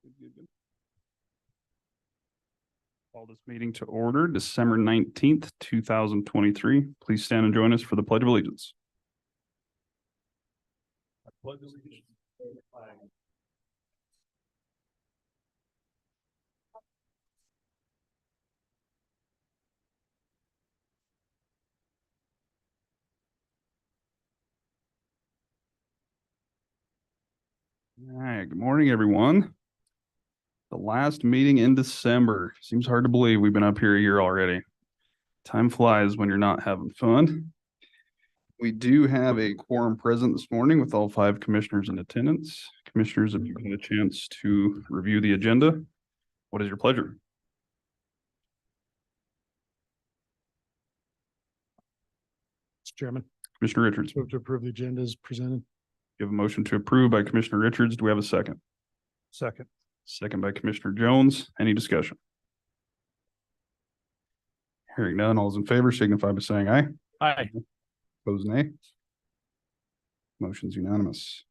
Good. Call this meeting to order, December 19th, 2023. Please stand and join us for the Pledge of Allegiance. I pledge allegiance to the flag. All right, good morning, everyone. The last meeting in December. Seems hard to believe we've been up here a year already. Time flies when you're not having fun. We do have a quorum present this morning with all 5 commissioners in attendance. Commissioners, if you had a chance to review the agenda, what is your pleasure? Mr. Chairman, Commissioner Richards. move to approve the agenda as presented. You have a motion to approve by Commissioner Richards. Do we have a second? Second. Second by Commissioner Jones. Any discussion? Hearing none, all those in favor signify by saying aye. Aye. Opposed, nay. Motion's unanimous.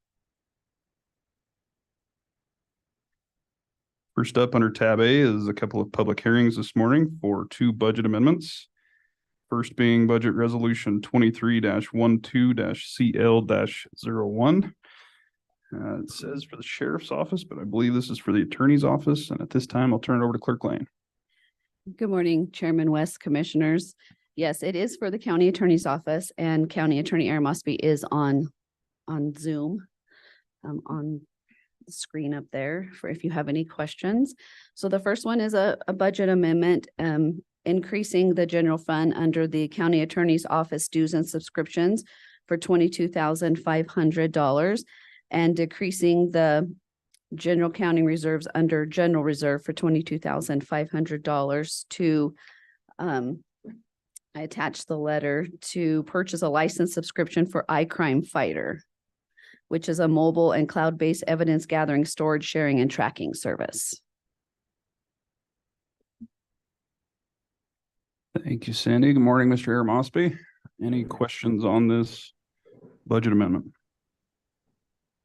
First up under tab A is a couple of public hearings this morning for 2 budget amendments. First being Budget Resolution 23-12-CL-01. It says for the Sheriff's Office, but I believe this is for the Attorney's Office. And at this time, I'll turn it over to Clerk Lane. Good morning, Chairman West, Commissioners. Yes, it is for the County Attorney's Office, and County Attorney Aaron Mosby is on Zoom, on the screen up there for if you have any questions. So the first one is a budget amendment, increasing the general fund under the County Attorney's Office dues and subscriptions for $22,500 and decreasing the general county reserves under general reserve for $22,500 to, I attached the letter to purchase a license subscription for iCrime Fighter, which is a mobile and cloud-based evidence gathering, storage, sharing, and tracking service. Thank you, Sandy. Good morning, Mr. Aaron Mosby. Any questions on this budget amendment?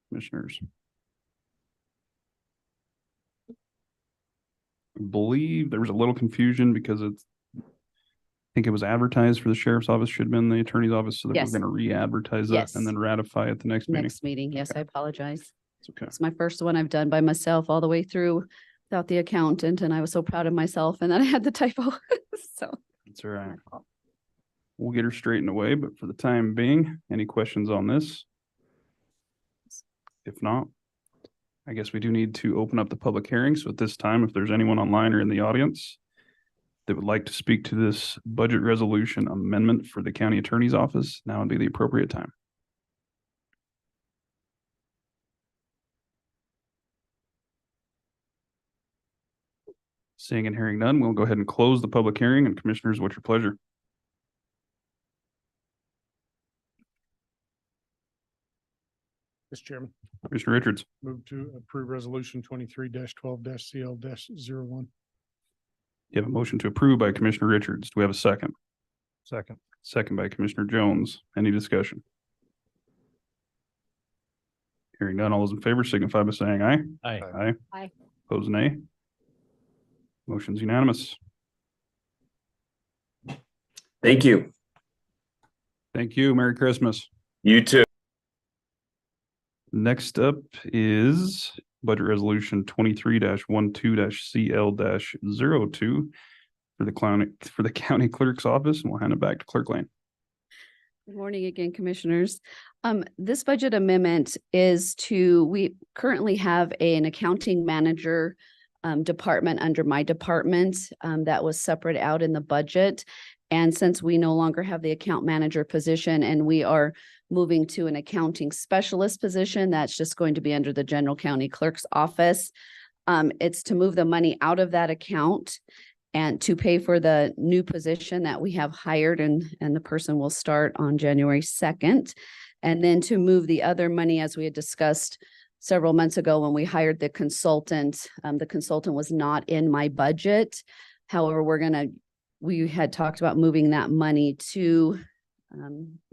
Commissioners? I believe there was a little confusion because I think it was advertised for the Sheriff's Office, should have been the Attorney's Office, so that Yes. we're going to re-advertise it Yes. and then ratify at the next meeting. Next meeting. Yes, I apologize. It's okay. It's my first one I've done by myself all the way through without the accountant, and I was so proud of myself, and then I had the typo. So That's all right. We'll get her straightened away, but for the time being, any questions on this? If not, I guess we do need to open up the public hearing. So at this time, if there's anyone online or in the audience that would like to speak to this budget resolution amendment for the county attorney's office, now would be the appropriate time. Seeing and hearing none, we'll go ahead and close the public hearing. And commissioners, what's your pleasure? Mr. Chairman, Commissioner Richards. move to approve resolution 23-12-CL-01. You have a motion to approve by Commissioner Richards. Do we have a second? Second. Second by Commissioner Jones. Any discussion? Hearing none, all those in favor signify by saying aye. Aye. Aye. Aye. Opposed, nay. Motion's unanimous. Thank you. Thank you. Merry Christmas. You too. Next up is Budget Resolution 23-12-CL-02 for the county clerk's office, and we'll hand it back to Clerk Lane. good morning again, Commissioners. This budget amendment is we currently have an accounting manager department under my department that was separate out in the budget. And since we no longer have the account manager position and we are moving to an accounting specialist position, that's just going to be under the general county clerk's office. It's to move the money out of that account and to pay for the new position that we have hired, and the person will start on January 2nd. And then to move the other money, as we had discussed several months ago when we hired the consultant. The consultant was not in my budget. However, we had talked about moving that money to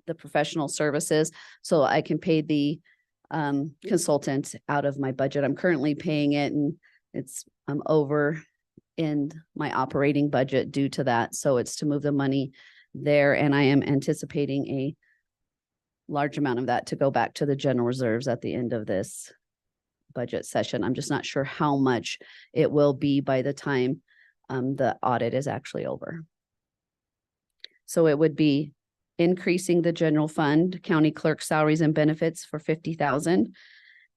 the professional services so I can pay the consultant out of my budget. I'm currently paying it, and It's over in my operating budget due to that. So it's to move the money there, and I am anticipating a large amount of that to go back to the general reserves at the end of this budget session. I'm just not sure how much it will be by the time the audit is actually over. So it would be increasing the general fund, county clerk salaries and benefits for 50,000,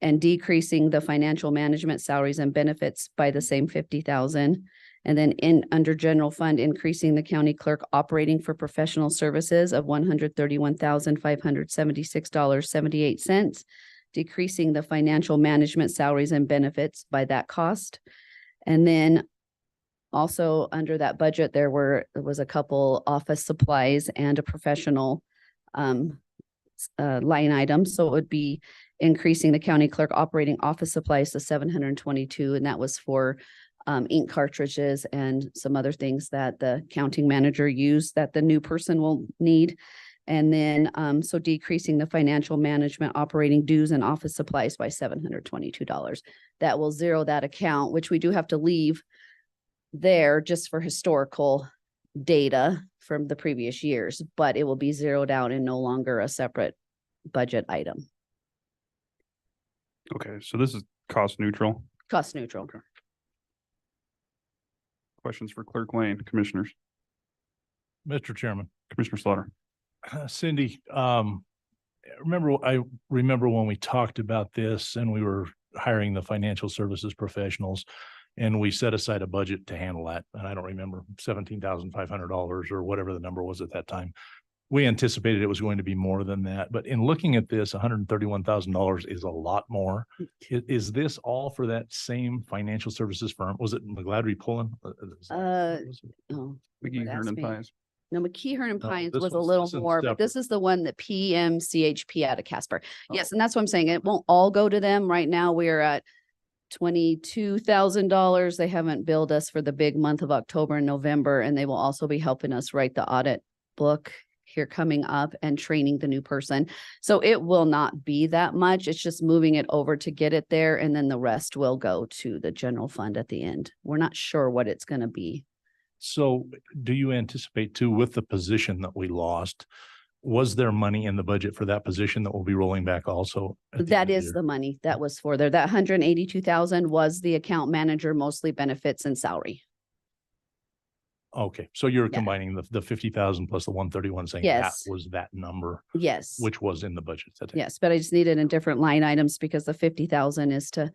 and decreasing the financial management salaries and benefits by the same 50,000. And then under general fund, increasing the county clerk operating for professional services of $131,576.78, decreasing the financial management salaries and benefits by that cost. And then also under that budget, there was a couple office supplies and a professional line item. So it would be increasing the county clerk operating office supplies to 722, and that was for ink cartridges and some other things that the counting manager used that the new person will need. And then so decreasing the financial management operating dues and office supplies by $722. That will zero that account, which we do have to leave there just for historical data from the previous years, but it will be zeroed out and no longer a separate budget item. Okay, so this is cost neutral. Cost neutral. Okay. Questions for Clerk Lane, commissioners? Mr. Chairman. Commissioner Slaughter. Cindy, I remember when we talked about this and we were hiring the financial services professionals and we set aside a budget to handle that. And I don't remember, $17,500 or whatever the number was at that time. We anticipated it was going to be more than that, but in looking at this, $131,000 is a lot more. Is this all for that same financial services firm? Was it McGladrey Pullen? Oh, McGee, Don't Hearn ask and me. Pines. no, McKee, Hearn and No, Pines this was a one's- little this one's more, but this separate. is the one that PMCHP out of Casper. Yes, Oh. and that's what I'm saying. It won't all go to them. Right now, we're at $22,000. They haven't billed us for the big month of October and November, and they will also be helping us write the audit book here coming up and training the new person. So it will not be that much. It's just moving it over to get it there, and then the rest will go to the general fund at the end. We're not sure what it's going to be. So do you anticipate too, with the position that we lost, was there money in the budget for that position that will be rolling back also? at the end That of is year? the money that was for there. That 182,000 was the account manager, mostly benefits and salary. Okay, so you're Yeah. combining the 50,000 plus the 131, saying that Yes. was that number, Yes. which was in the budget. That day. Yes, but I just needed in different line items because the 50,000 is to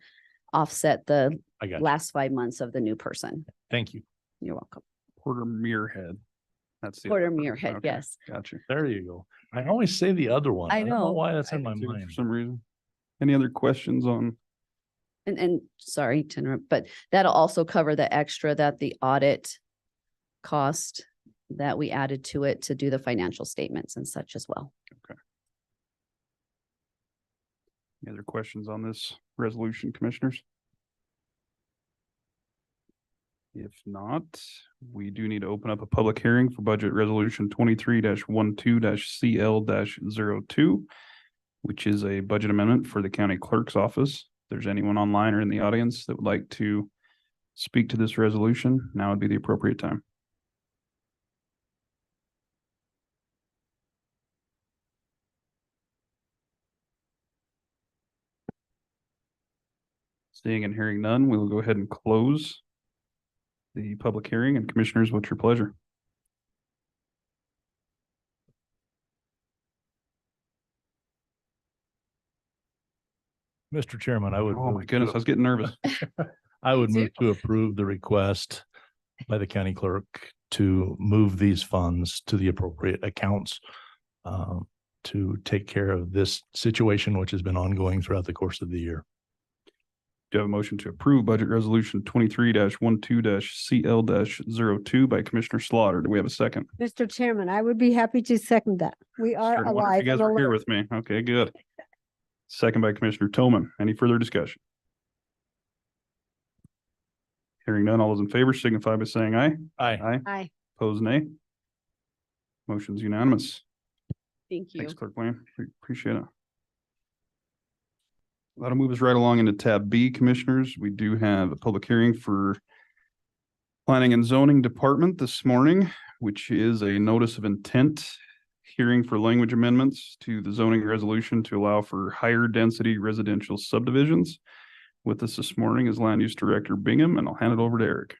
offset the I got you. last 5 months of the new person. Thank you. You're welcome. Porter Muirhead. That's the. Porter other person. Muirhead, Okay, yes. Gotcha. There you go. I always say the other one. I don't know know. why that's I in my do, mind. For some reason. Any other questions on? And sorry to interrupt, but that'll also cover the extra that the audit cost that we added to it to do the financial statements and such as well. Any other questions on this resolution, commissioners? If not, we do need to open up a public hearing for budget resolution 23-12-CL-02, which is a budget amendment for the county clerk's office. If there's anyone online or in the audience that would like to speak to this resolution, now would be the appropriate time. Seeing and hearing none, we will go ahead and close the public hearing. And commissioners, what's your pleasure? Mr. Chairman, I would. Oh my move goodness, I to- was getting nervous. I would Me move to approve the request by the county clerk to move these funds to the appropriate accounts to take care of this situation, which has been ongoing throughout the course of the year. Do you have a motion to approve budget resolution 23-12-CL-02 by Commissioner Slaughter? Do we have a second? Mr. Chairman, I would be happy to second that. We are Sure. I wonder if alive. You guys and are here alert. with me. Okay, good. Second by Commissioner Toman. Any further discussion? Hearing none, all those in favor signify by saying aye. Aye. Aye. Aye. Opposed, nay. Motion's unanimous. Thank you. Thanks, Clerk Lane. Appreciate it. That'll move us right along into tab B, Commissioners. We do have a public hearing for Planning and Zoning Department this morning, which is a notice of intent hearing for language amendments to the zoning resolution to allow for higher density residential subdivisions. With us this morning is Land Use Director Bingham, and I'll hand it over to Eric.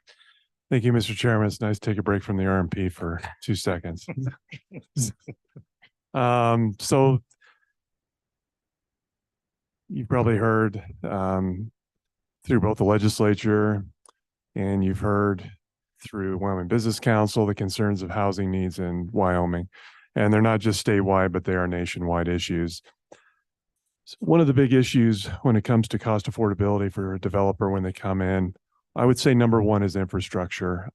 Thank you, Mr. Chairman. It's nice to take a break from the RMP for 2 seconds. So you've probably heard through both the legislature and you've heard through Wyoming Business Council the concerns of housing needs in Wyoming. And they're not just statewide, but they are nationwide issues. So one of the big issues when it comes to cost affordability for a developer when they come in, I would say number one is infrastructure.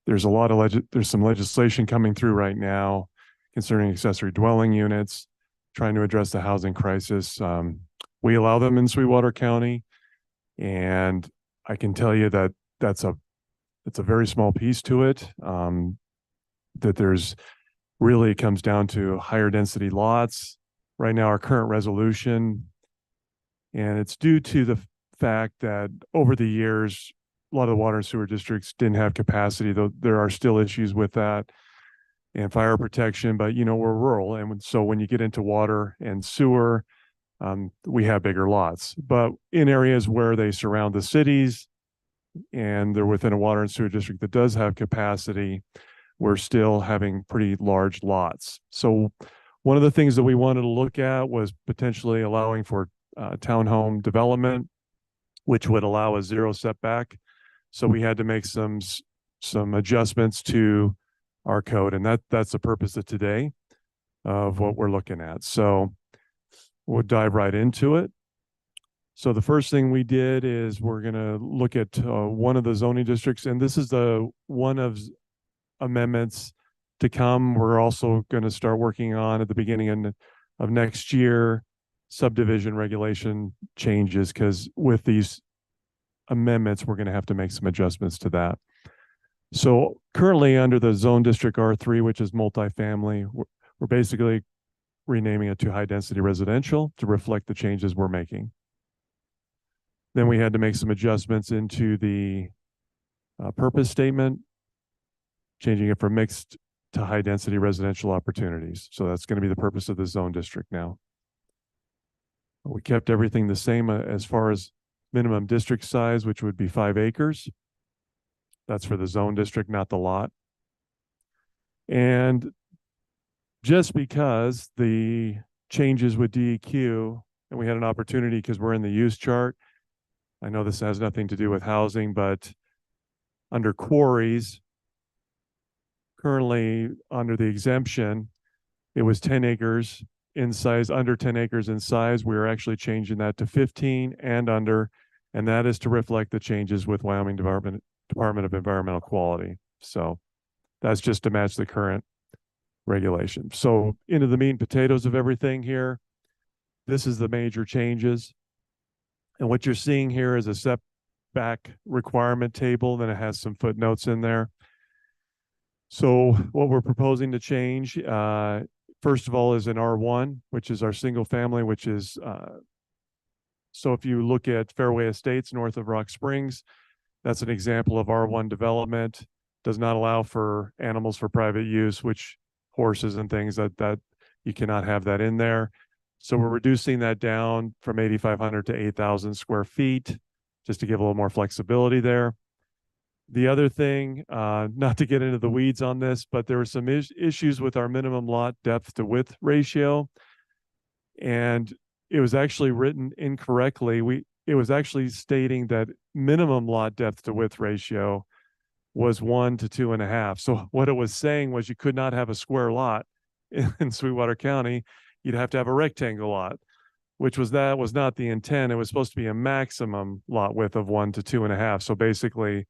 There's a lot of there's some legislation coming through right now concerning accessory dwelling units, trying to address the housing crisis. We allow them in Sweetwater County, and I can tell you that it's a very small piece to it. That there's really, it comes down to higher density lots. Right now, our current resolution, and it's due to the fact that over the years, a lot of the water and sewer districts didn't have capacity, though there are still issues with that and fire protection, but we're rural. And so when you get into water and sewer, we have bigger lots, but in areas where they surround the cities and they're within a water and sewer district that does have capacity, we're still having pretty large lots. So one of the things that we wanted to look at was potentially allowing for townhome development, which would allow a zero setback. So we had to make some adjustments to our code, and that's the purpose of today of what we're looking at. So we'll dive right into it. So the first thing we did is we're going to look at one of the zoning districts, and this is the one of amendments to come. We're also going to start working on at the beginning of next year subdivision regulation changes, because with these amendments, we're going to have to make some adjustments to that. So currently under the zone district R3, which is multifamily, we're basically renaming it to high density residential to reflect the changes we're making. Then we had to make some adjustments into the purpose statement, changing it from mixed to high density residential opportunities. So that's going to be the purpose of the zone district now. We kept everything the same as far as minimum district size, which would be 5 acres. That's for the zone district, not the lot. And just because the changes with DEQ, and we had an opportunity because we're in the use chart. I know this has nothing to do with housing, but under quarries, currently under the exemption, it was 10 acres in size, under 10 acres in size. We are actually changing that to 15 and under, and that is to reflect the changes with Wyoming Department of Environmental Quality. So that's just to match the current regulation. So into the meat and potatoes of everything here, this is the major changes. And what you're seeing here is a setback requirement table, then it has some footnotes in there. So what we're proposing to change, first of all, is in R1, which is our single family, which is, so if you look at Fairway Estates north of Rock Springs, that's an example of R1 development. Does not allow for animals for private use, which horses and things that you cannot have that in there. So we're reducing that down from 8,500 to 8,000 square feet, just to give a little more flexibility there. The other thing, not to get into the weeds on this, but there were some issues with our minimum lot depth to width ratio. And it was actually written incorrectly. It was actually stating that minimum lot depth to width ratio was 1 to 2.5. So what it was saying was you could not have a square lot in Sweetwater County. You'd have to have a rectangle lot, which was not the intent. It was supposed to be a maximum lot width of 1 to 2.5. So basically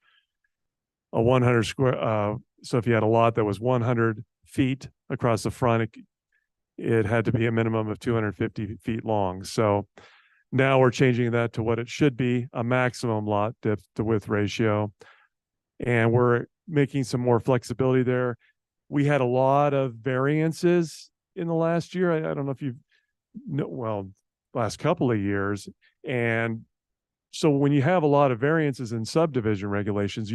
a 100 square, so if you had a lot that was 100 feet across the front, it had to be a minimum of 250 feet long. So now we're changing that to what it should be, a maximum lot depth to width ratio. And we're making some more flexibility there. We had a lot of variances in the last year. I don't know if you know, well, last couple of years. And so when you have a lot of variances in subdivision regulations,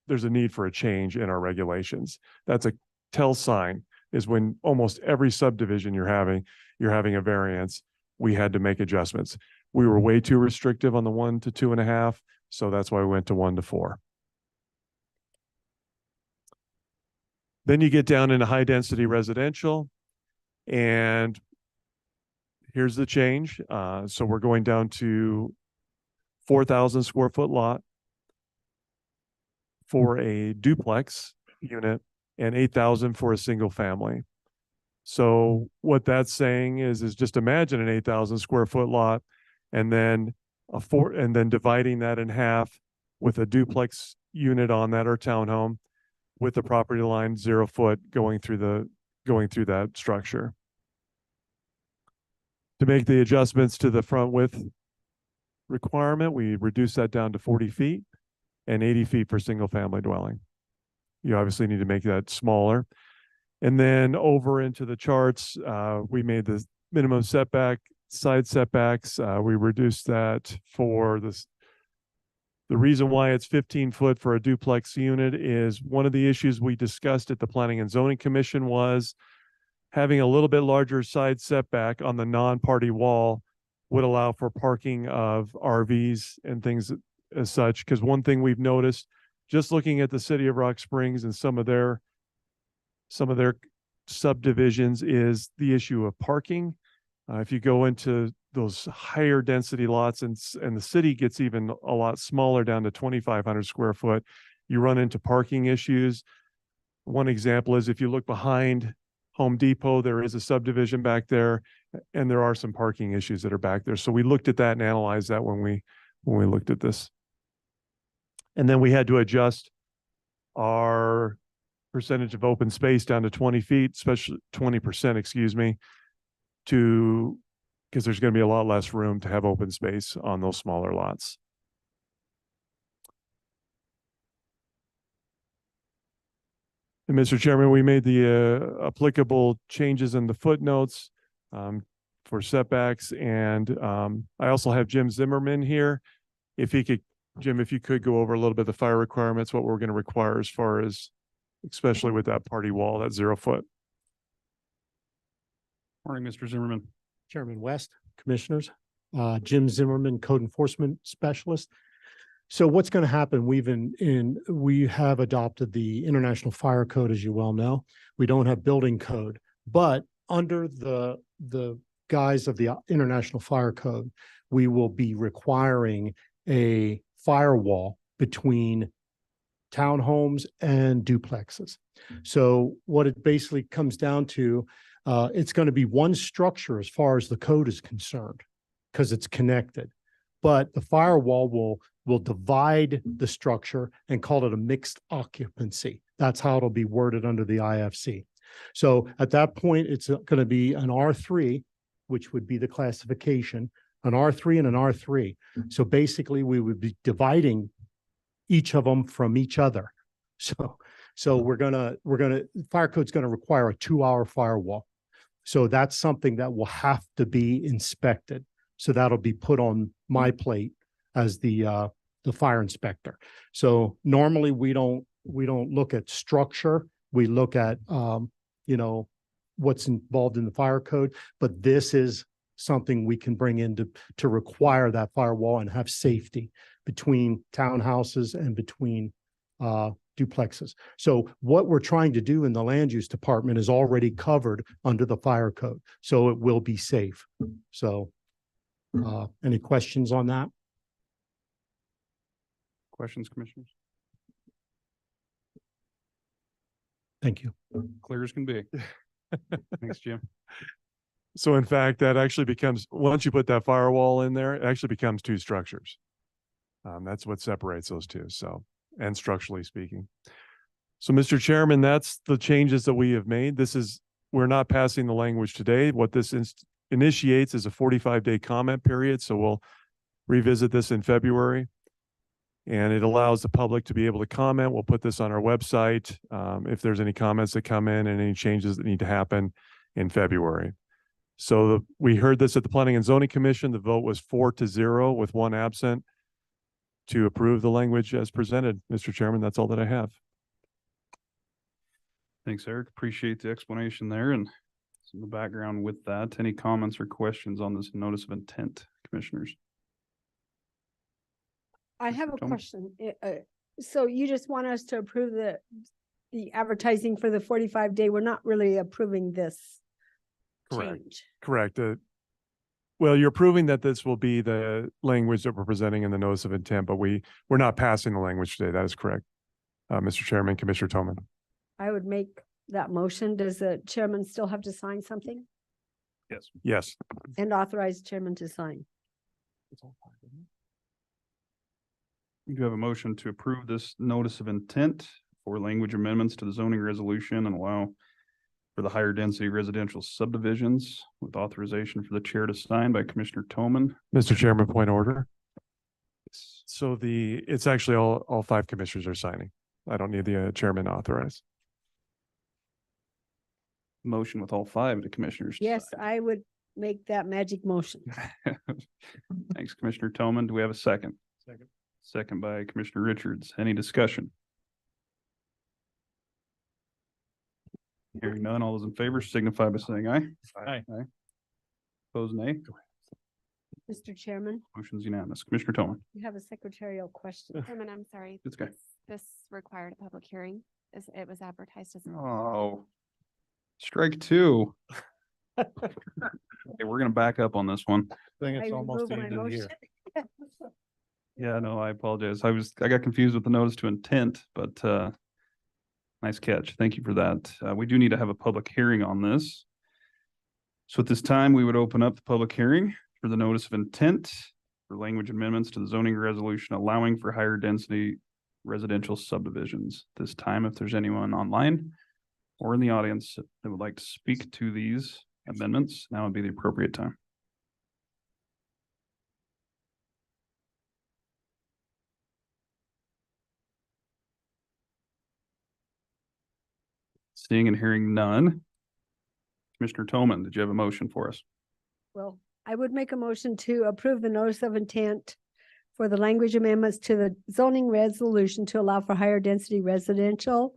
there's a need for a change in our regulations. That's a tell sign, is when almost every subdivision you're having a variance. We had to make adjustments. We were way too restrictive on the 1 to 2.5. So that's why we went to 1 to 4. Then you get down into high density residential, and here's the change. So we're going down to 4,000 square foot lot for a duplex unit and 8,000 for a single family. So what that's saying is just imagine an 8,000 square foot lot, and then dividing that in half with a duplex unit on that, or townhome, with the property line 0 foot going through that structure. To make the adjustments to the front width requirement, we reduce that down to 40 feet and 80 feet for single family dwelling. You obviously need to make that smaller. And then over into the charts, we made the minimum side setbacks. We reduced that for this. The reason why it's 15 foot for a duplex unit is one of the issues we discussed at the Planning and Zoning Commission was having a little bit larger side setback on the non-party wall would allow for parking of RVs and things as such. Because one thing we've noticed, just looking at the city of Rock Springs and some of their subdivisions, is the issue of parking. If you go into those higher density lots and the city gets even a lot smaller, down to 2,500 square foot, you run into parking issues. One example is if you look behind Home Depot, there is a subdivision back there, and there are some parking issues that are back there. So we looked at that and analyzed that when we looked at this. And then we had to adjust our percentage of open space down to 20 feet, especially 20%, excuse me, because there's going to be a lot less room to have open space on those smaller lots. And Mr. Chairman, we made the applicable changes in the footnotes for setbacks. And I also have Jim Zimmerman here. Jim, if you could go over a little bit of the fire requirements, what we're going to require as far as, especially with that party wall, that 0 foot. Morning, Mr. Zimmerman. Chairman West, Commissioners, Jim Zimmerman, Code Enforcement Specialist. So what's going to happen? We have adopted the International Fire Code, as you well know. We don't have building code, but under the guise of the International Fire Code, we will be requiring a firewall between townhomes and duplexes. So what it basically comes down to, it's going to be one structure as far as the code is concerned, because it's connected. But the firewall will divide the structure and call it a mixed occupancy. That's how it'll be worded under the IFC. So at that point, it's going to be an R3, which would be the classification, an R3 and an R3. So basically, we would be dividing each of them from each other. So fire code's going to require a 2-hour firewall. So that's something that will have to be inspected. So that'll be put on my plate as the fire inspector. So normally we don't look at structure. We look at what's involved in the fire code, but this is something we can bring in to require that firewall and have safety between townhouses and between duplexes. So what we're trying to do in the land use department is already covered under the fire code. So it will be safe. So any questions on that? Questions, commissioners? Thank you. Clear as can be. Thanks, Jim. So in fact, that actually becomes, once you put that firewall in there, it actually becomes 2 structures. That's what separates those two. So, and structurally speaking. So Mr. Chairman, that's the changes that we have made. We're not passing the language today. What this initiates is a 45-day comment period. So we'll revisit this in February. And it allows the public to be able to comment. We'll put this on our website if there's any comments that come in and any changes that need to happen in February. So we heard this at the Planning and Zoning Commission. The vote was 4-0 with one absent to approve the language as presented. Mr. Chairman, that's all that I have. Thanks, Eric. Appreciate the explanation there and some of the background with that. Any comments or questions on this notice of intent, commissioners? I have a Tom? question. So you just want us to approve the advertising for the 45-day? We're not really approving this Correct. change. Correct. Well, you're proving that this will be the language that we're presenting in the notice of intent, but we're not passing the language today. That is correct. Mr. Chairman, Commissioner Toman. I would make that motion. Does the chairman still have to sign something? Yes. Yes. And authorize chairman to sign? We do have a motion to approve this notice of intent for language amendments to the zoning resolution and allow for the higher density residential subdivisions with authorization for the chair to sign by Commissioner Toman. Mr. Chairman, point of order. So it's actually all five commissioners are signing. I don't need the chairman to authorize. Motion with all five of the commissioners. to Yes, sign. I would make that magic motion. Thanks, Commissioner Toman. Do we have a second? Second. Second by Commissioner Richards. Any discussion? Hearing none, all those in favor signify by saying aye. Aye. Opposed, nay. Mr. Chairman, Motion's unanimous. Commissioner Toman. you have a secretarial question. Chairman, I'm sorry. It's okay. This required a public hearing. It was advertised as. Oh. Strike two. Okay, we're gonna back up on this one. I think I it's almost remove the my end of the year. motion. Yeah, no, I apologize. I got confused with the notice to intent, but nice catch. Thank you for that. We do need to have a public hearing on this. So at this time, we would open up the public hearing for the notice of intent for language amendments to the zoning resolution allowing for higher density residential subdivisions. This time, if there's anyone online or in the audience that would like to speak to these amendments, now would be the appropriate time. Seeing and hearing none. Commissioner Toman, did you have a motion for us? Well, I would make a motion to approve the notice of intent for the language amendments to the zoning resolution to allow for higher density residential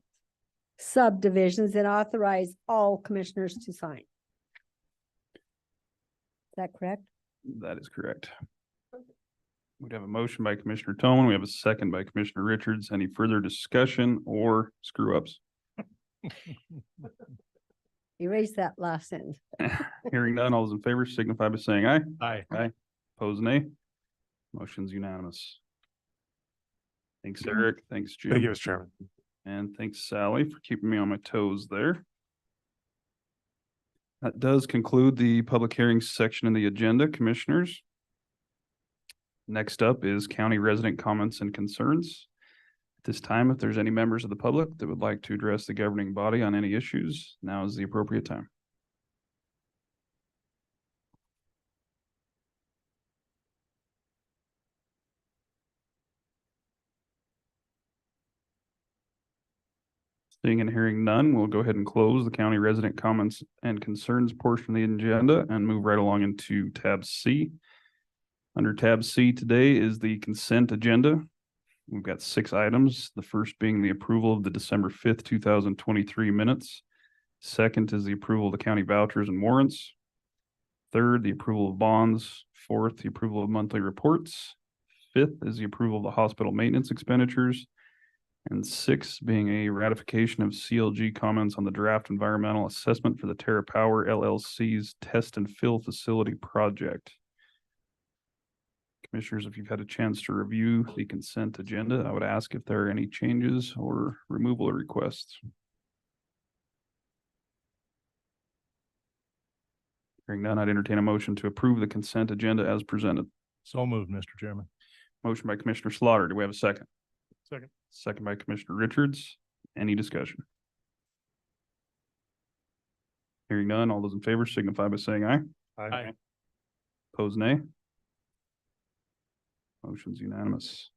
subdivisions and authorize all commissioners to sign. Is that correct? That is correct. We'd have a motion by Commissioner Toman. We have a second by Commissioner Richards. Any further discussion or screw ups? Erase that last sentence. Hearing none, all those in favor signify by saying aye. Aye. Aye. Opposed, nay. Motion's unanimous. Thanks, Eric. Thanks, Jim. Thank you, Mr. Chairman. And thanks, Sally, for keeping me on my toes there. That does conclude the public hearing section of the agenda, commissioners. Next up is county resident comments and concerns. At this time, if there's any members of the public that would like to address the governing body on any issues, now is the appropriate time. Seeing and hearing none, we'll go ahead and close the county resident comments and concerns portion of the agenda and move right along into tab C. Under tab C today is the consent agenda. We've got 6 items. The first being the approval of the December 5th, 2023 minutes. Second is the approval of the county vouchers and warrants. Third, the approval of bonds. Fourth, the approval of monthly reports. Fifth is the approval of the hospital maintenance expenditures. And 6 being a ratification of CLG comments on the draft environmental assessment for the Terra Power LLC's test and fill facility project. Commissioners, if you've had a chance to review the consent agenda, I would ask if there are any changes or removal requests. Hearing none, I'd entertain a motion to approve the consent agenda as presented. So moved, Mr. Chairman. Motion by Commissioner Slaughter. Do we have a second? Second. Second by Commissioner Richards. Any discussion? Hearing none, all those in favor signify by saying aye. Aye. Opposed, nay. Motion's unanimous.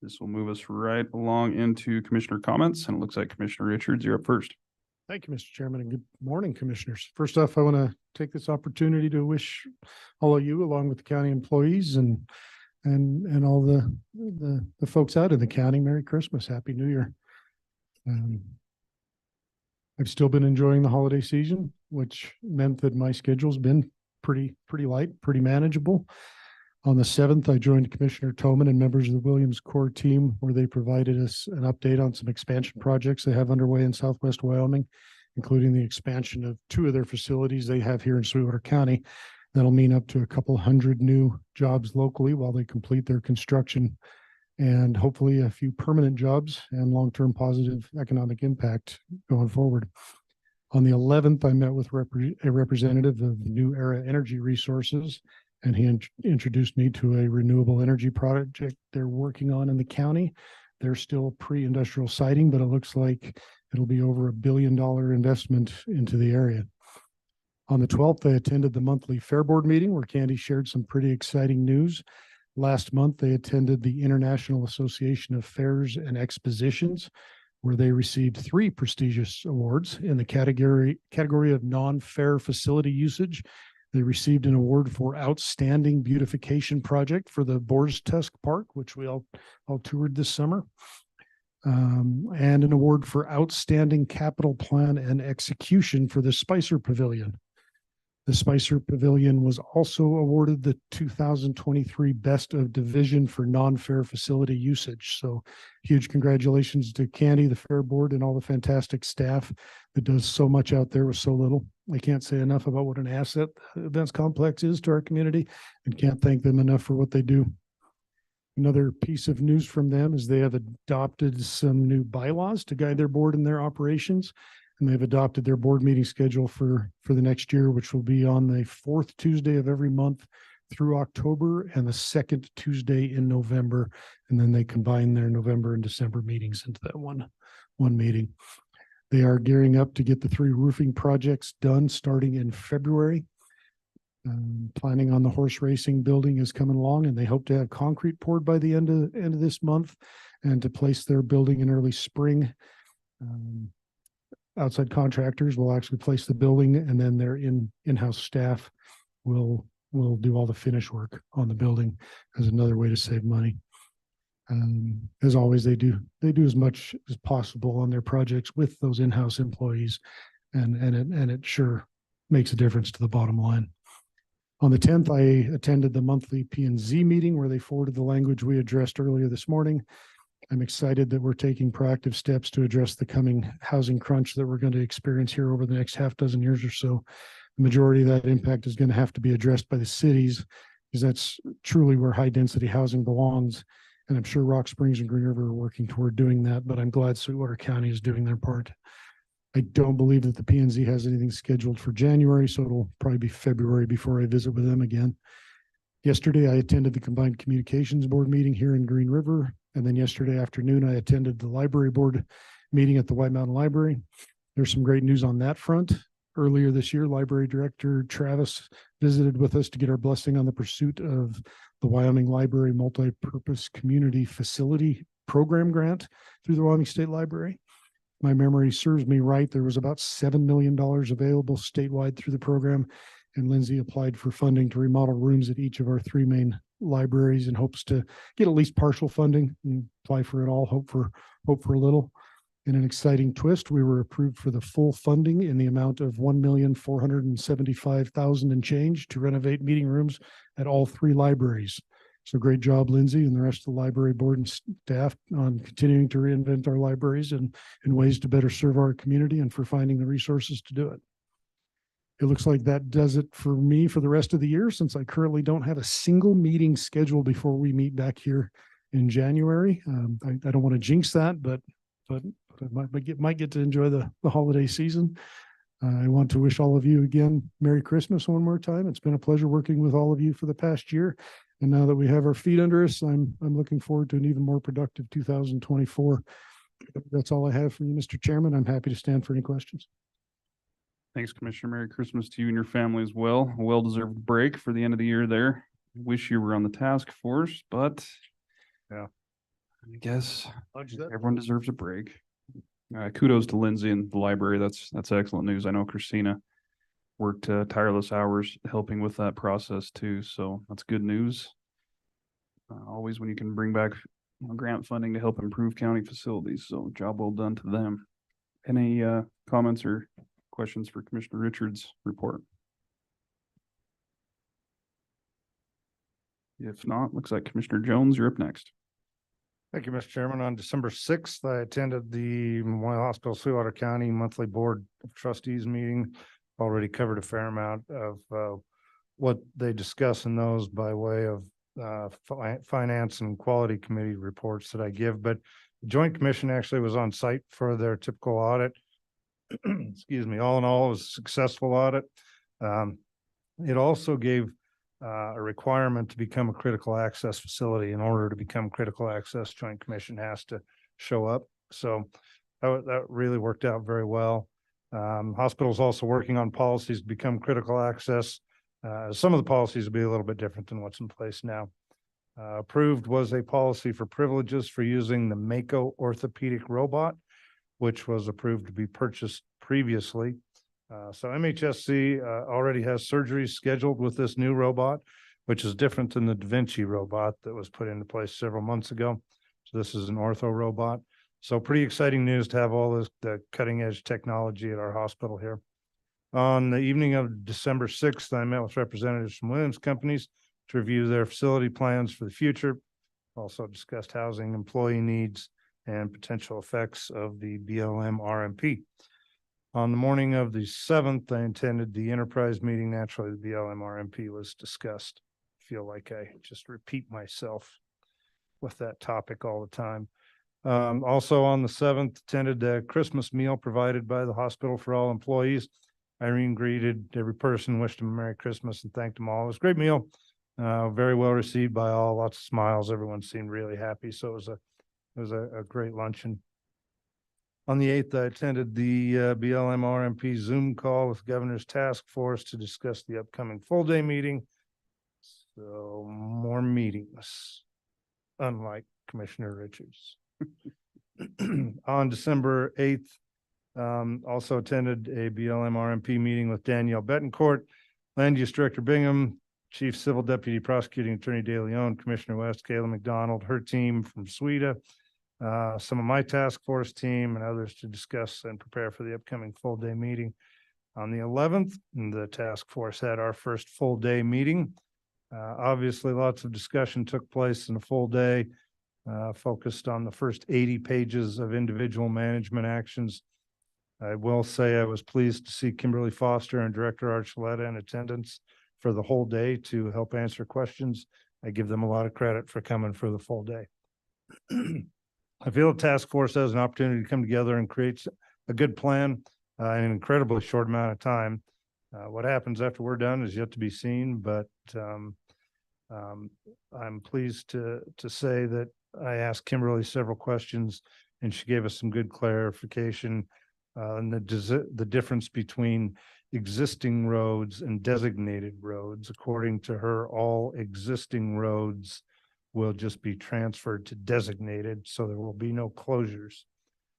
This will move us right along into commissioner comments, and it looks like Commissioner Richards, you're up first. Thank you, Mr. Chairman, and good morning, Commissioners. First off, I want to take this opportunity to wish all of you, along with the county employees and all the folks out in the county, Merry Christmas, Happy New Year. I've still been enjoying the holiday season, which meant that my schedule's been pretty light, pretty manageable. On the 7th, I joined Commissioner Toman and members of the Williams Corps team, where they provided us an update on some expansion projects they have underway in Southwest Wyoming, including the expansion of 2 of their facilities they have here in Sweetwater County. That'll mean up to a couple hundred new jobs locally while they complete their construction, and hopefully a few permanent jobs and long-term positive economic impact going forward. On the 11th, I met with a representative of New Era Energy Resources, and he introduced me to a renewable energy project they're working on in the county. They're still pre-industrial siting, but it looks like it'll be over $1 billion investment into the area. On the 12th, I attended the monthly Fair Board meeting where Candy shared some pretty exciting news. Last month, they attended the International Association of Fairs and Expositions, where they received 3 prestigious awards in the category of non-fair facility usage. They received an award for Outstanding Beautification Project for the Boar's Tusk Park, which we all toured this summer, and an award for Outstanding Capital Plan and Execution for the Spicer Pavilion. The Spicer Pavilion was also awarded the 2023 Best of Division for non-fair facility usage. So huge congratulations to Candy, the Fair Board, and all the fantastic staff that does so much out there with so little. I can't say enough about what an asset the events complex is to our community, and can't thank them enough for what they do. Another piece of news from them is they have adopted some new bylaws to guide their board in their operations. And they've adopted their board meeting schedule for the next year, which will be on the 4th Tuesday of every month through October and the 2nd Tuesday in November. And then they combine their November and December meetings into that one meeting. They are gearing up to get the 3 roofing projects done starting in February. Planning on the horse racing building is coming along, and they hope to have concrete poured by the end of this month and to place their building in early spring. Outside contractors will actually place the building, and then their in-house staff will do all the finish work on the building as another way to save money. As always, they do as much as possible on their projects with those in-house employees, and it sure makes a difference to the bottom line. On the 10th, I attended the monthly P&Z meeting where they forwarded the language we addressed earlier this morning. I'm excited that we're taking proactive steps to address the coming housing crunch that we're going to experience here over the next half dozen years or so. The majority of that impact is going to have to be addressed by the cities, because that's truly where high density housing belongs. And I'm sure Rock Springs and Green River are working toward doing that, but I'm glad Sweetwater County is doing their part. I don't believe that the P&Z has anything scheduled for January, so it'll probably be February before I visit with them again. Yesterday, I attended the Combined Communications Board meeting here in Green River. And then yesterday afternoon, I attended the library board meeting at the White Mountain Library. There's some great news on that front. Earlier this year, Library Director Travis visited with us to get our blessing on the pursuit of the Wyoming Library Multi-Purpose Community Facility Program Grant through the Wyoming State Library. My memory serves me right, there was about $7 million available statewide through the program, and Lindsay applied for funding to remodel rooms at each of our 3 main libraries and hopes to get at least partial funding and apply for it all, hope for a little. In an exciting twist, we were approved for the full funding in the amount of $1,475,000 and change to renovate meeting rooms at all 3 libraries. So great job, Lindsay, and the rest of the library board and staff on continuing to reinvent our libraries and in ways to better serve our community, and for finding the resources to do it. It looks like that does it for me for the rest of the year, since I currently don't have a single meeting scheduled before we meet back here in January. I don't want to jinx that, but I might get to enjoy the holiday season. I want to wish all of you again Merry Christmas one more time. It's been a pleasure working with all of you for the past year. And now that we have our feet under us, I'm looking forward to an even more productive 2024. That's all I have for you, Mr. Chairman. I'm happy to stand for any questions. Thanks, Commissioner. Merry Christmas to you and your family as well. A well-deserved break for the end of the year there. Wish you were on the task force, but yeah, I guess everyone deserves a break. Kudos to Lindsay and the library. That's excellent news. I know Christina worked tireless hours helping with that process too. So that's good news. Always when you can bring back grant funding to help improve county facilities. So job well done to them. Any comments or questions for Commissioner Richards' report? If not, looks like Commissioner Jones, you're up next. Thank you, Mr. Chairman. On December 6th, I attended the Memorial Hospital Sweetwater County Monthly Board of Trustees meeting. Already covered a fair amount of what they discuss in those by way of finance and quality committee reports that I give, but the Joint Commission actually was on site for their typical audit. Excuse me. All in all, it was a successful audit. It also gave a requirement to become a critical access facility. In order to become critical access, Joint Commission has to show up. So that really worked out very well. Hospitals also working on policies to become critical access. Some of the policies will be a little bit different than what's in place now. Approved was a policy for privileges for using the Mako orthopedic robot, which was approved to be purchased previously. So MHSC already has surgeries scheduled with this new robot, which is different than the Da Vinci robot that was put into place several months ago. So this is an ortho robot. So pretty exciting news to have all this the cutting edge technology at our hospital here. On the evening of December 6th, I met with representatives from Williams companies to review their facility plans for the future. Also discussed housing, employee needs, and potential effects of the BLM RMP. On the morning of the 7th, I attended the enterprise meeting. Naturally, the BLM RMP was discussed. I feel like I just repeat myself with that topic all the time. Also on the 7th, attended a Christmas meal provided by the hospital for all employees. Irene greeted every person, wished them a Merry Christmas, and thanked them all. It was a great meal, very well received by all, lots of smiles. Everyone seemed really happy. So it was a great luncheon. On the 8th, I attended the BLM RMP Zoom call with Governor's Task Force to discuss the upcoming full day meeting. So more meetings, unlike Commissioner Richards. On December 8th, also attended a BLM RMP meeting with Danielle Betancourt, Land Use Director Bingham, Chief Civil Deputy Prosecuting Attorney De Leon, Commissioner West, Kayla McDonald, her team from SWETA, some of my task force team and others to discuss and prepare for the upcoming full day meeting. On the 11th, the task force had our first full day meeting. Obviously, lots of discussion took place in a full day, focused on the first 80 pages of individual management actions. I will say I was pleased to see Kimberly Foster and Director Archuleta in attendance for the whole day to help answer questions. I give them a lot of credit for coming for the full day. I feel the task force has an opportunity to come together and create a good plan in an incredibly short amount of time. What happens after we're done is yet to be seen, but I'm pleased to say that I asked Kimberly several questions and she gave us some good clarification on the difference between existing roads and designated roads. According to her, all existing roads will just be transferred to designated, so there will be no closures,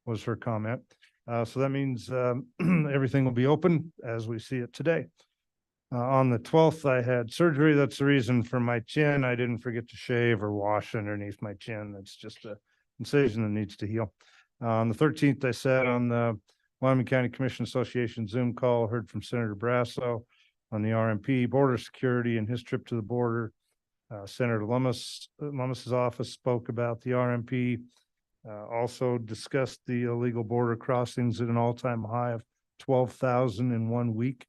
was her comment. So that means everything will be open as we see it today. On the 12th, I had surgery. That's the reason for my chin. I didn't forget to shave or wash underneath my chin. That's just a incision that needs to heal. On the 13th, I sat on the Wyoming County Commission Association Zoom call, heard from Senator Brasso on the RMP, border security, and his trip to the border. Senator Lummis's office spoke about the RMP, also discussed the illegal border crossings at an all-time high of 12,000 in 1 week.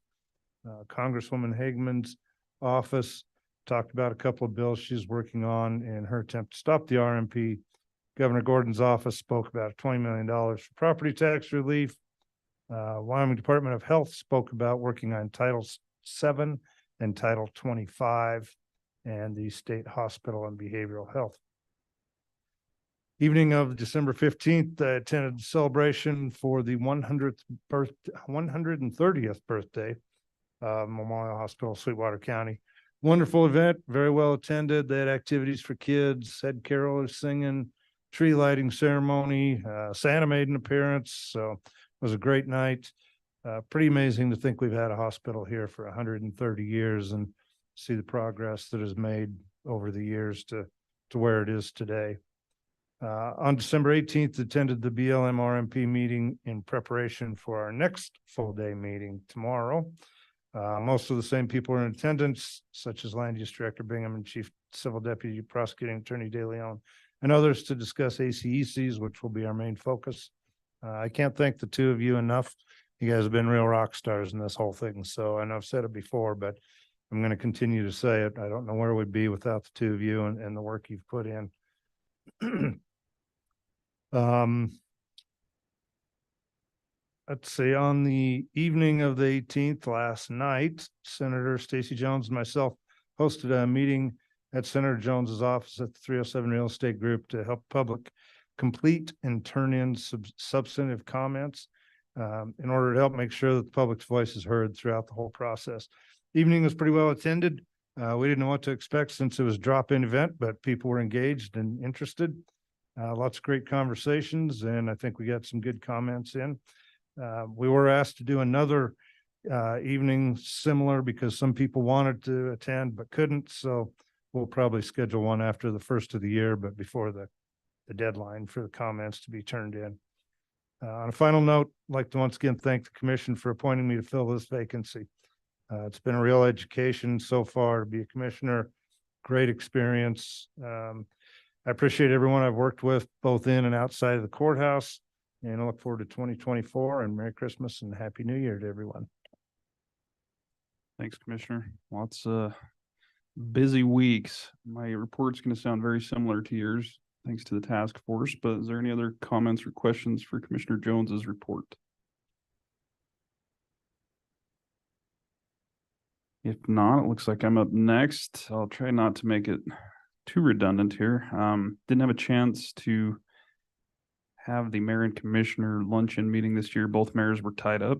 Congresswoman Hagman's office talked about a couple of bills she's working on in her attempt to stop the RMP. Governor Gordon's office spoke about $20 million for property tax relief. Wyoming Department of Health spoke about working on Title VII and Title 25 and the state hospital and behavioral health. Evening of December 15th, I attended the celebration for the 130th birthday of Memorial Hospital, Sweetwater County. Wonderful event, very well attended. They had activities for kids, had carolers singing, tree lighting ceremony, Santa made an appearance, so it was a great night. Pretty amazing to think we've had a hospital here for 130 years and see the progress that is made over the years to where it is today. On December 18th, attended the BLM RMP meeting in preparation for our next full day meeting tomorrow. Most of the same people are in attendance, such as Land Use Director Bingham and Chief Civil Deputy Prosecuting Attorney De Leon, and others to discuss ACECs, which will be our main focus. I can't thank the two of you enough. You guys have been real rock stars in this whole thing. So I know I've said it before, but I'm going to continue to say it. I don't know where we'd be without the two of you and the work you've put in. Let's see, on the evening of the 18th last night, Senator Stacey Jones and myself hosted a meeting at Senator Jones's office at the 307 Real Estate Group to help public complete and turn in substantive comments in order to help make sure that the public's voice is heard throughout the whole process. Evening was pretty well attended. We didn't know what to expect since it was a drop-in event, but people were engaged and interested. Lots of great conversations, and I think we got some good comments in. We were asked to do another evening similar because some people wanted to attend but couldn't. So we'll probably schedule one after the first of the year, but before the deadline for the comments to be turned in. On a final note, I'd like to once again thank the commission for appointing me to fill this vacancy. It's been a real education so far to be a commissioner. Great experience. I appreciate everyone I've worked with both in and outside of the courthouse, and I look forward to 2024 and Merry Christmas and Happy New Year to everyone. Thanks, Commissioner. Lots of busy weeks. My report's going to sound very similar to yours, thanks to the task force, but is there any other comments or questions for Commissioner Jones's report? If not, it looks like I'm up next. I'll try not to make it too redundant here. Didn't have a chance to have the mayor and commissioner luncheon meeting this year. Both mayors were tied up,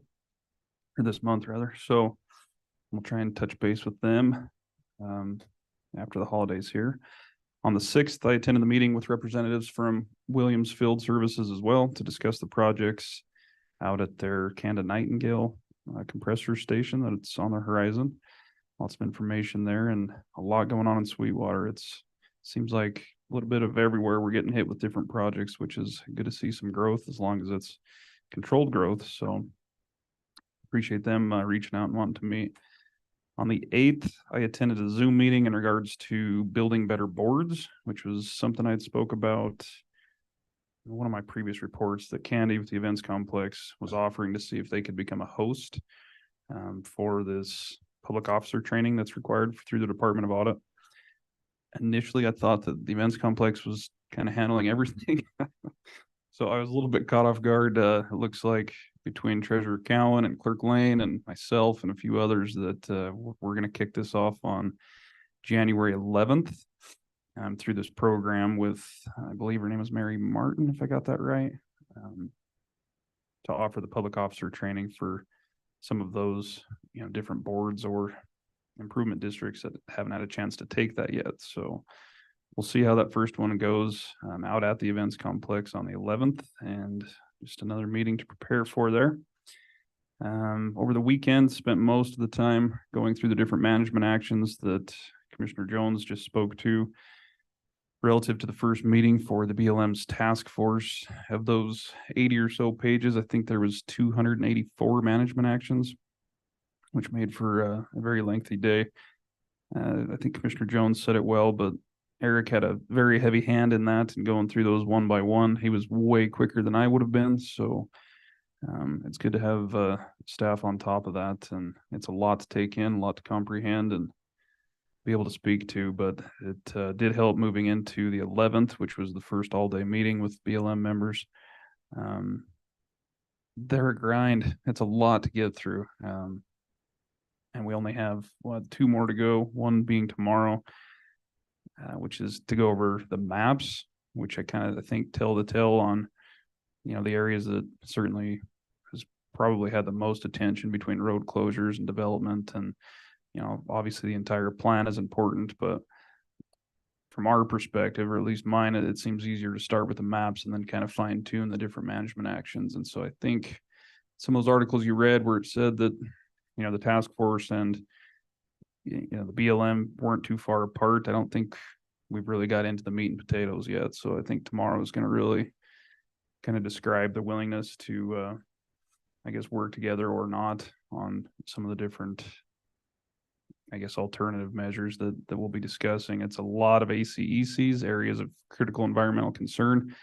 or this month rather. So we'll try and touch base with them after the holidays here. On the 6th, I attended the meeting with representatives from Williams Field Services as well to discuss the projects out at their Canada Nightingale compressor station that's on the horizon. Lots of information there and a lot going on in Sweetwater. Seems like a little bit of everywhere we're getting hit with different projects, which is good to see some growth as long as it's controlled growth. So appreciate them reaching out and wanting to meet. On the 8th, I attended a Zoom meeting in regards to building better boards, which was something I'd spoke about in one of my previous reports that Candy with the events complex was offering to see if they could become a host for this public officer training that's required through the Department of Audit. Initially, I thought that the events complex was kind of handling everything. So I was a little bit caught off guard. It looks like between Treasurer Cowan and Clerk Lane and myself and a few others that we're going to kick this off on January 11th through this program with, I believe her name is Mary Martin, if I got that right, to offer the public officer training for some of those, different boards or improvement districts that haven't had a chance to take that yet. So we'll see how that first one goes out at the events complex on the 11th, and just another meeting to prepare for there. Over the weekend, spent most of the time going through the different management actions that Commissioner Jones just spoke to relative to the first meeting for the BLM's task force. Of those 80 or so pages, I think there was 284 management actions, which made for a very lengthy day. I think Commissioner Jones said it well, but Eric had a very heavy hand in that and going through those one by one. He was way quicker than I would have been. So it's good to have staff on top of that. And it's a lot to take in, a lot to comprehend and be able to speak to. But it did help moving into the 11th, which was the first all-day meeting with BLM members. They're a grind. It's a lot to get through. And we only have, 2 more to go, one being tomorrow, which is to go over the maps, which I think tell the tale on, the areas that certainly has probably had the most attention between road closures and development. And, obviously the entire plan is important, but from our perspective, or at least mine, it seems easier to start with the maps and then kind of fine tune the different management actions. And so I think some of those articles you read where it said that, the task force and, the BLM weren't too far apart. I don't think we've really got into the meat and potatoes yet. So I think tomorrow is going to really kind of describe the willingness to, I guess, work together or not on some of the different, I guess, alternative measures that we'll be discussing. It's a lot of ACECs, areas of critical environmental concern,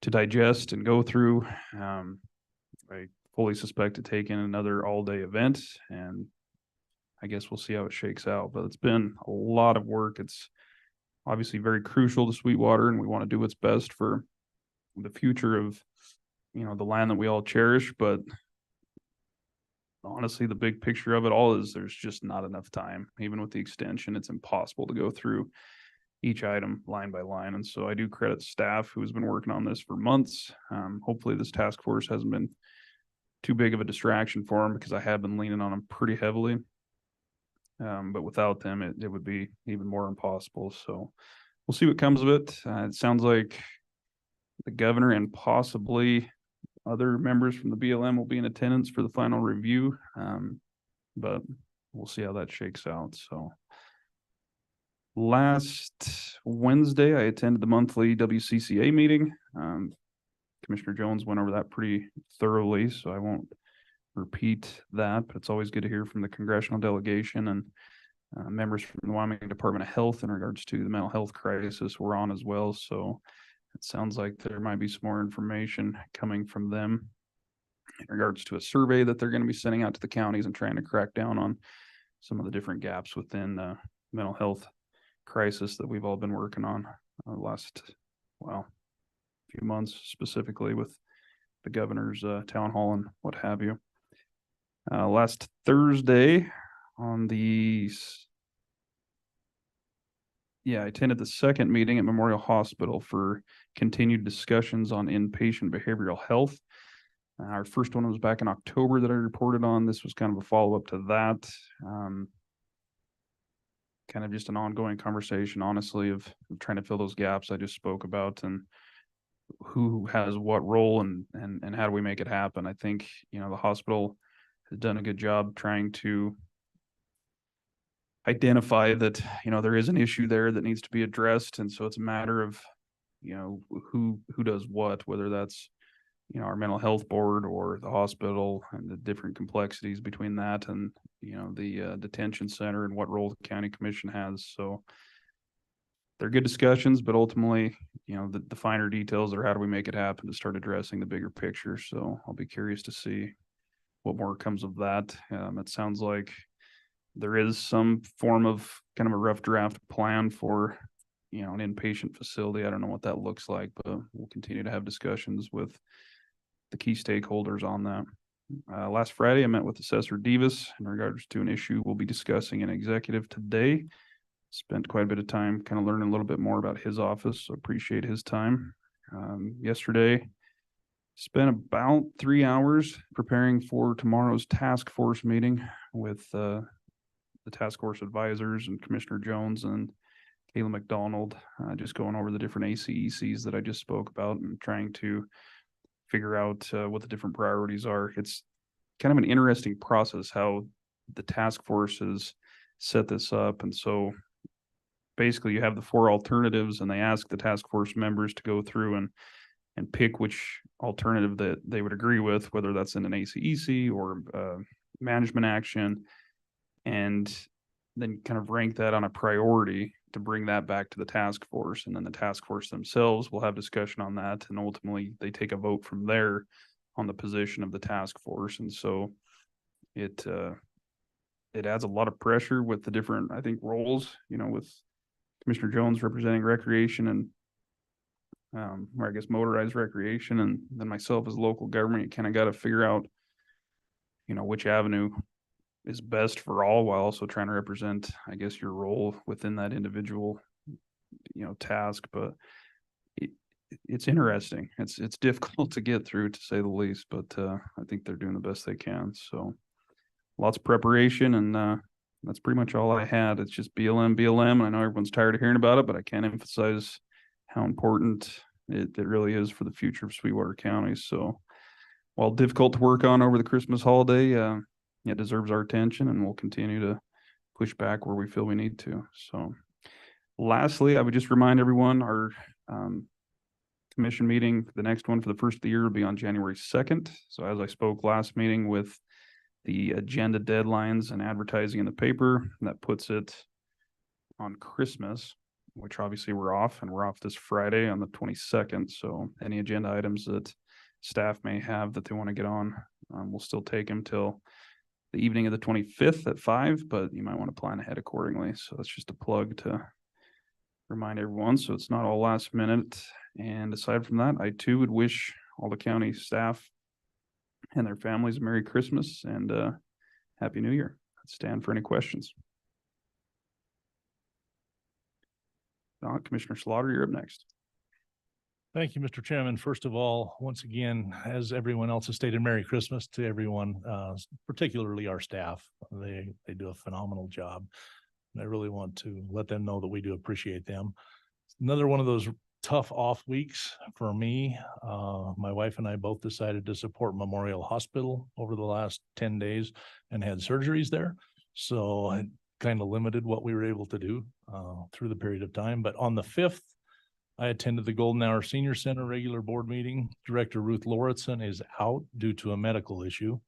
to digest and go through. I fully suspect to take in another all-day event, and I guess we'll see how it shakes out. But it's been a lot of work. It's obviously very crucial to Sweetwater, and we want to do what's best for the future of, the land that we all cherish. But honestly, the big picture of it all is there's just not enough time. Even with the extension, it's impossible to go through each item line by line. And so I do credit staff who has been working on this for months. Hopefully this task force hasn't been too big of a distraction for them, because I have been leaning on them pretty heavily. But without them, it would be even more impossible. So we'll see what comes of it. It sounds like the governor and possibly other members from the BLM will be in attendance for the final review. But we'll see how that shakes out. So last Wednesday, I attended the monthly WCCA meeting. Commissioner Jones went over that pretty thoroughly, so I won't repeat that, but it's always good to hear from the congressional delegation and members from the Wyoming Department of Health in regards to the mental health crisis we're on as well. So it sounds like there might be some more information coming from them in regards to a survey that they're going to be sending out to the counties and trying to crack down on some of the different gaps within the mental health crisis that we've all been working on the last, few months, specifically with the governor's town hall and what have you. Last Thursday I attended the second meeting at Memorial Hospital for continued discussions on inpatient behavioral health. Our first one was back in October that I reported on. This was kind of a follow-up to that. Kind of just an ongoing conversation, honestly, of trying to fill those gaps I just spoke about, and who has what role and how do we make it happen. I think, the hospital has done a good job trying to identify that, there is an issue there that needs to be addressed. And so it's a matter of, who does what, whether that's, our mental health board or the hospital, and the different complexities between that and, the detention center and what role the county commission has. So they're good discussions, but ultimately, the finer details are how do we make it happen to start addressing the bigger picture. So I'll be curious to see what more comes of that. It sounds like there is some form of kind of a rough draft plan for, an inpatient facility. I don't know what that looks like, but we'll continue to have discussions with the key stakeholders on that. Last Friday, I met with Assessor Davis in regards to an issue we'll be discussing in executive today. Spent quite a bit of time kind of learning a little bit more about his office, so appreciate his time. Yesterday, spent about 3 hours preparing for tomorrow's task force meeting with the task force advisors and Commissioner Jones and Kayla McDonald, just going over the different ACECs that I just spoke about and trying to figure out what the different priorities are. It's kind of an interesting process how the task force has set this up. And so basically you have the 4 alternatives, and they ask the task force members to go through and pick which alternative that they would agree with, whether that's in an ACEC or management action, and then kind of rank that on a priority to bring that back to the task force. And then the task force themselves will have discussion on that. And ultimately they take a vote from there on the position of the task force. And so it adds a lot of pressure with the different, I think, roles, with Commissioner Jones representing recreation and or I guess motorized recreation, and then myself as local government. You kind of got to figure out, which avenue is best for all, while also trying to represent, I guess, your role within that individual, task. But it's interesting. It's difficult to get through, to say the least, but I think they're doing the best they can. So lots of preparation, and that's pretty much all I had. It's just BLM, BLM. And I know everyone's tired of hearing about it, but I can't emphasize how important it really is for the future of Sweetwater County. So while difficult to work on over the Christmas holiday, it deserves our attention, and we'll continue to push back where we feel we need to. So lastly, I would just remind everyone our commission meeting, the next one for the first of the year will be on January 2nd. So as I spoke last meeting with the agenda deadlines and advertising in the paper, that puts it on Christmas, which obviously we're off, and we're off this Friday on the 22nd. So any agenda items that staff may have that they want to get on, we'll still take them till the evening of the 25th at 5, but you might want to plan ahead accordingly. So that's just a plug to remind everyone, so it's not all last minute. And aside from that, I too would wish all the county staff and their families a Merry Christmas and Happy New Year. Let's stand for any questions. Commissioner Slaughter, you're up next. Thank you, Mr. Chairman. First of all, once again, as everyone else has stated, Merry Christmas to everyone, particularly our staff. They do a phenomenal job. And I really want to let them know that we do appreciate them. Another one of those tough off weeks for me. My wife and I both decided to support Memorial Hospital over the last 10 days and had surgeries there. So it kind of limited what we were able to do through the period of time. But on the 5th, I attended the Golden Hour Senior Center regular board meeting. Director Ruth Lauritsen is out due to a medical issue.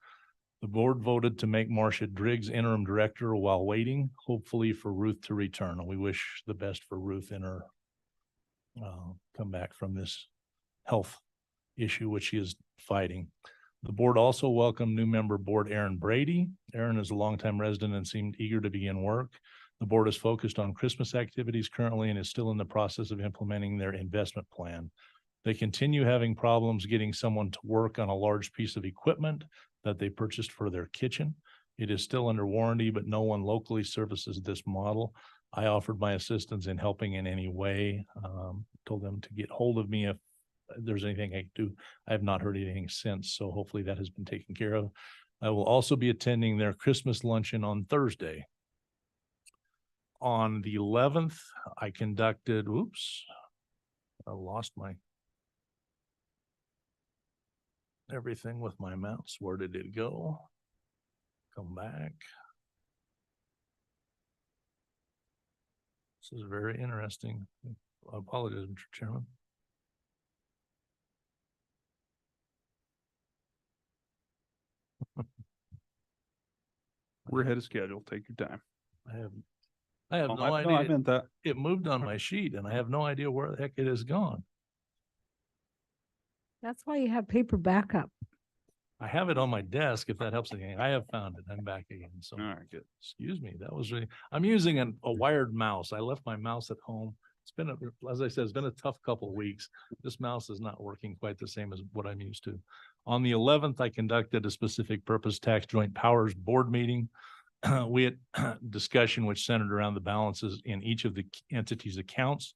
The board voted to make Marcia Driggs interim director while waiting, hopefully for Ruth to return. And we wish the best for Ruth in her come back from this health issue, which she is fighting. The board also welcomed new member board Aaron Brady. Aaron is a longtime resident and seemed eager to begin work. The board is focused on Christmas activities currently and is still in the process of implementing their investment plan. They continue having problems getting someone to work on a large piece of equipment that they purchased for their kitchen. It is still under warranty, but no one locally services this model. I offered my assistance in helping in any way, told them to get hold of me if there's anything I can do. I have not heard anything since, so hopefully that has been taken care of. I will also be attending their Christmas luncheon on Thursday. On the 11th, I conducted, I lost my everything with my mouse. Where did it go? Come back. This is very interesting. I apologize, Mr. Chairman. We're ahead of schedule. Take your time. I have no idea. I meant that. It moved on my sheet and I have no idea where the heck it has gone. That's why you have paper backup. I have it on my desk, if that helps anything. I have found it. I'm back again. So, All right, good. excuse me. That was really, I'm using a wired mouse. I left my mouse at home. It's been, as I said, it's been a tough couple of weeks. This mouse is not working quite the same as what I'm used to. On the 11th, I conducted a specific purpose tax joint powers board meeting. We had discussion which centered around the balances in each of the entities' accounts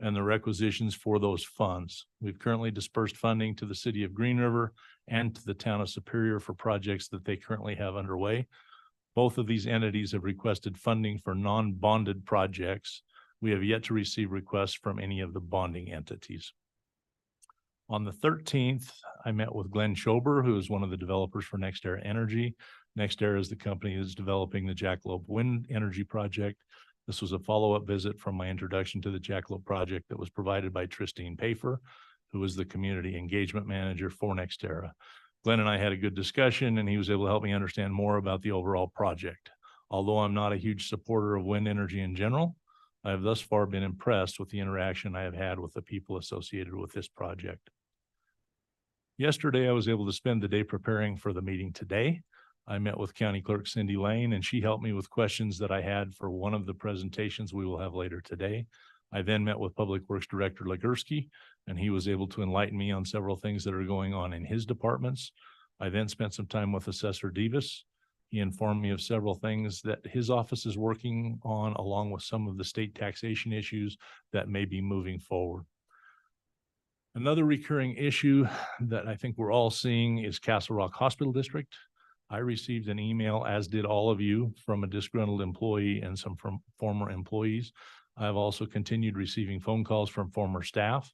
and the requisitions for those funds. We've currently dispersed funding to the city of Green River and to the town of Superior for projects that they currently have underway. Both of these entities have requested funding for non-bonded projects. We have yet to receive requests from any of the bonding entities. On the 13th, I met with Glenn Schober, who is one of the developers for NextEra Energy. NextEra is the company that's developing the Jackalope Wind Energy Project. This was a follow-up visit from my introduction to the Jackalope project that was provided by Tristine Pafer, who is the community engagement manager for NextEra. Glenn and I had a good discussion and he was able to help me understand more about the overall project. Although I'm not a huge supporter of wind energy in general, I have thus far been impressed with the interaction I have had with the people associated with this project. Yesterday, I was able to spend the day preparing for the meeting today. I met with County Clerk Cindy Lane and she helped me with questions that I had for one of the presentations we will have later today. I then met with Public Works Director Legursky and he was able to enlighten me on several things that are going on in his departments. I then spent some time with Assessor Davis. He informed me of several things that his office is working on, along with some of the state taxation issues that may be moving forward. Another recurring issue that I think we're all seeing is Castle Rock Hospital District. I received an email, as did all of you, from a disgruntled employee and some from former employees. I've also continued receiving phone calls from former staff.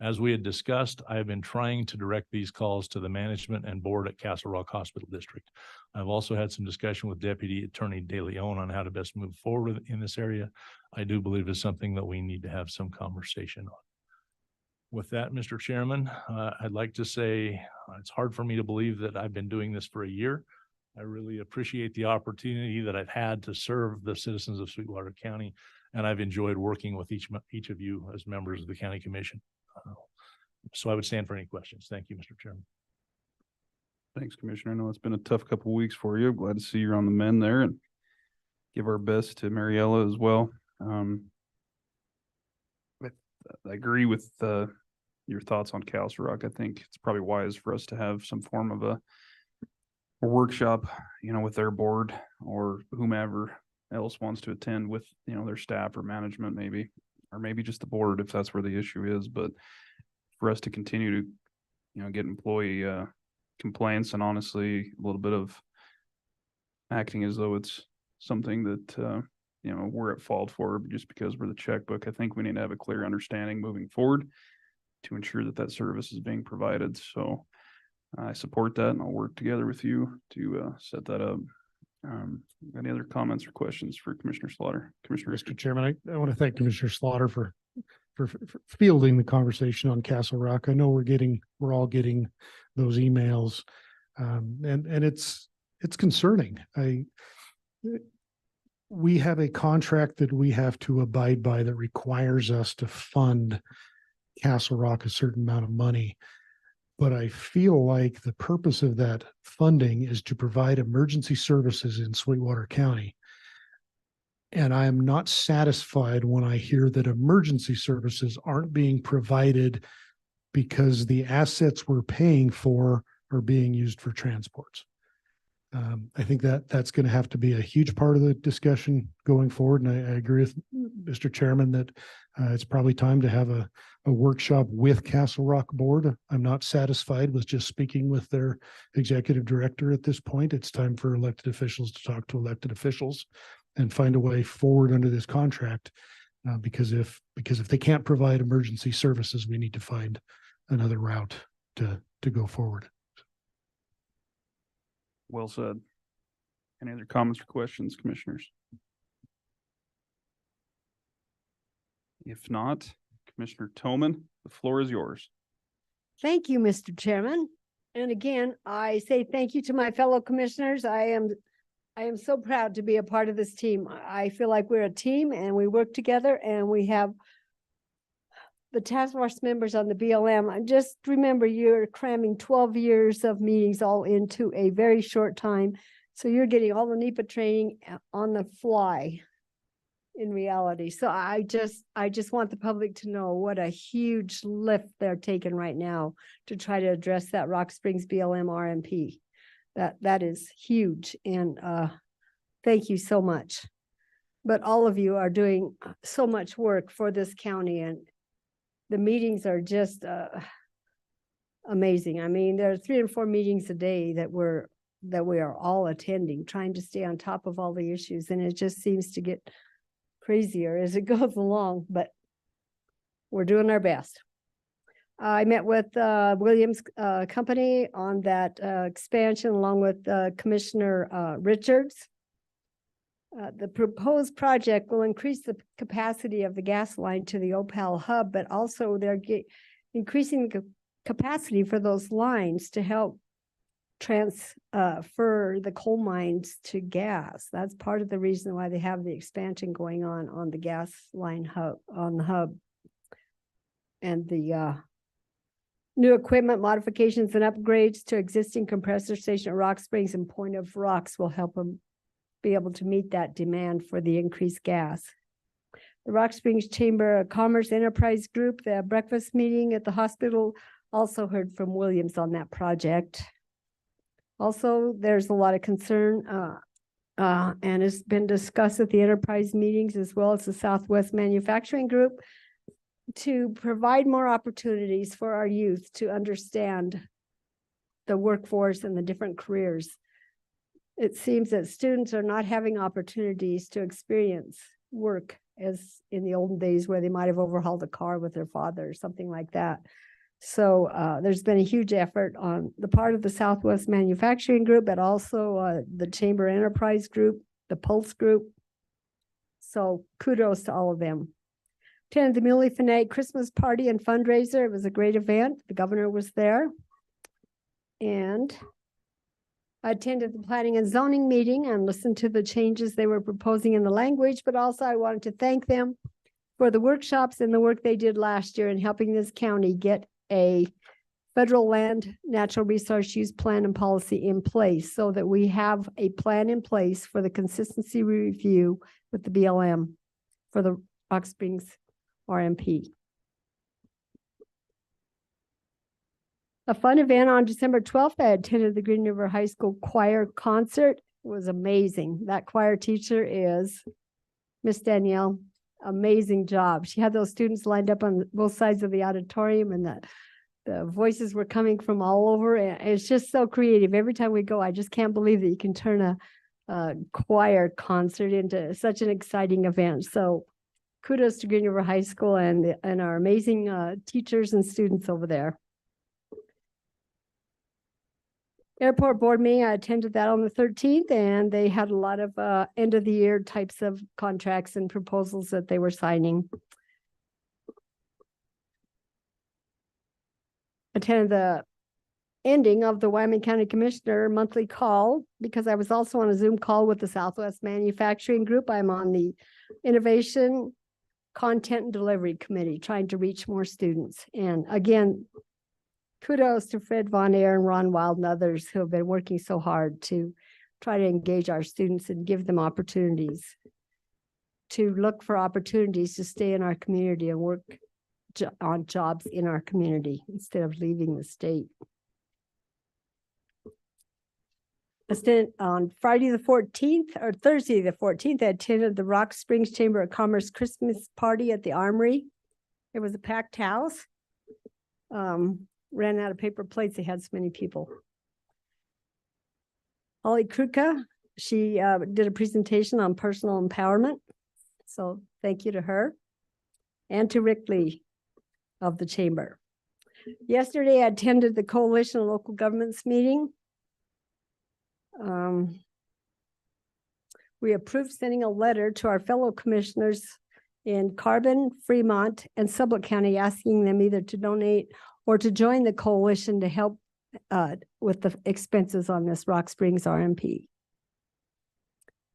As we had discussed, I have been trying to direct these calls to the management and board at Castle Rock Hospital District. I've also had some discussion with Deputy Attorney De Leon on how to best move forward in this area. I do believe it's something that we need to have some conversation on. With that, Mr. Chairman, I'd like to say it's hard for me to believe that I've been doing this for a year. I really appreciate the opportunity that I've had to serve the citizens of Sweetwater County, and I've enjoyed working with each of you as members of the County Commission. So I would stand for any questions. Thank you, Mr. Chairman. Thanks, Commissioner. I know it's been a tough couple of weeks for you. Glad to see you're on the mend there, and give our best to Mariella as well. But I agree with your thoughts on Castle Rock. I think it's probably wise for us to have some form of a workshop, with their board or whomever else wants to attend with, their staff or management maybe, or maybe just the board if that's where the issue is. But for us to continue to, get employee complaints and honestly a little bit of acting as though it's something that, we're at fault for just because we're the checkbook. I think we need to have a clear understanding moving forward to ensure that that service is being provided. So I support that, and I'll work together with you to set that up. Any other comments or questions for Commissioner Slaughter? Commissioner Mr. Chairman, I want to thank Commissioner Slaughter for fielding the conversation on Castle Rock. I know we're all getting those emails, and it's concerning. We have a contract that we have to abide by that requires us to fund Castle Rock a certain amount of money. But I feel like the purpose of that funding is to provide emergency services in Sweetwater County. And I am not satisfied when I hear that emergency services aren't being provided because the assets we're paying for are being used for transports. I think that's going to have to be a huge part of the discussion going forward. And I agree with Mr. Chairman that it's probably time to have a workshop with Castle Rock Board. I'm not satisfied with just speaking with their executive director at this point. It's time for elected officials to talk to elected officials and find a way forward under this contract. Because if they can't provide emergency services, we need to find another route to go forward. Well said. Any other comments or questions, commissioners? If not, Commissioner Toman, the floor is yours. Thank you, Mr. Chairman. And again, I say thank you to my fellow commissioners. I am so proud to be a part of this team. I feel like we're a team and we work together, and we have the task force members on the BLM. I just remember you're cramming 12 years of meetings all into a very short time. So you're getting all the NEPA training on the fly in reality. So I just want the public to know what a huge lift they're taking right now to try to address that Rock Springs BLM RMP. That is huge. And thank you so much. But all of you are doing so much work for this county, and the meetings are just amazing. I mean, there are 3 and 4 meetings a day that we are all attending, trying to stay on top of all the issues. And it just seems to get crazier as it goes along, but we're doing our best. I met with Williams Company on that expansion along with Commissioner Richards. The proposed project will increase the capacity of the gas line to the Opal hub, but also they're increasing the capacity for those lines to help transfer the coal mines to gas. That's part of the reason why they have the expansion going on the gas line hub, on the hub. And the new equipment modifications and upgrades to existing compressor station at Rock Springs and Point of Rocks will help them be able to meet that demand for the increased gas. The Rock Springs Chamber of Commerce Enterprise Group, the breakfast meeting at the hospital, also heard from Williams on that project. Also, there's a lot of concern and it's been discussed at the enterprise meetings as well as the Southwest Manufacturing Group to provide more opportunities for our youth to understand the workforce and the different careers. it seems that students are not having opportunities to experience work as in the olden days where they might have overhauled a car with their father or something like that. So there's been a huge effort on the part of the Southwest Manufacturing Group, but also the Chamber Enterprise Group, the Pulse Group. So kudos to all of them. Attended the Muley Finette Christmas party and fundraiser. It was a great event. The governor was there. And I attended the planning and zoning meeting and listened to the changes they were proposing in the language, but also I wanted to thank them for the workshops and the work they did last year in helping this county get a federal land natural resource use plan and policy in place so that we have a plan in place for the consistency review with the BLM for the Rock Springs RMP. A fun event on December 12th, I attended the Green River High School choir concert. It was amazing. That choir teacher is Miss Danielle. Amazing job. She had those students lined up on both sides of the auditorium, and the voices were coming from all over. And it's just so creative. Every time we go, I just can't believe that you can turn a choir concert into such an exciting event. So kudos to Green River High School and our amazing teachers and students over there. Airport board meeting, I attended that on the 13th, and they had a lot of end of the year types of contracts and proposals that they were signing. Attended the ending of the Wyoming County Commissioner monthly call because I was also on a Zoom call with the Southwest Manufacturing Group. I'm on the Innovation, Content and Delivery Committee, trying to reach more students. And again, kudos to Fred Von Air and Ron Wild and others who have been working so hard to try to engage our students and give them opportunities, to look for opportunities to stay in our community and work on jobs in our community instead of leaving the state. On Friday the 14th or Thursday the 14th, I attended the Rock Springs Chamber of Commerce Christmas party at the Armory. It was a packed house. Ran out of paper plates. They had so many people. Holly Kruka, she did a presentation on personal empowerment. So thank you to her and to Rick Lee of the Chamber. Yesterday, I attended the Coalition of Local Governments meeting. We approved sending a letter to our fellow commissioners in Carbon, Fremont, and Sublette County, asking them either to donate or to join the coalition to help with the expenses on this Rock Springs RMP.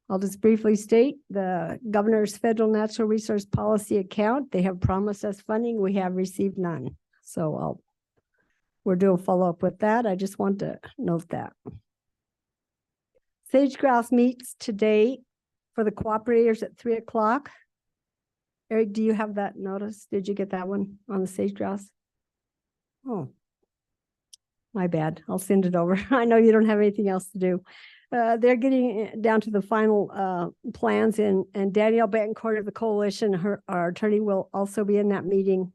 I'll just briefly state the governor's federal natural resource policy account. They have promised us funding. We have received none. So we're doing follow up with that. I just want to note that. Sage Grouse meets today for the cooperators at 3 o'clock. Eric, do you have that notice? Did you get that one on the sage grouse? Oh, my bad. I'll send it over. I know you don't have anything else to do. They're getting down to the final plans, and Danielle Betancourt of the coalition, our attorney, will also be in that meeting.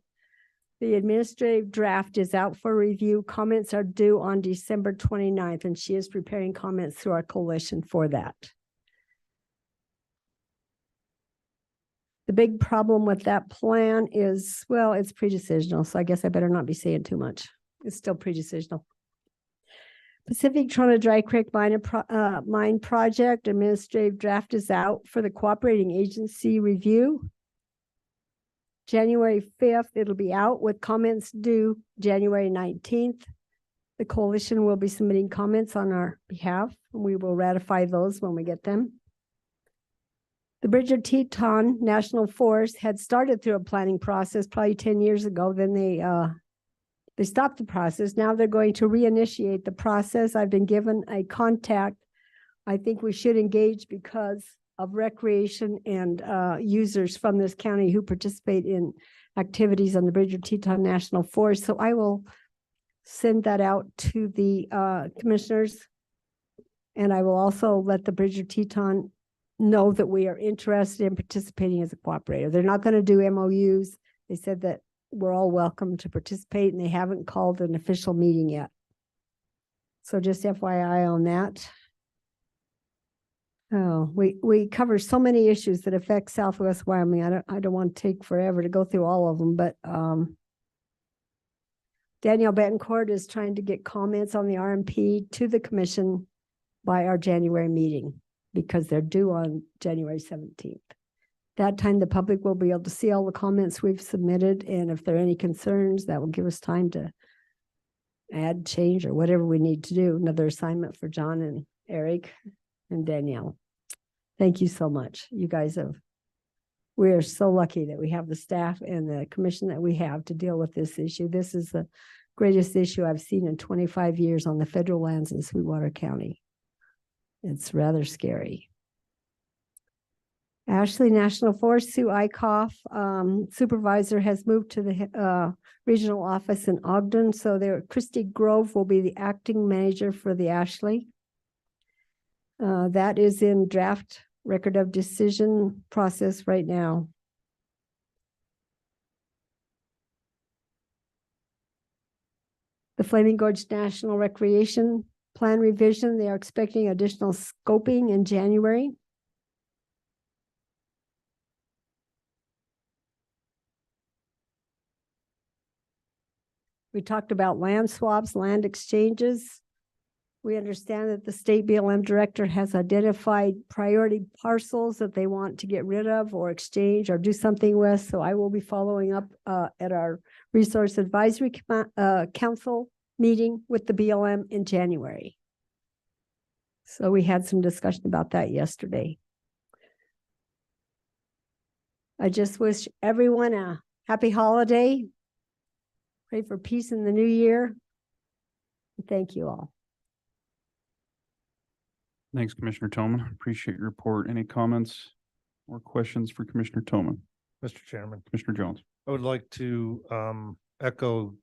The administrative draft is out for review. Comments are due on December 29th, and she is preparing comments through our coalition for that. The big problem with that plan is, well, it's pre-decisional, so I guess I better not be saying too much. It's still pre-decisional. Pacific Trona Dry Creek Mine Project administrative draft is out for the cooperating agency review. January 5th, it'll be out with comments due January 19th. The coalition will be submitting comments on our behalf, and we will ratify those when we get them. The Bridger Teton National Forest had started through a planning process probably 10 years ago. Then they stopped the process. Now they're going to reinitiate the process. I've been given a contact. I think we should engage because of recreation and users from this county who participate in activities on the Bridger Teton National Forest. So I will send that out to the commissioners. And I will also let the Bridger Teton know that we are interested in participating as a cooperator. They're not going to do MOUs. They said that we're all welcome to participate, and they haven't called an official meeting yet. So just FYI on that. Oh, we cover so many issues that affect Southwest Wyoming. I don't want to take forever to go through all of them, but Danielle Betancourt is trying to get comments on the RMP to the commission by our January meeting because they're due on January 17th. That time, the public will be able to see all the comments we've submitted, and if there are any concerns, that will give us time to add, change, or whatever we need to do. Another assignment for John and Eric and Danielle. Thank you so much. You guys we are so lucky that we have the staff and the commission that we have to deal with this issue. This is the greatest issue I've seen in 25 years on the federal lands in Sweetwater County. It's rather scary. Ashley National Forest, Sue Eichhoff, supervisor, has moved to the regional office in Ogden. So Christy Grove will be the acting manager for the Ashley. That is in draft record of decision process right now. The Flaming Gorge National Recreation Plan revision, they are expecting additional scoping in January. We talked about land swaps, land exchanges. We understand that the state BLM director has identified priority parcels that they want to get rid of or exchange or do something with. So I will be following up at our Resource Advisory Council meeting with the BLM in January. So we had some discussion about that yesterday. I just wish everyone a happy holiday. Pray for peace in the new year. Thank you all. Thanks, Commissioner Toman. Appreciate your report. Any comments or questions for Commissioner Toman? Mr. Chairman, Commissioner Jones. I would like to echo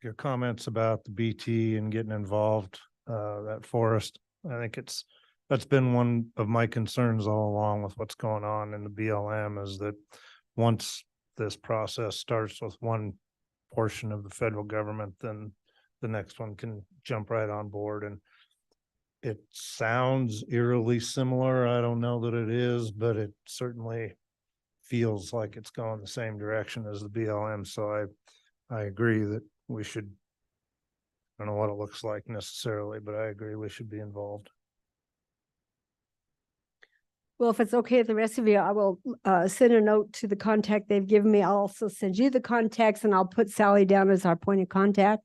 your comments about the BT and getting involved, that forest. I think that's been one of my concerns all along with what's going on in the BLM, is that once this process starts with one portion of the federal government, then the next one can jump right on board. And it sounds eerily similar. I don't know that it is, but it certainly feels like it's going the same direction as the BLM. So I agree that we should, I don't know what it looks like necessarily, but I agree we should be involved. Well, if it's okay with the rest of you, I will send a note to the contact they've given me. I'll also send you the contacts, and I'll put Sally down as our point of contact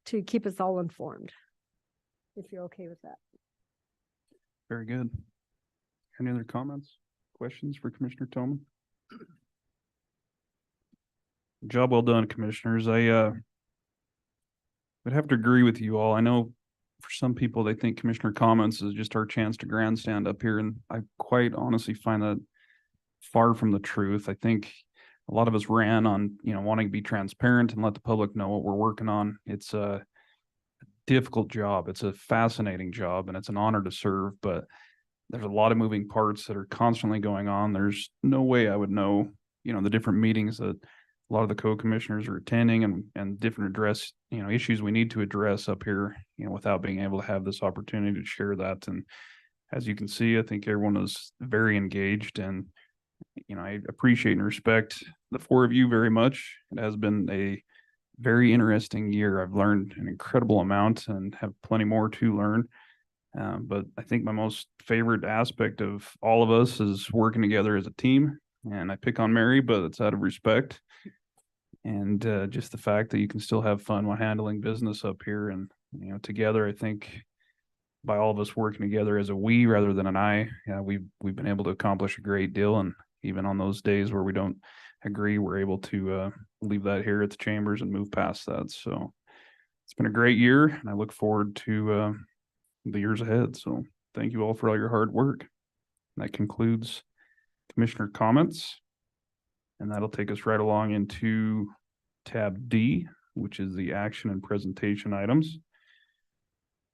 to keep us all informed, if you're okay with that. Very good. Any other comments, questions for Commissioner Toman? Job well done, commissioners. I would have to agree with you all. I know for some people, they think commissioner comments is just our chance to grandstand up here, and I quite honestly find that far from the truth. I think a lot of us ran on, wanting to be transparent and let the public know what we're working on. It's a difficult job. It's a fascinating job, and it's an honor to serve, but there's a lot of moving parts that are constantly going on. There's no way I would know, the different meetings that a lot of the co-commissioners are attending and different issues we need to address up here, without being able to have this opportunity to share that. And as you can see, I think everyone is very engaged, and, I appreciate and respect the four of you very much. It has been a very interesting year. I've learned an incredible amount and have plenty more to learn. But I think my most favorite aspect of all of us is working together as a team. And I pick on Mary, but it's out of respect. And just the fact that you can still have fun while handling business up here. And, together, I think by all of us working together as a we rather than an I, we've been able to accomplish a great deal. And even on those days where we don't agree, we're able to leave that here at the chambers and move past that. So it's been a great year, and I look forward to the years ahead. So thank you all for all your hard work. That concludes commissioner comments, and that'll take us right along into tab D, which is the action and presentation items.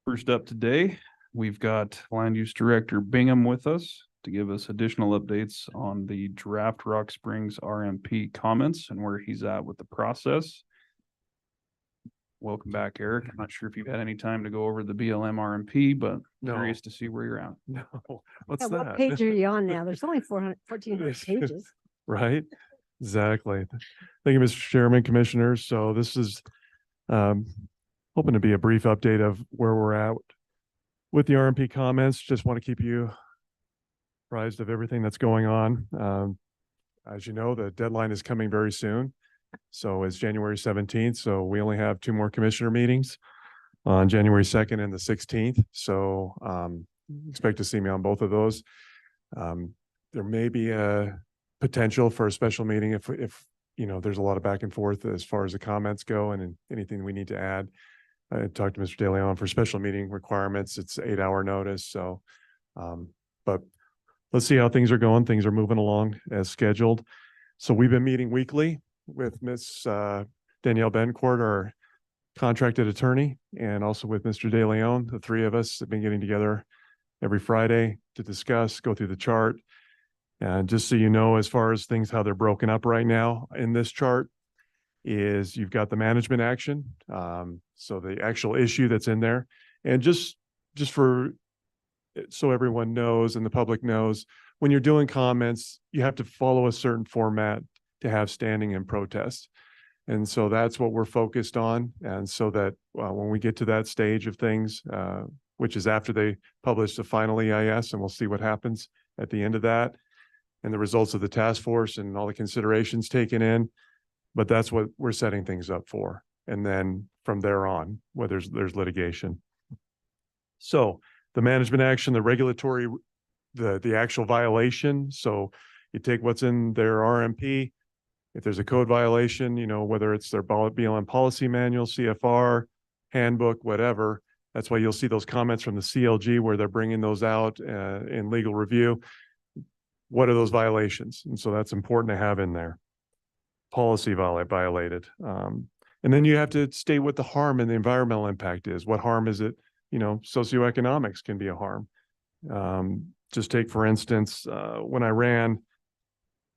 First up today, we've got Land Use Director Bingham with us to give us additional updates on the draft Rock Springs RMP comments and where he's at with the process. welcome back, Eric. I'm not sure if you've had any time to go over the BLM RMP, but No. curious to see where you're at. No, what's Yeah, that? what page are you on now? There's only 1,400 pages. Right? Exactly. Thank you, Mr. Chairman, Commissioners. So this is hoping to be a brief update of where we're at with the RMP comments. Just want to keep you apprised of everything that's going on. As you know, the deadline is coming very soon. So it's January 17th. So we only have 2 more commissioner meetings on January 2nd and the 16th. So expect to see me on both of those. There may be a potential for a special meeting if you know, there's a lot of back and forth as far as the comments go and anything we need to add. I talked to Mr. De Leon for special meeting requirements. It's 8-hour notice. So, but let's see how things are going. Things are moving along as scheduled. So we've been meeting weekly with Miss Danielle Bencourt, our contracted attorney, and also with Mr. De Leon. The 3 of us have been getting together every Friday to discuss, go through the chart. And just so you know, as far as things, how they're broken up right now in this chart is you've got the management action. So the actual issue that's in there, and just for, so everyone knows and the public knows, when you're doing comments, you have to follow a certain format to have standing and protest. And so that's what we're focused on. And so that when we get to that stage of things, which is after they publish the final EIS, and we'll see what happens at the end of that and the results of the task force and all the considerations taken in. But that's what we're setting things up for. And then from there on, whether there's litigation. So the management action, the regulatory, the actual violation. So you take what's in their RMP. If there's a code violation, you know, whether it's their BLM policy manual, CFR, handbook, whatever, that's why you'll see those comments from the CLG where they're bringing those out in legal review. What are those violations? And so that's important to have in there. Policy violated. And then you have to state what the harm and the environmental impact is. What harm is it? You know, socioeconomics can be a harm. Just take, for instance, when I ran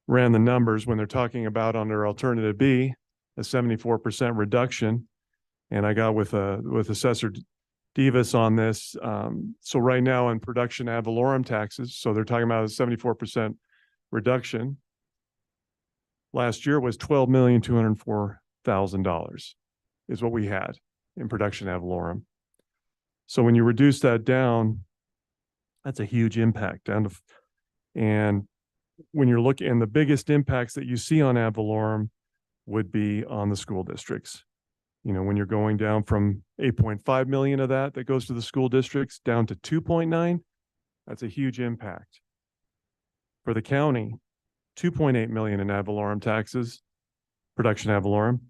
the numbers, when they're talking about under alternative B, a 74% reduction, and I got with Assessor Davis on this. So right now in production ad valorem taxes, so they're talking about a 74% reduction. Last year was $12,204,000 is what we had in production ad valorem. So when you reduce that down, that's a huge impact down to, and when you're looking, and the biggest impacts that you see on ad valorem would be on the school districts. You know, when you're going down from 8.5 million of that goes to the school districts down to 2.9, that's a huge impact. For the county, 2.8 million in ad valorem taxes, production ad valorem,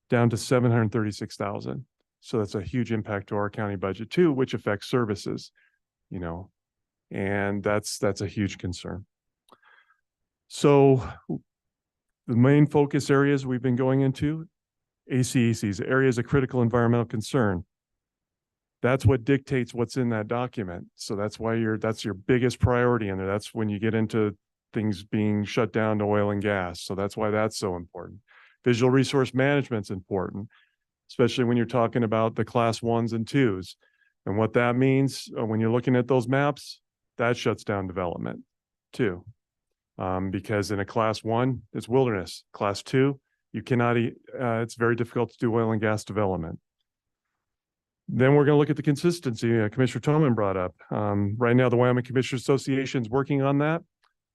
down to 736,000. So that's a huge impact to our county budget too, which affects services, you know, and that's a huge concern. So the main focus areas we've been going into, ACECs, areas of critical environmental concern. That's what dictates what's in that document. So that's why that's your biggest priority in there. That's when you get into things being shut down to oil and gas. So that's why that's so important. Visual resource management's important, especially when you're talking about the class 1s and 2s. And what that means when you're looking at those maps, that shuts down development too. Because in a class 1, it's wilderness. Class 2, you cannot, it's very difficult to do oil and gas development. Then we're going to look at the consistency Commissioner Toman brought up. Right now, the Wyoming Commissioner Association is working on that.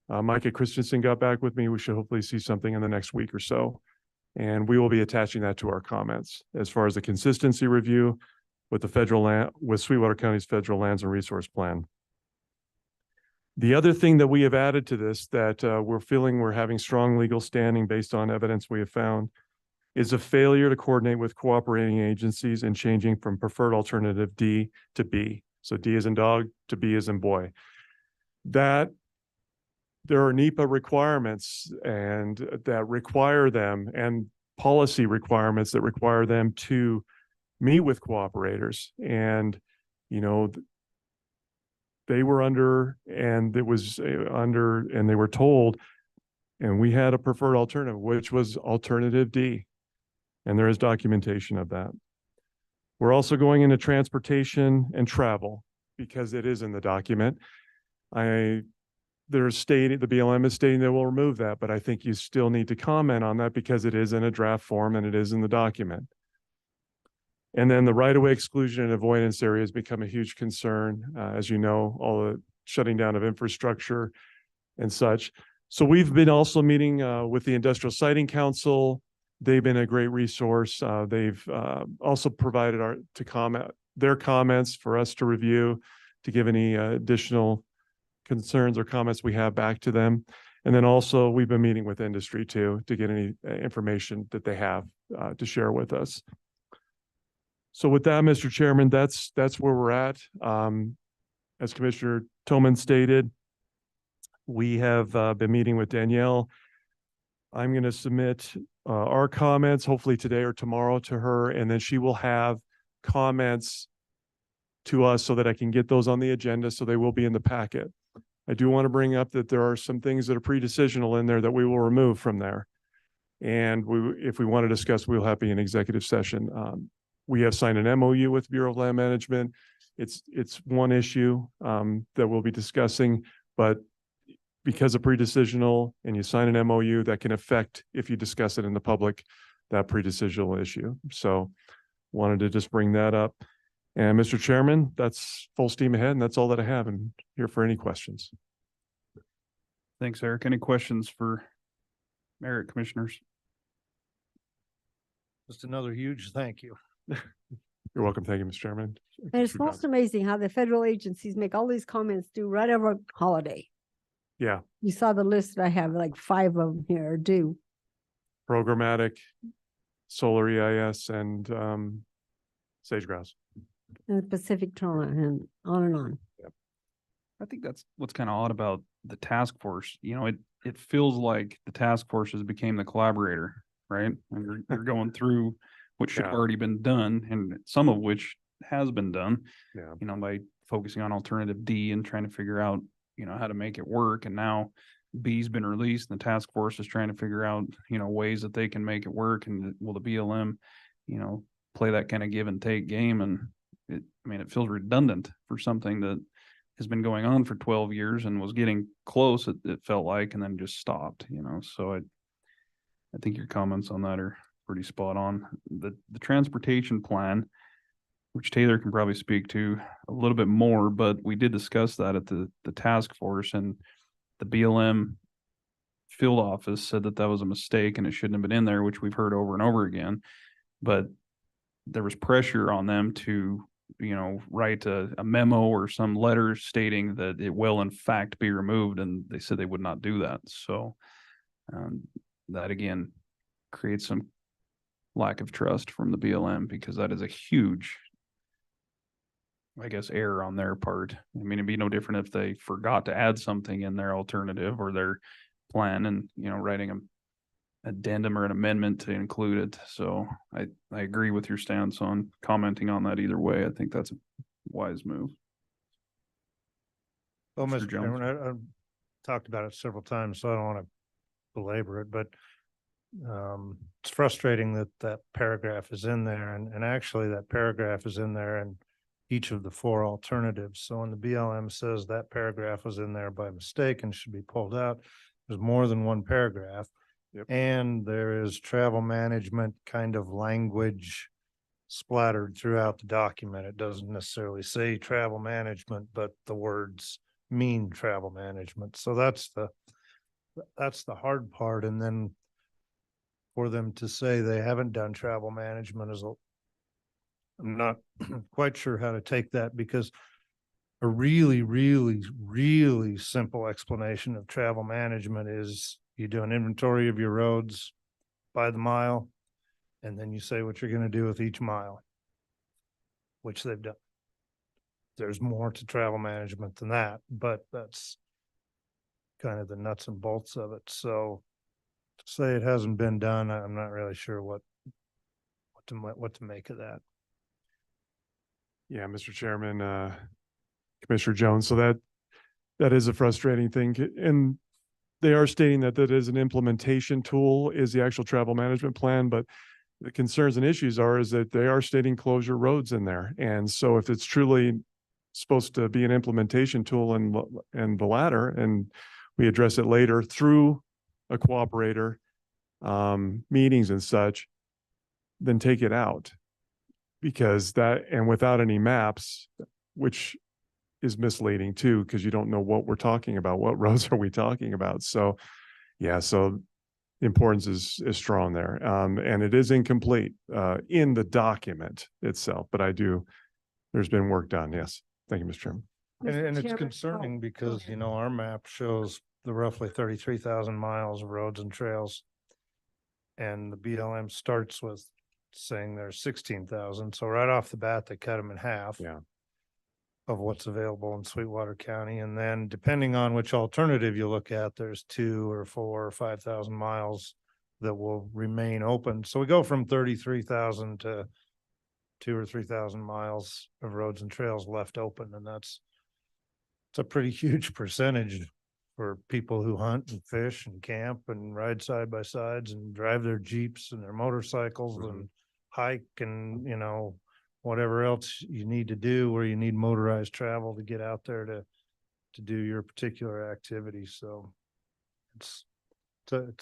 Micah Christensen got back with me. We should hopefully see something in the next week or so. And we will be attaching that to our comments as far as the consistency review with the federal land, with Sweetwater County's federal lands and resource plan. The other thing that we have added to this that we're feeling we're having strong legal standing based on evidence we have found is a failure to coordinate with cooperating agencies and changing from preferred alternative D to B. So D as in dog to B as in boy. That there are NEPA requirements and that require them and policy requirements that require them to meet with cooperators. And, you know, they were under, and it was under, and they were told, and we had a preferred alternative, which was alternative D. And there is documentation of that. We're also going into transportation and travel because it is in the document. They're stating, the BLM is stating they will remove that, but I think you still need to comment on that because it is in a draft form and it is in the document. And then the right-of-way exclusion and avoidance area has become a huge concern. As you know, all the shutting down of infrastructure and such. So we've been also meeting with the Industrial Siting Council. They've been a great resource. They've also provided their comments for us to review, to give any additional concerns or comments we have back to them. And then also we've been meeting with industry too, to get any information that they have to share with us. So with that, Mr. Chairman, that's where we're at. As Commissioner Tillman stated, we have been meeting with Danielle. I'm going to submit our comments, hopefully today or tomorrow, to her, and then she will have comments to us so that I can get those on the agenda, so they will be in the packet. I do want to bring up that there are some things that are pre-decisional in there that we will remove from there. And if we want to discuss, we'll have an executive session. We have signed an MOU with Bureau of Land Management. It's one issue that we'll be discussing, but because of pre-decisional and you sign an MOU, that can affect, if you discuss it in the public, that pre-decisional issue. So wanted to just bring that up. And Mr. Chairman, that's full steam ahead, and that's all that I have, and here for any questions. Thanks, Eric. Any questions for Eric, commissioners? Just another huge thank you. You're welcome. Thank you, Mr. Chairman. And it's most amazing how the federal agencies make all these comments due right over holiday. Yeah, You saw the list that I have, like 5 of them here are due. programmatic, solar EIS, and sage grouse. And the Pacific Trauma and on and on. I think that's what's kind of odd about the task force. You know, it feels like the task force has became the collaborator, right? And you're going through what should have Yeah. already been done, and some of which has been done, Yeah. you know, by focusing on alternative D and trying to figure out, you know, how to make it work. And now B's been released and the task force is trying to figure out, you know, ways that they can make it work. And will the BLM, you know, play that kind of give and take game? And it feels redundant for something that has been going on for 12 years and was getting close, it felt like, and then just stopped, you know. So I think your comments on that are pretty spot on. The transportation plan, which Taylor can probably speak to a little bit more, but we did discuss that at the task force, and the BLM field office said that was a mistake and it shouldn't have been in there, which we've heard over and over again. But there was pressure on them to, you know, write a memo or some letter stating that it will in fact be removed, and they said they would not do that. So that again creates some lack of trust from the BLM, because that is a huge, I guess, error on their part. I mean, it'd be no different if they forgot to add something in their alternative or their plan and, you know, writing an addendum or an amendment to include it. So I agree with your stance on commenting on that either way. I think that's a wise move. Well, Mr. Mr. Jones. Chairman, I've talked about it several times, so I don't want to belabor it, but it's frustrating that that paragraph is in there, and actually that paragraph is in there in each of the 4 alternatives. So when the BLM says that paragraph was in there by mistake and should be pulled out, there's more than one paragraph. Yep. And there is travel management kind of language splattered throughout the document. It doesn't necessarily say travel management, but the words mean travel management. So that's the hard part. And then for them to say they haven't done travel management I'm not quite sure how to take that, because a really, really, really simple explanation of travel management is you do an inventory of your roads by the mile, and then you say what you're going to do with each mile, which they've done. There's more to travel management than that, but that's kind of the nuts and bolts of it. So to say it hasn't been done, I'm not really sure what to make of that. Yeah, Mr. Chairman, Commissioner Jones. So that is a frustrating thing. And they are stating that is an implementation tool, is the actual travel management plan, but the concerns and issues are is that they are stating closure roads in there. And so if it's truly supposed to be an implementation tool and the latter, and we address it later through a cooperator, meetings and such, then take it out. Because that, and without any maps, which is misleading too, because you don't know what we're talking about. What roads are we talking about? So, yeah, so the importance is strong there. And it is incomplete in the document itself, but there's been work done. Yes. Thank you, Mr. Chairman. And Mr. it's Chairman, concerning go because, ahead. you know, our map shows the roughly 33,000 miles of roads and trails. And the BLM starts with saying there's 16,000. So right off the bat, they cut them in half. Yeah. Of what's available in Sweetwater County. And then depending on which alternative you look at, there's 2 or 4 or 5,000 miles that will remain open. So we go from 33,000 to 2 or 3,000 miles of roads and trails left open. And it's a pretty huge percentage for people who hunt and fish and camp and ride side by sides and drive their Jeeps and their motorcycles and hike and, you know, whatever else you need to do where you need motorized travel to get out there to do your particular activity. So it's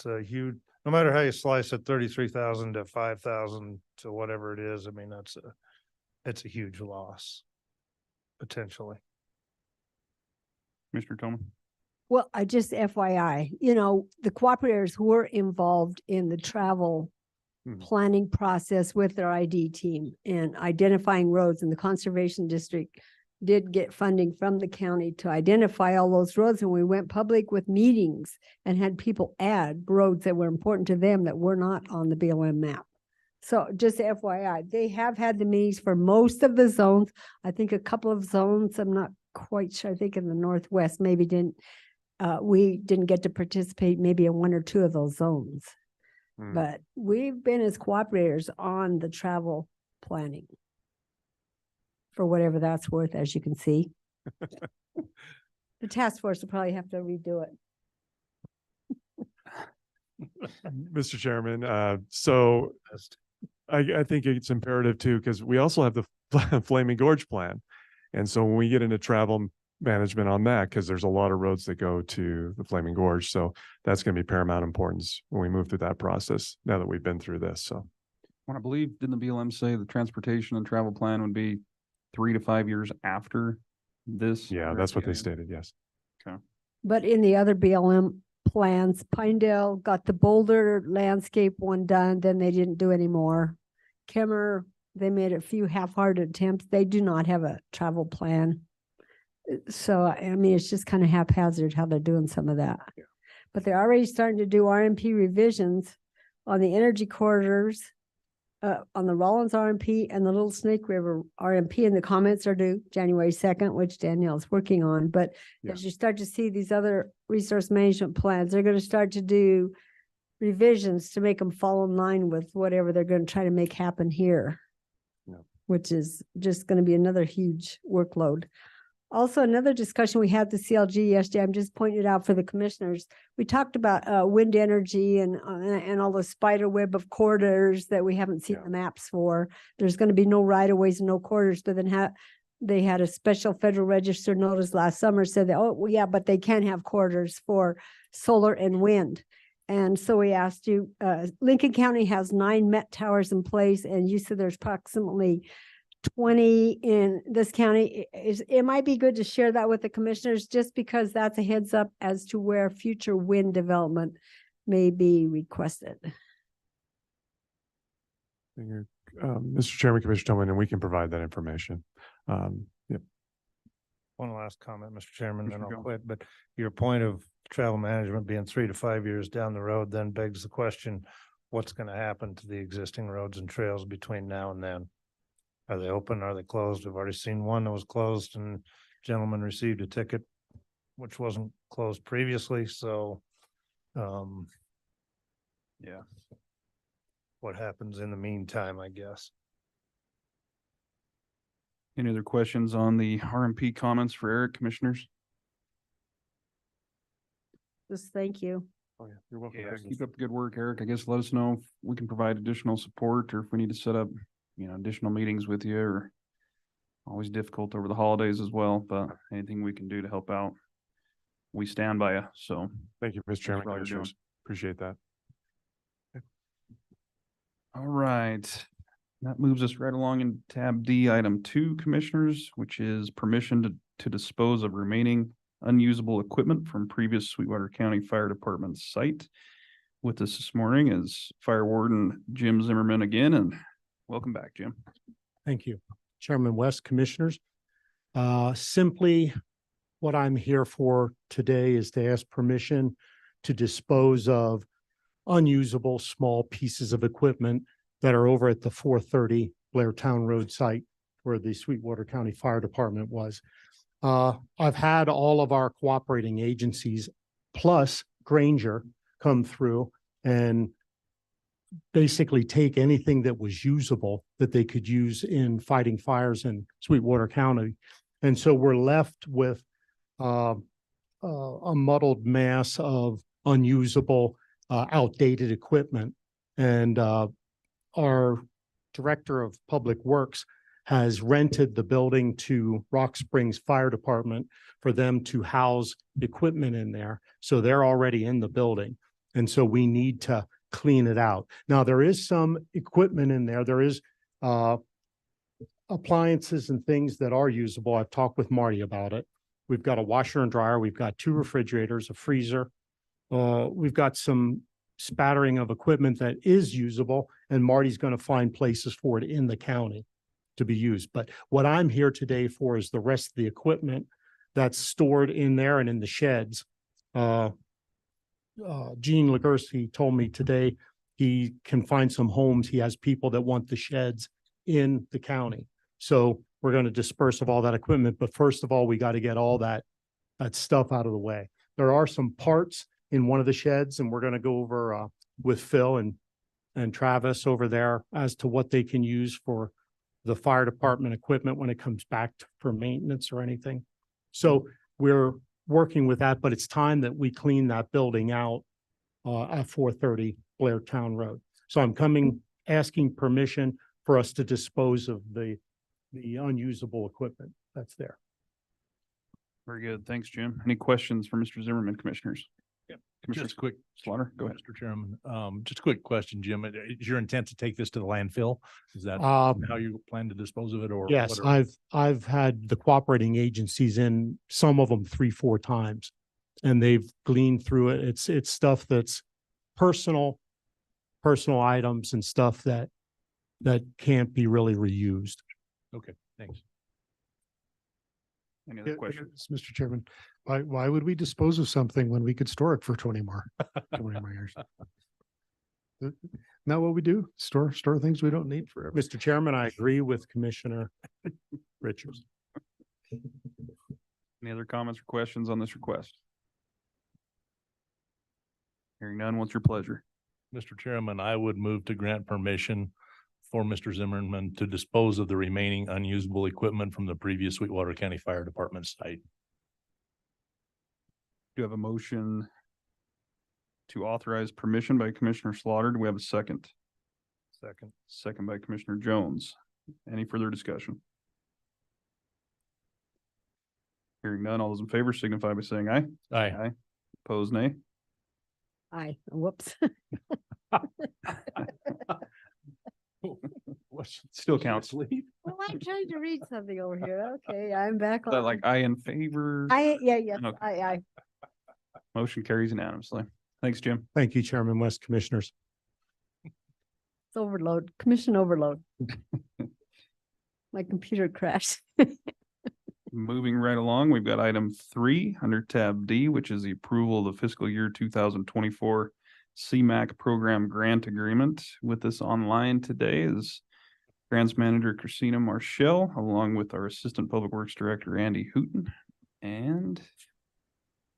a huge, no matter how you slice it, 33,000 to 5,000 to whatever it is. I mean, it's a huge loss potentially. Commissioner Toman? Well, I just FYI, you know, the cooperators were involved in the travel planning process with their ID team and identifying roads, and the conservation district did get funding from the county to identify all those roads, and we went public with meetings and had people add roads that were important to them that were not on the BLM map. So just FYI, they have had the meetings for most of the zones. I think a couple of zones, I'm not quite sure, I think in the Northwest maybe we didn't get to participate maybe in 1 or 2 of those zones. But we've been as cooperators on the travel planning for whatever that's worth, as you can see. The task force will probably have to redo it. Mr. Chairman, so I think it's imperative too, because we also have the Flaming Gorge plan. And so when we get into travel management on that, because there's a lot of roads that go to the Flaming Gorge. So that's going to be paramount importance when we move through that process now that we've been through this. So When I believe, didn't the BLM say the transportation and travel plan would be 3 to 5 years after this? yeah, that's what they stated. Yes. But in the other BLM plans, Pinedale got the Boulder landscape one done, then they didn't do any more. Kemmer, they made a few half-hearted attempts. They do not have a travel plan. So, I mean, it's just kind of haphazard how they're doing some of that. Yeah. But they're already starting to do RMP revisions on the energy corridors, on the Rollins RMP and the Little Snake River RMP, and the comments are due January 2nd, which Danielle's working on. But as you start to see these other resource management plans, they're going to start to do revisions to make them fall in line with whatever they're going to try to make happen here, which is just going to be another huge workload. Also, another discussion we had at the CLG yesterday, I'm just pointing it out for the commissioners. We talked about wind energy and all the spider web of corridors that we haven't seen the maps for. There's going to be no right of ways and no corridors, but then they had a special Federal Register notice last summer said that, oh, well, yeah, but they can have corridors for solar and wind. And so we asked you, Lincoln County has 9 Met towers in place, and you said there's approximately 20 in this county. It might be good to share that with the commissioners, just because that's a heads up as to where future wind development may be requested. Mr. Chairman, Commissioner Tillman, and we can provide that information. Yep. One last comment, Mr. Chairman, then I'll quit. But your point of travel management being 3 to 5 years down the road then begs the question, what's going to happen to the existing roads and trails between now and then? Are they open? Are they closed? We've already seen one that was closed and gentleman received a ticket, which wasn't closed previously. So, yeah. What happens in the meantime, I guess. Any other questions on the RMP comments for Eric, commissioners? Just thank you. Oh, yeah, you're welcome. Yeah, keep up the good work, Eric. I guess let us know if we can provide additional support or if we need to set up, additional meetings with you, or always difficult over the holidays as well, but anything we can do to help out, we stand by you. So Thank you, Mr. Chairman, for all you're doing. Commissioners. Appreciate that. all right. That moves us right along in tab D, item 2, commissioners, which is permission to dispose of remaining unusable equipment from previous Sweetwater County Fire Department site. With us this morning is Fire Warden Jim Zimmerman again, and welcome back, Jim. Thank you, Chairman West, Commissioners. Simply, what I'm here for today is to ask permission to dispose of unusable small pieces of equipment that are over at the 430 Blairtown Road site where the Sweetwater County Fire Department was. I've had all of our cooperating agencies plus Granger come through and basically take anything that was usable that they could use in fighting fires in Sweetwater County. And so we're left with a muddled mass of unusable, outdated equipment. And our Director of Public Works has rented the building to Rock Springs Fire Department for them to house equipment in there. So they're already in the building. And so we need to clean it out. Now, there is some equipment in there. There is appliances and things that are usable. I've talked with Marty about it. We've got a washer and dryer. We've got 2 refrigerators, a freezer. We've got some spattering of equipment that is usable, and Marty's going to find places for it in the county to be used. But what I'm here today for is the rest of the equipment that's stored in there and in the sheds. Gene Legursky told me today he can find some homes. He has people that want the sheds in the county. So we're going to disperse of all that equipment. But first of all, we got to get all that stuff out of the way. There are some parts in one of the sheds, and we're going to go over with Phil and Travis over there as to what they can use for the fire department equipment when it comes back for maintenance or anything. So we're working with that, but it's time that we clean that building out at 430 Blairtown Road. So I'm asking permission for us to dispose of the unusable equipment that's there. Very good. Thanks, Jim. Any questions for Mr. Zimmerman, commissioners? Commissioner Just quick, Slaughter, go ahead. Mr. Chairman, just a quick question, Jim. Is your intent to take this to the landfill? Is that how you plan to dispose of it, or? Yes, what are- I've had the cooperating agencies in, some of them 3-4 times, and they've gleaned through it. It's stuff that's personal items and stuff that can't be really reused. Okay, thanks. Any other questions? Mr. Chairman, why would we dispose of something when we could store it for 20 more years? Not what we do, store things we don't need forever. Mr. Chairman, I agree with Commissioner Richards. Any other comments or questions on this request? Hearing none, what's your pleasure? Mr. Chairman, I would move to grant permission for Mr. Zimmerman to dispose of the remaining unusable equipment from the previous Sweetwater County Fire Department site. Do you have a motion to authorize permission by Commissioner Slaughter? Do we have a second? Second. Second by Commissioner Jones. Any further discussion? Hearing none, all those in favor signify by saying aye. Aye. Opposed, nay. Aye. Whoops. Still counts. Well, I'm trying to read something over here. Okay, I'm back Is that on. like aye in favor? Yes, Okay. aye. Motion carries unanimously. Thanks, Jim. Thank you, Chairman West, Commissioners. It's overload, commission overload. My computer crashed. Moving right along, we've got item 3 under tab D, which is the approval of the fiscal year 2024 CMAQ program grant agreement. With us online today is Grants Manager Christina Marshall, along with our Assistant Public Works Director, Andy Hooten. And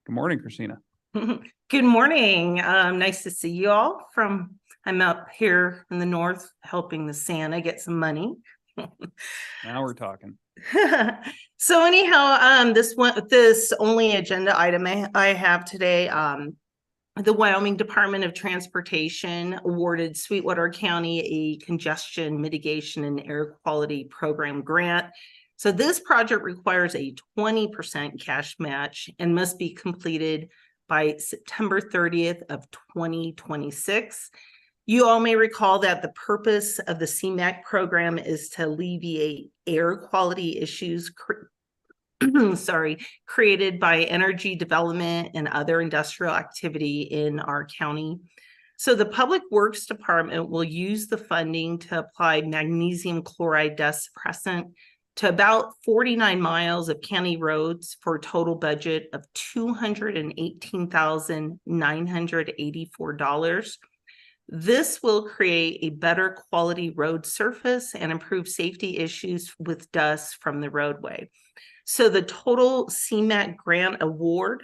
good morning, Christina. Good morning. Nice to see you all I'm up here in the north helping the Santa get some money. Now we're talking. So anyhow, this only agenda item I have today, the Wyoming Department of Transportation awarded Sweetwater County a congestion mitigation and air quality program grant. So this project requires a 20% cash match and must be completed by September 30th of 2026. You all may recall that the purpose of the CMAQ program is to alleviate air quality issues created by energy development and other industrial activity in our county. So the Public Works Department will use the funding to apply magnesium chloride dust suppressant to about 49 miles of county roads for a total budget of $218,984. This will create a better quality road surface and improve safety issues with dust from the roadway. So the total CMAQ grant award,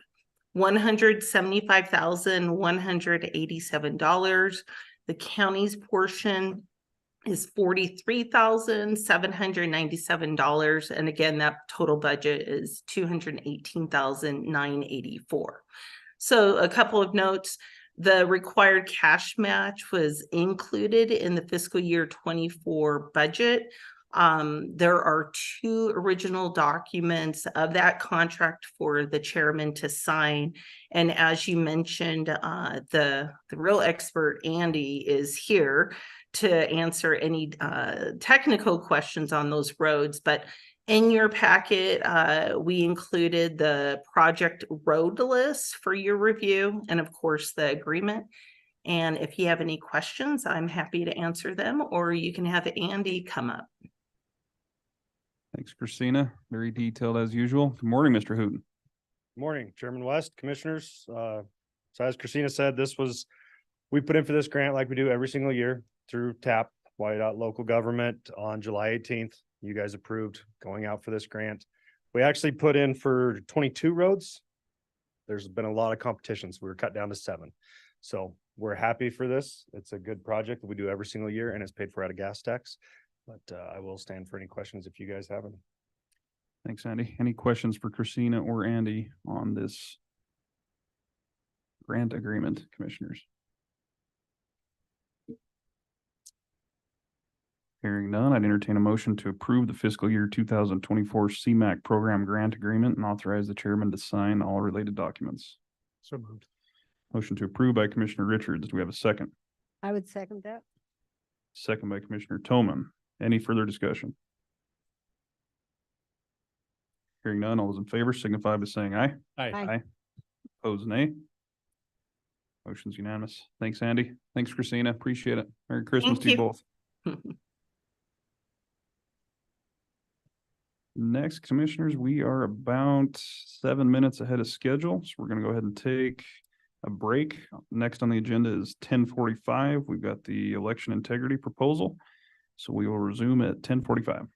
$175,187. The county's portion is $43,797. And again, that total budget is $218,984. So a couple of notes. The required cash match was included in the fiscal year 24 budget. There are two original documents of that contract for the chairman to sign. And as you mentioned, the real expert, Andy, is here to answer any technical questions on those roads. But in your packet, we included the project road list for your review and of course the agreement. And if you have any questions, I'm happy to answer them, or you can have Andy come up. Thanks, Christina. Very detailed as usual. Good morning, Mr. Hooten. Morning, Chairman West, Commissioners. So as Christina said, we put in for this grant like we do every single year through TAP, Wyandotte Local Government, on July 18th. You guys approved going out for this grant. We actually put in for 22 roads. There's been a lot of competitions. We were cut down to 7. So we're happy for this. It's a good project that we do every single year, and it's paid for out of gas tax. But I will stand for any questions if you guys have any. Thanks, Andy. Any questions for Christina or Andy on this grant agreement, commissioners? Hearing none, I'd entertain a motion to approve the fiscal year 2024 CMAQ program grant agreement and authorize the chairman to sign all related documents. So moved. Motion to approve by Commissioner Richards. Do we have a second? I would second that. Second by Commissioner Toman. Any further discussion? Hearing none, all those in favor signify by saying aye. Aye. Opposed, nay. Motion's unanimous. Thanks, Andy. Thanks, Christina. Appreciate it. Merry Christmas Thank to you you. both. Next, commissioners, we are about 7 minutes ahead of schedule, so we're going to go ahead and take a break. Next on the agenda is 10:45. We've got the election integrity proposal, so we will resume at 10:45.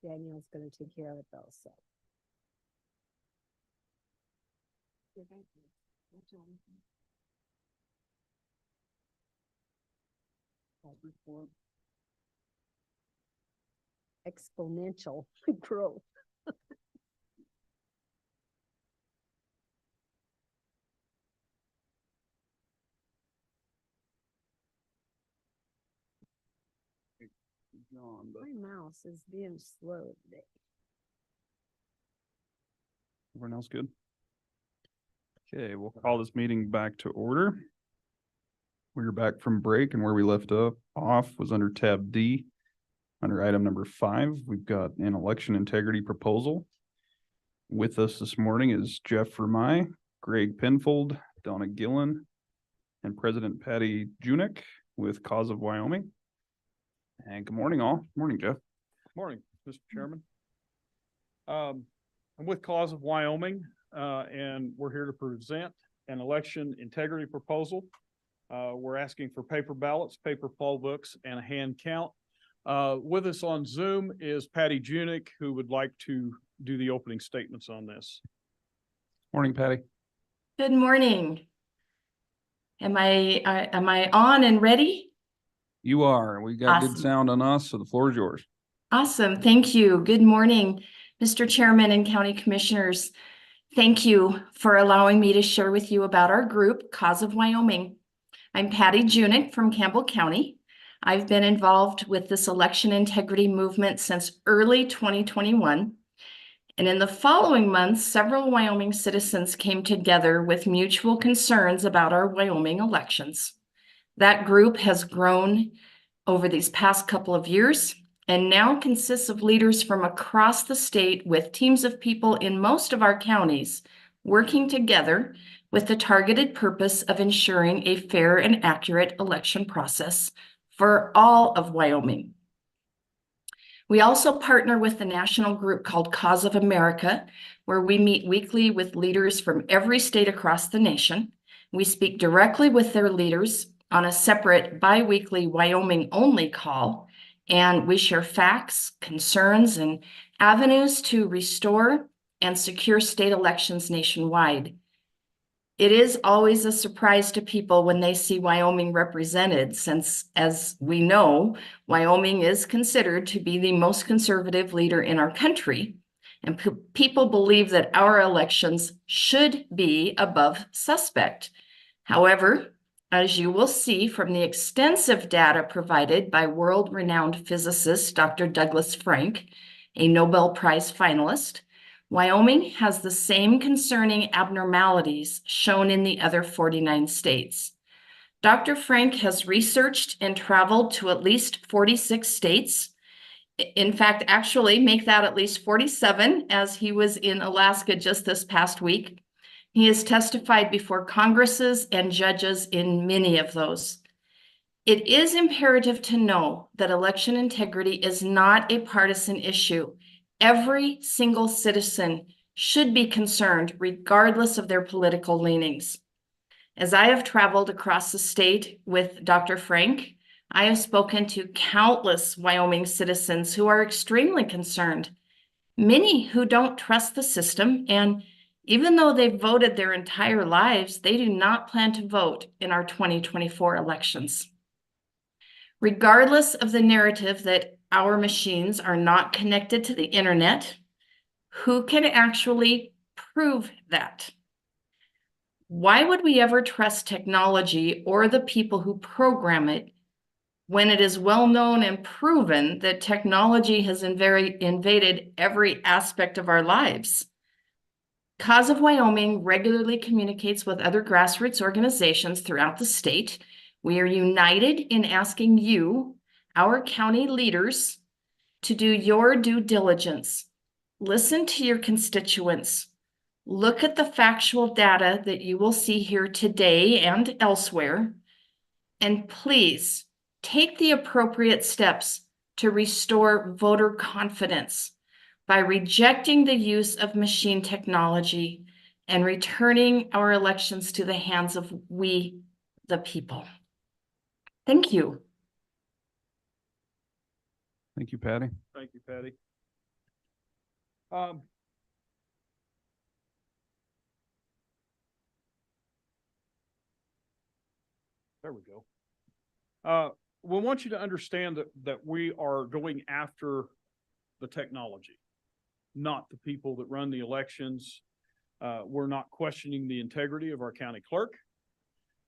Daniel's gonna take care of it though, so. Exponential growth. John, but My mouse is being slow today. everyone else good? Okay, we'll call this meeting back to order. We're back from break, and where we left off was under tab D. Under item number 5, we've got an election integrity proposal. With us this morning is Jeff Vermey, Greg Penfold, Donna Gillen, and President Patty Junick with Cause of Wyoming. And good morning, all. Morning, Jeff. Morning, Mr. Chairman. I'm with Cause of Wyoming, and we're here to present an election integrity proposal. We're asking for paper ballots, paper poll books, and a hand count. With us on Zoom is Patty Junick, who would like to do the opening statements on this. Morning, Patty. Good morning. Am I on and ready? You are. We got good Awesome. sound on us, so the floor is yours. Awesome. Thank you. Good morning, Mr. Chairman and County Commissioners. Thank you for allowing me to share with you about our group, Cause of Wyoming. I'm Patty Junick from Campbell County. I've been involved with this election integrity movement since early 2021. And in the following months, several Wyoming citizens came together with mutual concerns about our Wyoming elections. That group has grown over these past couple of years and now consists of leaders from across the state with teams of people in most of our counties working together with the targeted purpose of ensuring a fair and accurate election process for all of Wyoming. We also partner with the national group called Cause of America, where we meet weekly with leaders from every state across the nation. We speak directly with their leaders on a separate bi-weekly Wyoming-only call, and we share facts, concerns, and avenues to restore and secure state elections nationwide. It is always a surprise to people when they see Wyoming represented, since, as we know, Wyoming is considered to be the most conservative leader in our country, and people believe that our elections should be above suspect. However, as you will see from the extensive data provided by world-renowned physicist Dr. Douglas Frank, a Nobel Prize finalist, Wyoming has the same concerning abnormalities shown in the other 49 states. Dr. Frank has researched and traveled to at least 46 states. In fact, actually make that at least 47, as he was in Alaska just this past week. He has testified before Congresses and judges in many of those. It is imperative to know that election integrity is not a partisan issue. Every single citizen should be concerned regardless of their political leanings. As I have traveled across the state with Dr. Frank, I have spoken to countless Wyoming citizens who are extremely concerned, many who don't trust the system, and even though they've voted their entire lives, they do not plan to vote in our 2024 elections. Regardless of the narrative that our machines are not connected to the internet, who can actually prove that? Why would we ever trust technology or the people who program it when it is well known and proven that technology has invaded every aspect of our lives? Cause of Wyoming regularly communicates with other grassroots organizations throughout the state. We are united in asking you, our county leaders, to do your due diligence. Listen to your constituents. Look at the factual data that you will see here today and elsewhere. And please take the appropriate steps to restore voter confidence by rejecting the use of machine technology, and returning our elections to the hands of we, the people. Thank you. Thank you, Patty. Thank you, Patty. There we go. We want you to understand that we are going after the technology, not the people that run the elections. We're not questioning the integrity of our county clerk,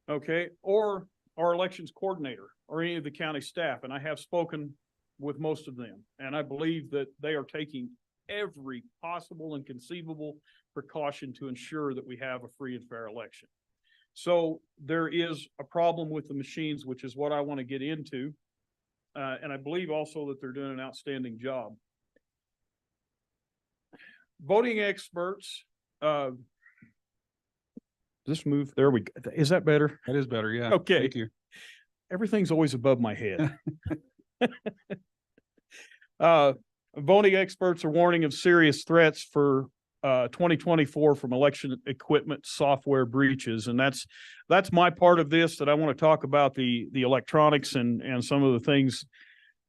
okay, or our elections coordinator or any of the county staff. And I have spoken with most of them, and I believe that they are taking every possible and conceivable precaution to ensure that we have a free and fair election. So there is a problem with the machines, which is what I want to get into. And I believe also that they're doing an outstanding job. Voting experts, this move, there we go. Is that better? That is better, yeah. Okay. Thank you. Everything's always above my head. Voting experts are warning of serious threats for 2024 from election equipment software breaches. And that's my part of this, that I want to talk about the electronics and some of the things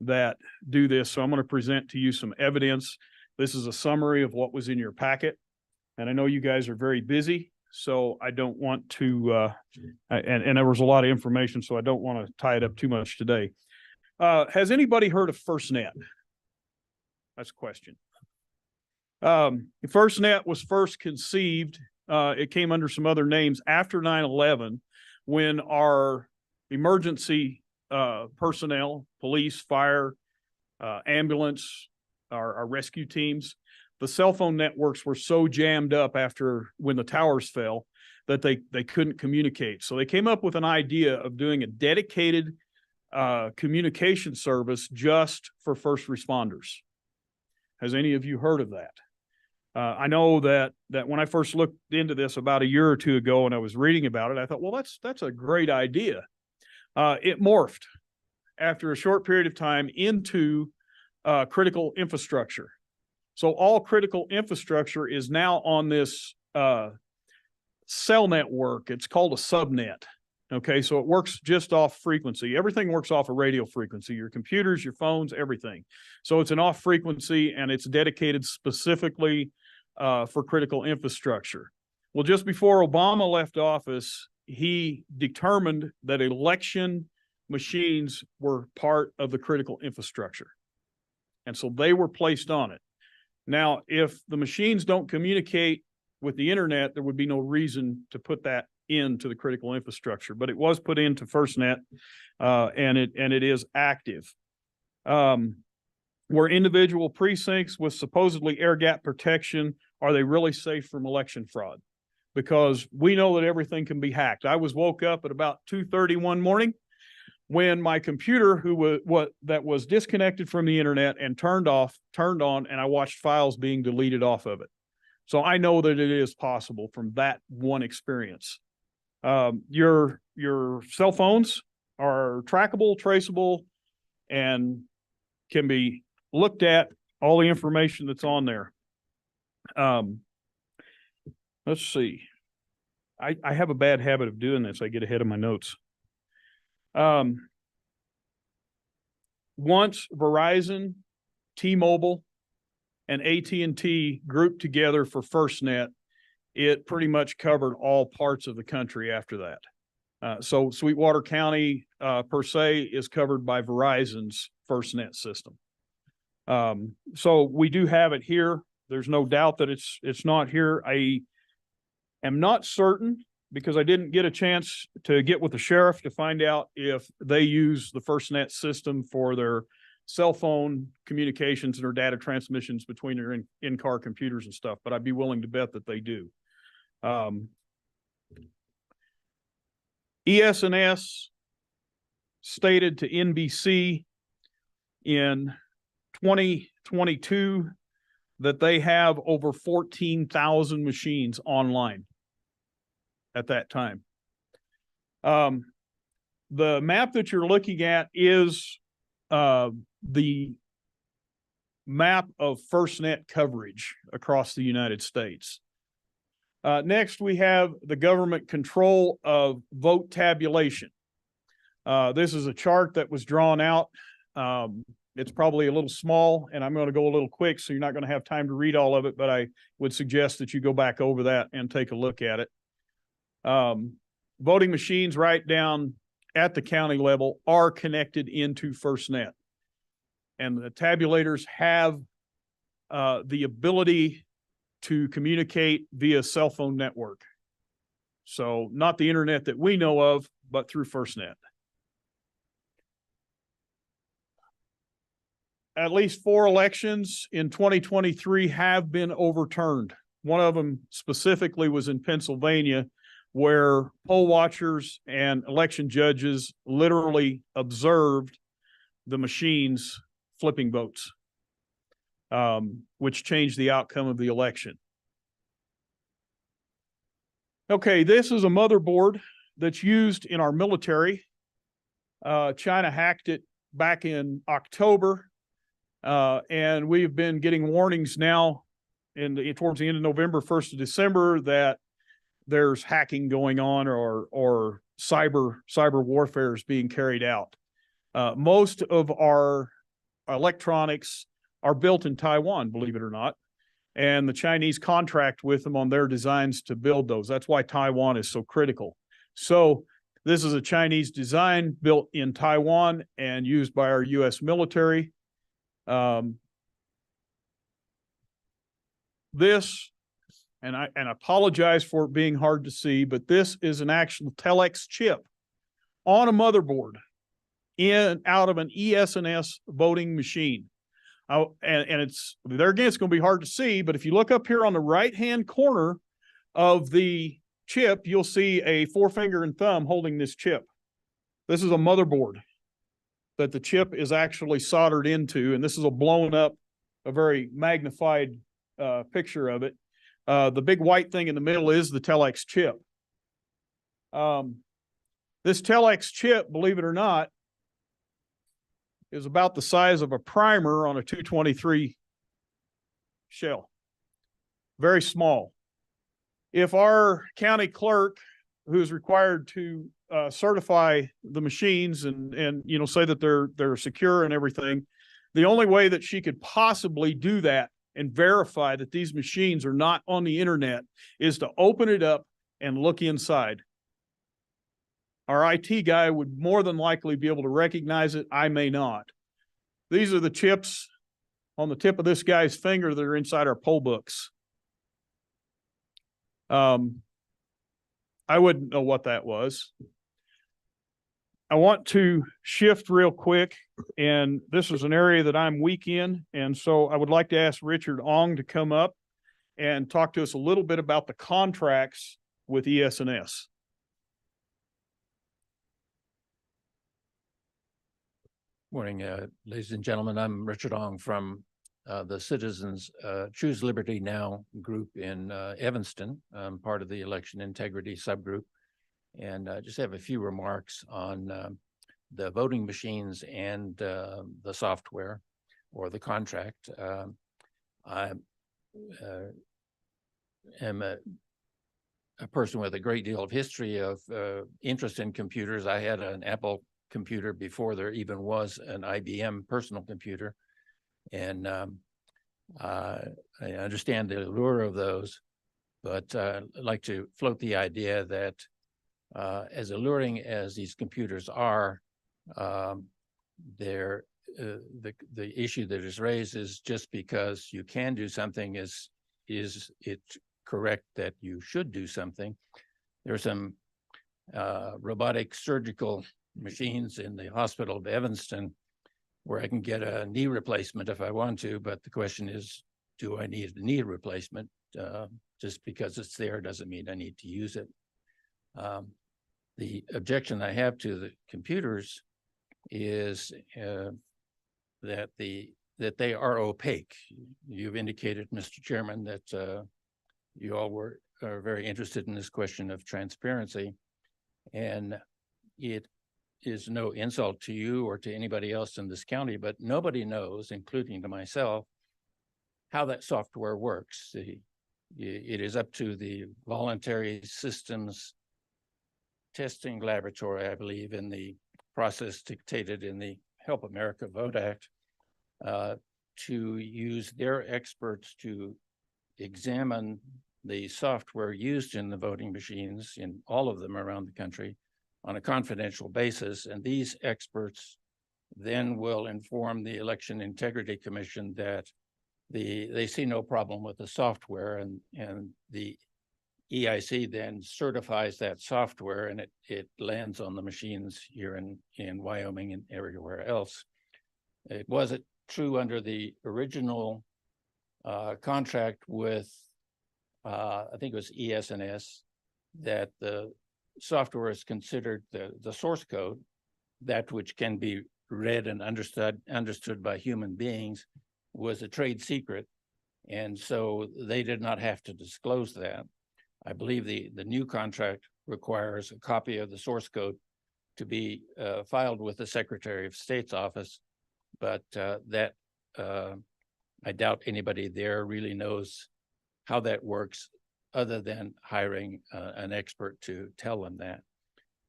that do this. So I'm going to present to you some evidence. This is a summary of what was in your packet. And I know you guys are very busy, so I don't want to, and there was a lot of information, so I don't want to tie it up too much today. Has anybody heard of FirstNet? That's a question. FirstNet was first conceived, it came under some other names after 9/11, when our emergency personnel, police, fire, ambulance, our rescue teams, the cell phone networks were so jammed up after when the towers fell that they couldn't communicate. So they came up with an idea of doing a dedicated communication service just for first responders. Has any of you heard of that? I know that when I first looked into this about a year or two ago and I was reading about it, I thought, well, that's a great idea. It morphed after a short period of time into critical infrastructure. So all critical infrastructure is now on this cell network. It's called a subnet. Okay, so it works just off frequency. Everything works off a radio frequency, your computers, your phones, everything. So it's an off frequency and it's dedicated specifically for critical infrastructure. Well, just before Obama left office, he determined that election machines were part of the critical infrastructure. And so they were placed on it. Now, if the machines don't communicate with the internet, there would be no reason to put that into the critical infrastructure, but it was put into FirstNet, and it is active. Where individual precincts with supposedly air gap protection, are they really safe from election fraud? Because we know that everything can be hacked. I was woke up at about 2:30 one morning when my computer, that was disconnected from the internet and turned on, and I watched files being deleted off of it. So I know that it is possible from that one experience. Your cell phones are trackable, traceable, and can be looked at, all the information that's on there. Let's see. I have a bad habit of doing this. I get ahead of my notes. Once Verizon, T-Mobile, and AT&T grouped together for FirstNet, it pretty much covered all parts of the country after that. So Sweetwater County, per se, is covered by Verizon's FirstNet system. So we do have it here. There's no doubt that it's not here. I am not certain, because I didn't get a chance to get with the sheriff to find out if they use the FirstNet system for their cell phone communications and their data transmissions between their in-car computers and stuff, but I'd be willing to bet that they do. ES&S stated to NBC in 2022 that they have over 14,000 machines online at that time. The map that you're looking at is the map of FirstNet coverage across the United States. Next, we have the government control of vote tabulation. This is a chart that was drawn out. It's probably a little small, and I'm going to go a little quick, so you're not going to have time to read all of it, but I would suggest that you go back over that and take a look at it. Voting machines right down at the county level are connected into FirstNet. And the tabulators have the ability to communicate via cell phone network. So not the internet that we know of, but through FirstNet. At least 4 elections in 2023 have been overturned. One of them specifically was in Pennsylvania, where poll watchers and election judges literally observed the machines flipping votes, which changed the outcome of the election. Okay, this is a motherboard that's used in our military. China hacked it back in October. And we've been getting warnings now towards the end of November, 1st of December, that there's hacking going on or cyber warfare is being carried out. Most of our electronics are built in Taiwan, believe it or not, and the Chinese contract with them on their designs to build those. That's why Taiwan is so critical. So this is a Chinese design built in Taiwan and used by our U.S. military. This, and I apologize for it being hard to see, but this is an actual telex chip on a motherboard out of an ES&S voting machine. And it's, there again, it's going to be hard to see, but if you look up here on the right-hand corner of the chip, you'll see a forefinger and thumb holding this chip. This is a motherboard that the chip is actually soldered into, and this is a blown up, a very magnified picture of it. The big white thing in the middle is the telex chip. This telex chip, believe it or not, is about the size of a primer on a 223 shell. Very small. If our county clerk, who's required to certify the machines and you know, say that they're secure and everything, the only way that she could possibly do that and verify that these machines are not on the internet is to open it up and look inside. Our IT guy would more than likely be able to recognize it. I may not. These are the chips on the tip of this guy's finger that are inside our poll books. I wouldn't know what that was. I want to shift real quick, and this is an area that I'm weak in, and so I would like to ask Richard Ong to come up and talk to us a little bit about the contracts with ES&S. Morning, ladies and gentlemen. I'm Richard Ong from the Citizens Choose Liberty Now group in Evanston. I'm part of the election integrity subgroup, and I just have a few remarks on the voting machines and the software or the contract. I am a person with a great deal of history of interest in computers. I had an Apple computer before there even was an IBM personal computer. And I understand the allure of those, but I'd like to float the idea that as alluring as these computers are, the issue that is raised is just because you can do something, is it correct that you should do something? There's some robotic surgical machines in the hospital of Evanston where I can get a knee replacement if I want to, but the question is, do I need a knee replacement? Just because it's there doesn't mean I need to use it. The objection I have to the computers is that they are opaque. You've indicated, Mr. Chairman, that you all are very interested in this question of transparency, and it is no insult to you or to anybody else in this county, but nobody knows, including to myself, how that software works. it is up to the voluntary systems testing laboratory, I believe, in the process dictated in the Help America Vote Act, to use their experts to examine the software used in the voting machines, in all of them around the country, on a confidential basis. And these experts then will inform the Election Integrity Commission that they see no problem with the software, and the EIC then certifies that software, and it lands on the machines here in Wyoming and everywhere else. It wasn't true under the original contract with, I think it was ES&S, that the software is considered the source code, that which can be read and understood by human beings, was a trade secret. And so they did not have to disclose that. I believe the new contract requires a copy of the source code to be filed with the Secretary of State's office, but I doubt anybody there really knows how that works, other than hiring an expert to tell them that.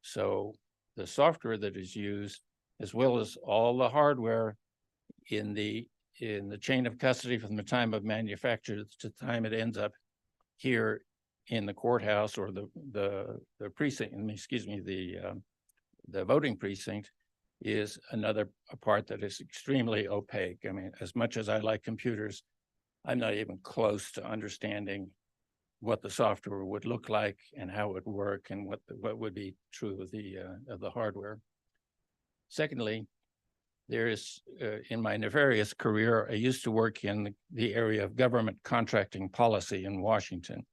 So the software that is used, as well as all the hardware in the chain of custody from the time of manufacture to the time it ends up here in the courthouse or the precinct, the voting precinct, is another part that is extremely opaque. I mean, as much as I like computers, I'm not even close to understanding what the software would look like and how it would work and what would be true of the hardware. Secondly, there is, in my nefarious career, I used to work in the area of government contracting policy in Washington.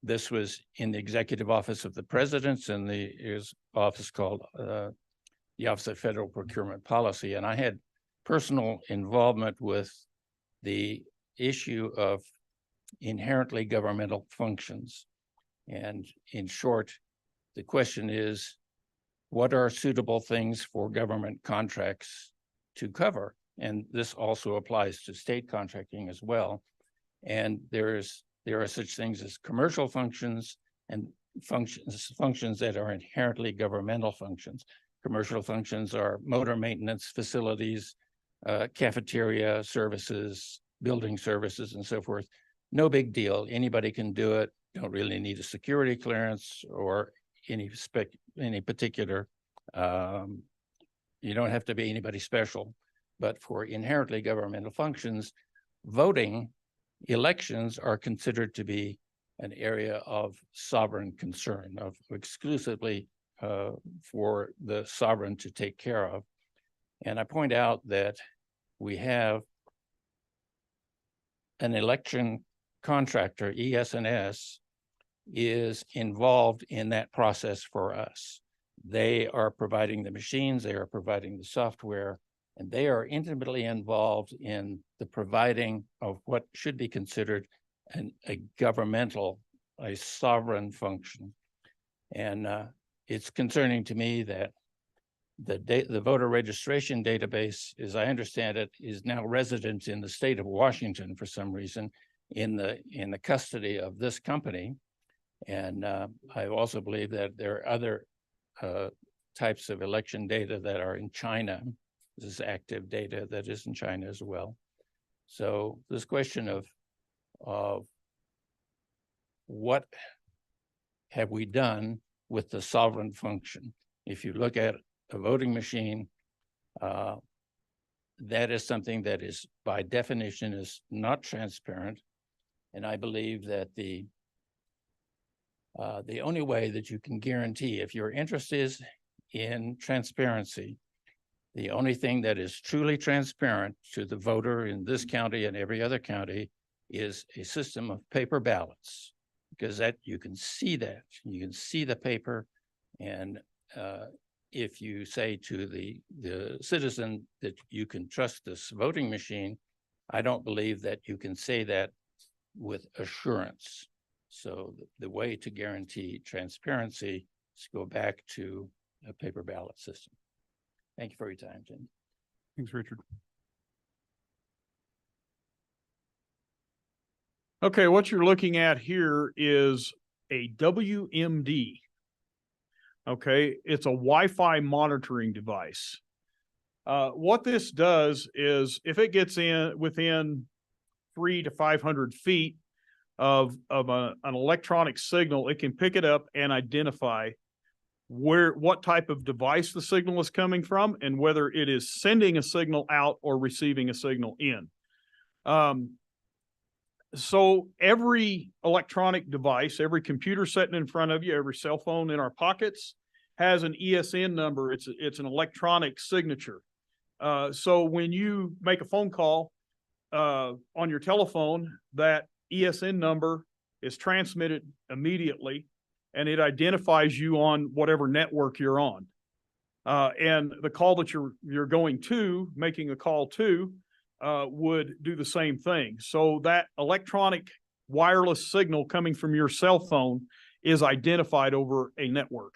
This was in the Executive Office of the President, and his office called the Office of Federal Procurement Policy. And I had personal involvement with the issue of inherently governmental functions. And in short, the question is, what are suitable things for government contracts to cover? And this also applies to state contracting as well. And there are such things as commercial functions and functions that are inherently governmental functions. Commercial functions are motor maintenance facilities, cafeteria services, building services, and so forth. No big deal. Anybody can do it. Don't really need a security clearance or any particular. You don't have to be anybody special. But for inherently governmental functions, voting, elections are considered to be an area of sovereign concern, of exclusively for the sovereign to take care of. And I point out that we have an election contractor, ES&S, is involved in that process for us. They are providing the machines, they are providing the software, and they are intimately involved in the providing of what should be considered a governmental, a sovereign function. And it's concerning to me that the voter registration database, as I understand it, is now resident in the state of Washington for some reason, in the custody of this company. And I also believe that there are other types of election data that are in China. This is active data that is in China as well. So this question of what have we done with the sovereign function? If you look at a voting machine, that is something that is by definition is not transparent. And I believe that the only way that you can guarantee, if your interest is in transparency, the only thing that is truly transparent to the voter in this county and every other county is a system of paper ballots, because that you can see the paper. And if you say to the citizen that you can trust this voting machine, I don't believe that you can say that with assurance. So the way to guarantee transparency is to go back to a paper ballot system. Thank you for your time, Jim. Thanks, Richard. Okay, what you're looking at here is a WMD. Okay, it's a Wi-Fi monitoring device. What this does is if it gets in within 300 to 500 feet of an electronic signal, it can pick it up and identify what type of device the signal is coming from and whether it is sending a signal out or receiving a signal in. So every electronic device, every computer sitting in front of you, every cell phone in our pockets has an ESN number. It's an electronic signature. So when you make a phone call on your telephone, that ESN number is transmitted immediately, and it identifies you on whatever network you're on. And the call that you're going to, making a call to, would do the same thing. So that electronic wireless signal coming from your cell phone is identified over a network.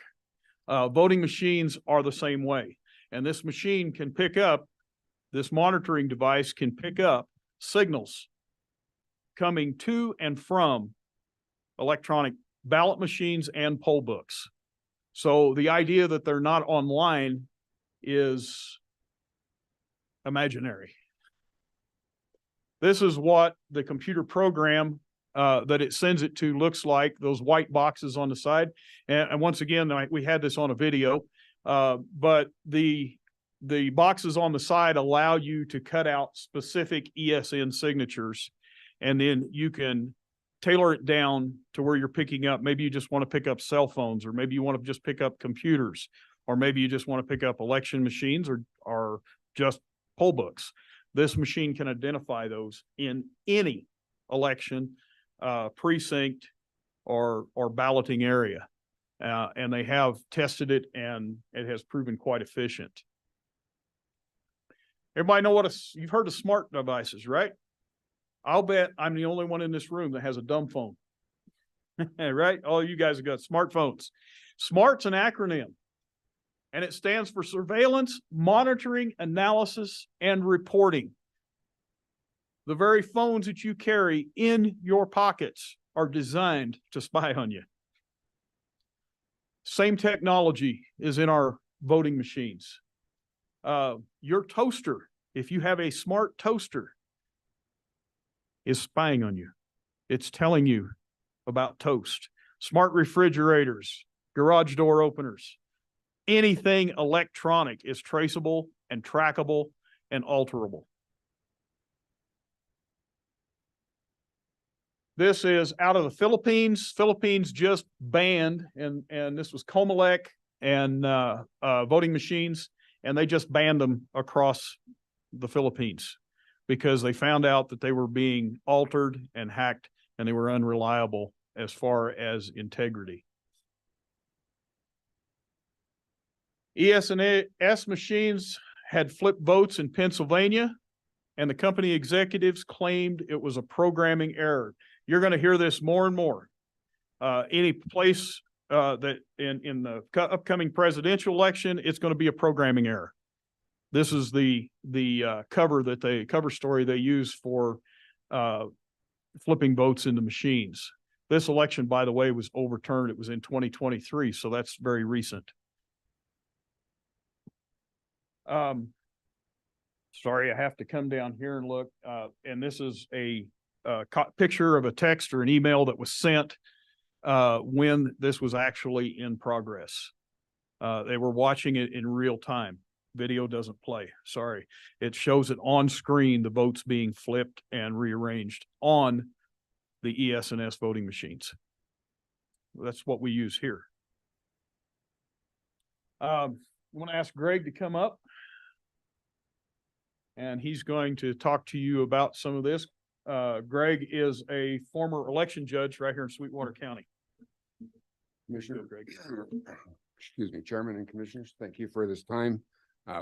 Voting machines are the same way. And this machine can pick up, this monitoring device can pick up signals coming to and from electronic ballot machines and poll books. So the idea that they're not online is imaginary. This is what the computer program that it sends it to looks like, those white boxes on the side. And once again, we had this on a video, but the boxes on the side allow you to cut out specific ESN signatures, and then you can tailor it down to where you're picking up. Maybe you just want to pick up cell phones, or maybe you want to just pick up computers, or maybe you just want to pick up election machines or just poll books. This machine can identify those in any election, precinct, or balloting area. And they have tested it, and it has proven quite efficient. Everybody know you've heard of smart devices, right? I'll bet I'm the only one in this room that has a dumb phone. Right? All you guys have got smartphones. SMART's an acronym, and it stands for surveillance, monitoring, analysis, and reporting. The very phones that you carry in your pockets are designed to spy on you. Same technology is in our voting machines. Your toaster, if you have a smart toaster, is spying on you. It's telling you about toast. Smart refrigerators, garage door openers, anything electronic is traceable and trackable and alterable. This is out of the Philippines. Philippines just banned, and this was Comelec and voting machines, and they just banned them across the Philippines because they found out that they were being altered and hacked, and they were unreliable as far as integrity. ES&S machines had flipped votes in Pennsylvania, and the company executives claimed it was a programming error. You're going to hear this more and more. Any place that in the upcoming presidential election, it's going to be a programming error. This is the cover story they use for flipping votes into machines. This election, by the way, was overturned. It was in 2023, so that's very recent. Sorry, I have to come down here and look. And this is a picture of a text or an email that was sent when this was actually in progress. They were watching it in real time. Video doesn't play. Sorry. It shows it on screen, the votes being flipped and rearranged on the ES&S voting machines. That's what we use here. I want to ask Greg to come up, and he's going to talk to you about some of this. Greg is a former election judge right here in Sweetwater County. Commissioner, excuse me, Chairman and Commissioners, thank you for this time.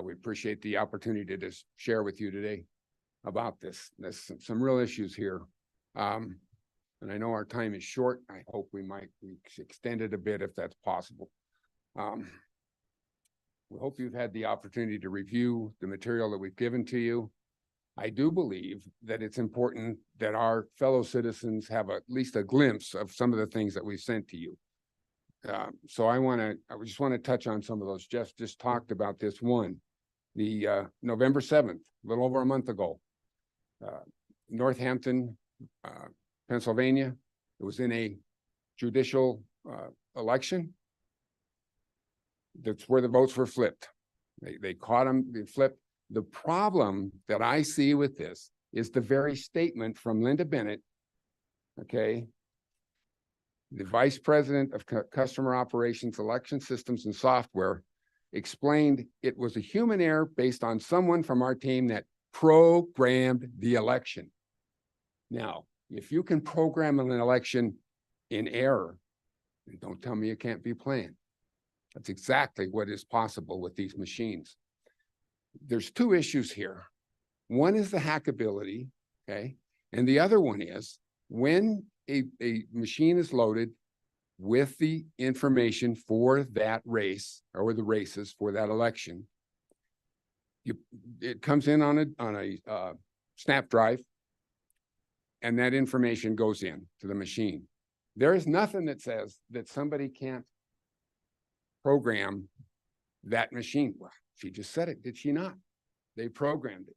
We appreciate the opportunity to just share with you today about this. There's some real issues here. And I know our time is short. I hope we extend it a bit if that's possible. We hope you've had the opportunity to review the material that we've given to you. I do believe that it's important that our fellow citizens have at least a glimpse of some of the things that we've sent to you. So I just want to touch on some of those. Jeff just talked about this one. The November 7th, a little over a month ago, Northampton, Pennsylvania, it was in a judicial election. That's where the votes were flipped. They caught them, they flipped. The problem that I see with this is the very statement from Linda Bennett, okay, the Vice President of Customer Operations, Election Systems and Software, explained it was a human error based on someone from our team that programmed the election. Now, if you can program an election in error, don't tell me it can't be planned. That's exactly what is possible with these machines. There's two issues here. One is the hackability, okay? And the other one is when a machine is loaded with the information for that race or the races for that election, it comes in on a snap drive, and that information goes in to the machine. There is nothing that says that somebody can't program that machine. Well, she just said it, did she not? They programmed it.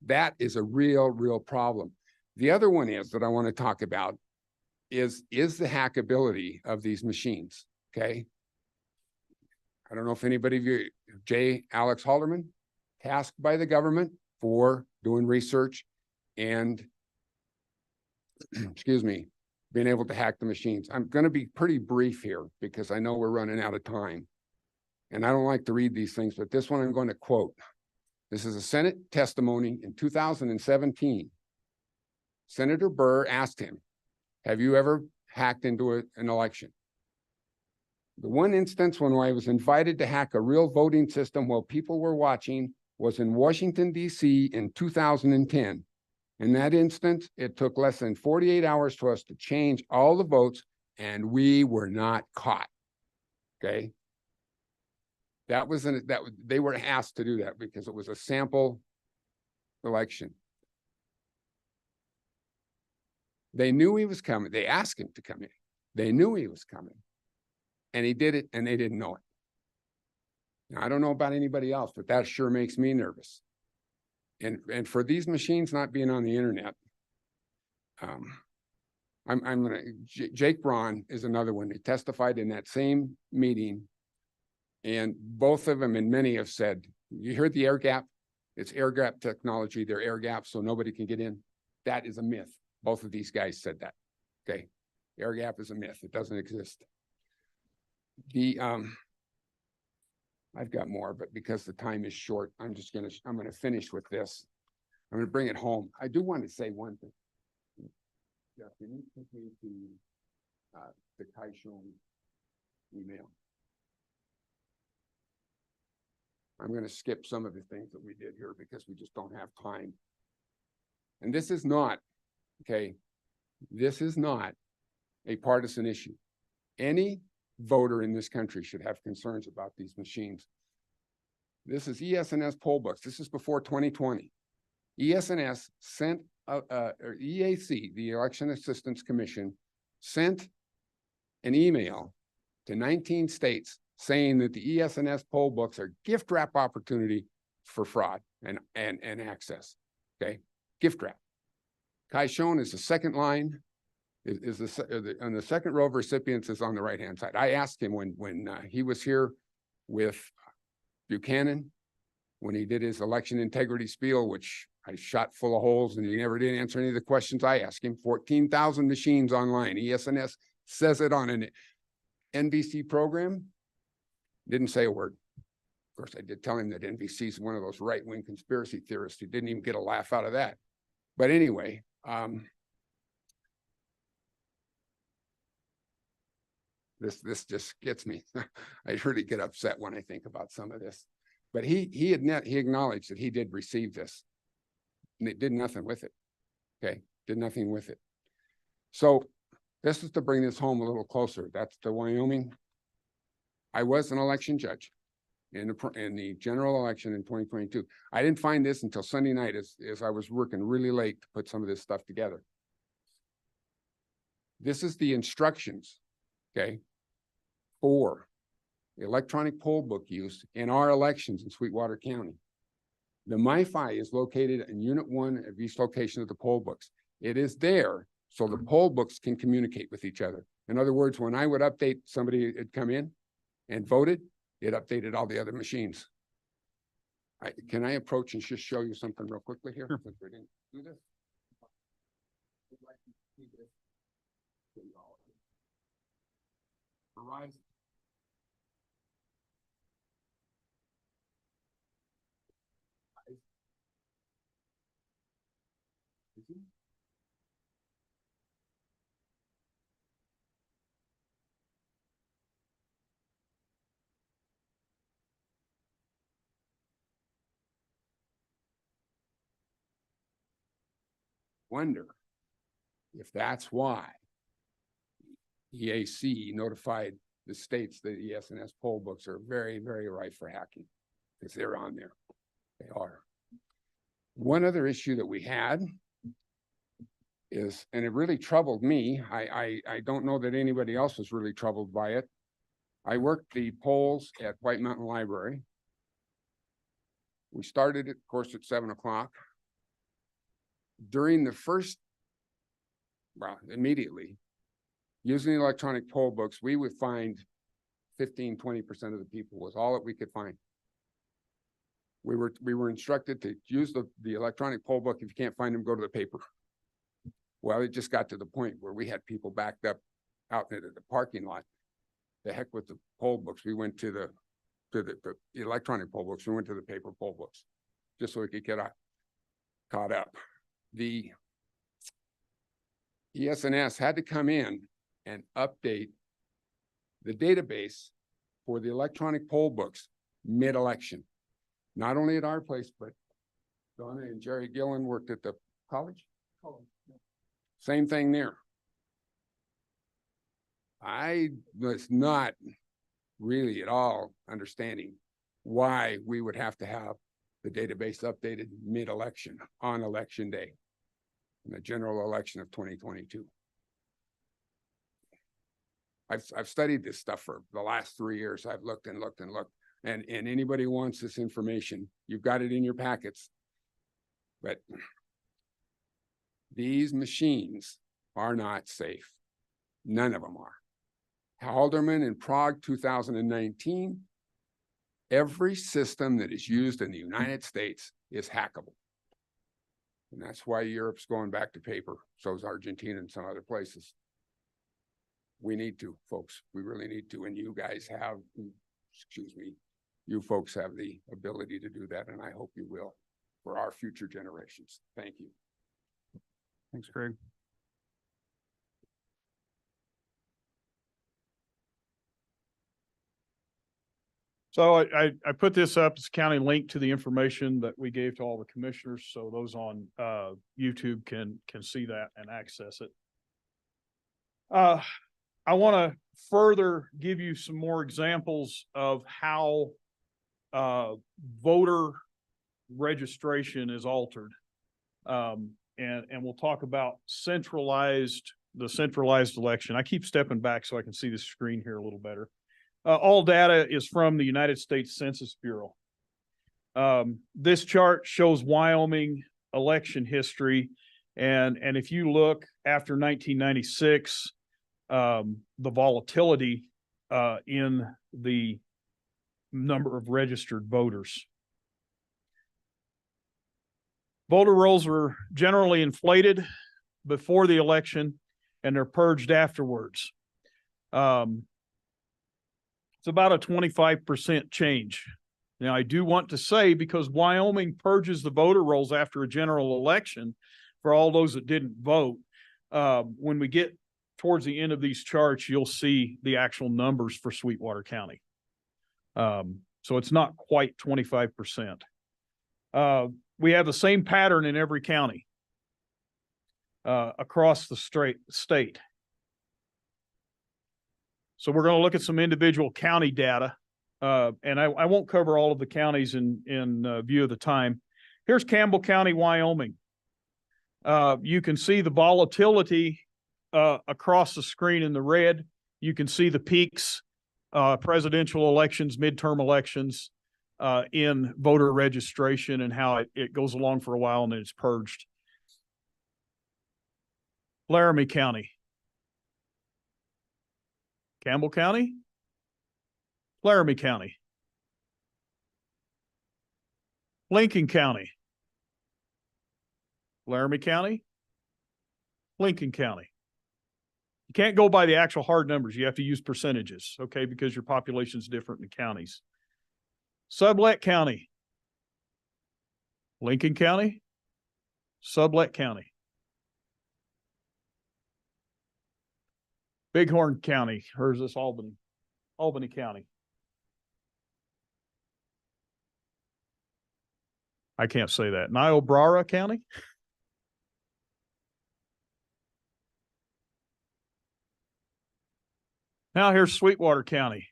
That is a real problem. The other one is that I want to talk about is the hackability of these machines, okay? I don't know if anybody of you, Alex Halderman, tasked by the government for doing research and, excuse me, being able to hack the machines. I'm going to be pretty brief here because I know we're running out of time. And I don't like to read these things, but this one I'm going to quote. This is a Senate testimony in 2017. Senator Burr asked him, have you ever hacked into an election? The one instance when I was invited to hack a real voting system while people were watching was in Washington, D.C. in 2010. In that instance, it took less than 48 hours for us to change all the votes, and we were not caught. Okay. They were asked to do that because it was a sample election. They knew he was coming. They asked him to come in. They knew he was coming. And he did it, and they didn't know it. Now, I don't know about anybody else, but that sure makes me nervous. And for these machines not being on the internet, Jake Braun is another one. He testified in that same meeting, and both of them and many have said, you heard the air gap? It's air gap technology. They're air gaps, so nobody can get in. That is a myth. Both of these guys said that. Okay, air gap is a myth. It doesn't exist. I've got more, but because the time is short, I'm gonna finish with this. I'm gonna bring it home. I do want to say one thing. Jeff, can you take me to the Kai Shone email? I'm gonna skip some of the things that we did here because we just don't have time. And this is not, okay, this is not a partisan issue. Any voter in this country should have concerns about these machines. This is ES&S poll books. This is before 2020. ES&S sent, or EAC, the Election Assistance Commission, sent an email to 19 states saying that the ES&S poll books are gift wrap opportunity for fraud and access. Okay, gift wrap. Kai Shone is the second line. On the second row of recipients is on the right-hand side. I asked him when he was here with Buchanan, when he did his election integrity spiel, which I shot full of holes, and he never did answer any of the questions I asked him. 14,000 machines online. ES&S says it on an NBC program. Didn't say a word. Of course, I did tell him that NBC is one of those right-wing conspiracy theorists. He didn't even get a laugh out of that. But anyway, this just gets me. I really get upset when I think about some of this. But he acknowledged that he did receive this, and it did nothing with it. Okay, did nothing with it. So this is to bring this home a little closer. That's the Wyoming. I was an election judge. in the general election in 2022. I didn't find this until Sunday night as I was working really late to put some of this stuff together. This is the instructions, okay, for the electronic poll book use in our elections in Sweetwater County. The MiFi is located in Unit 1 of each location of the poll books. It is there so the poll books can communicate with each other. In other words, when I would update, somebody had come in and voted, it updated all the other machines. Can I approach and just show you something real quickly here? Since we didn't do this. Verizon. Wonder if that's why EAC notified the states that ES&S poll books are very, very rife for hacking, because they're on there. They are. One other issue that we had is, and it really troubled me, I don't know that anybody else was really troubled by it. I worked the polls at White Mountain Library. We started, of course, at 7 o'clock. During the first, well, immediately, using the electronic poll books, we would find 15–20% of the people was all that we could find. We were instructed to use the electronic poll book. If you can't find them, go to the paper. Well, it just got to the point where we had people backed up out into the parking lot. The heck with the poll books. We went to the electronic poll books. We went to the paper poll books just so we could get caught up. The ES&S had to come in and update the database for the electronic poll books mid-election. Not only at our place, but Donna and Jerry Gillen worked at the college. Same thing there. I was not really at all understanding why we would have to have the database updated mid-election on election day in the general election of 2022. I've studied this stuff for the last 3 years. I've looked and looked and looked, and anybody wants this information, you've got it in your packets. But these machines are not safe. None of them are. Haldeman in Prague 2019, every system that is used in the United States is hackable. And that's why Europe's going back to paper. So is Argentina and some other places. We need to, folks. We really need to. And you guys have, excuse me, you folks have the ability to do that. And I hope you will for our future generations. Thank you. Thanks, Craig. So I put this up as a county link to the information that we gave to all the commissioners. So those on YouTube can see that and access it. I want to further give you some more examples of how voter registration is altered. And we'll talk about the centralized election. I keep stepping back so I can see the screen here a little better. All data is from the United States Census Bureau. This chart shows Wyoming election history. And if you look after 1996, the volatility in the number of registered voters. Voter rolls are generally inflated before the election and they're purged afterwards. It's about a 25% change. Now, I do want to say, because Wyoming purges the voter rolls after a general election for all those that didn't vote, when we get towards the end of these charts, you'll see the actual numbers for Sweetwater County. So it's not quite 25%. We have the same pattern in every county across the state. So we're going to look at some individual county data. And I won't cover all of the counties in view of the time. Here's Campbell County, Wyoming. You can see the volatility across the screen in the red. You can see the peaks, presidential elections, midterm elections, in voter registration and how it goes along for a while and then it's purged. Laramie County. Campbell County. Laramie County. Lincoln County. Laramie County. Lincoln County. You can't go by the actual hard numbers. You have to use percentages, okay, because your population is different in the counties. Sublette County. Lincoln County. Sublette County. Bighorn County, or is this Albany? Albany County. I can't say that. Niobrara County. Now here's Sweetwater County.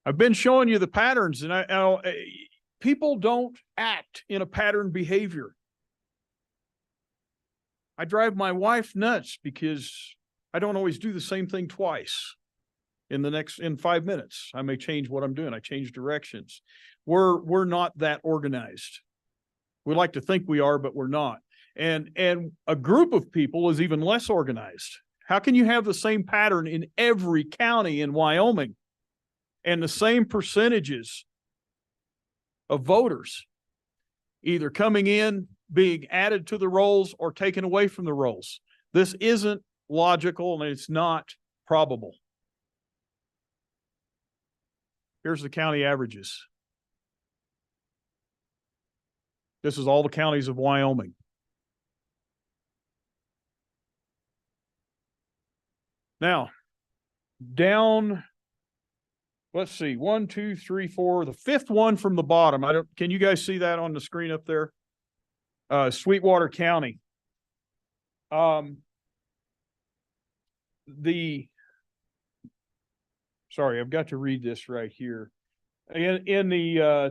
I've been showing you the patterns, and people don't act in a pattern behavior. I drive my wife nuts because I don't always do the same thing twice in 5 minutes. I may change what I'm doing. I change directions. We're not that organized. We like to think we are, but we're not. And a group of people is even less organized. How can you have the same pattern in every county in Wyoming and the same percentages of voters either coming in, being added to the rolls, or taken away from the rolls? This isn't logical and it's not probable. Here's the county averages. This is all the counties of Wyoming. Now, down, let's see, 1, 2, 3, 4, the fifth one from the bottom. Can you guys see that on the screen up there? Sweetwater County. Sorry, I've got to read this right here. In the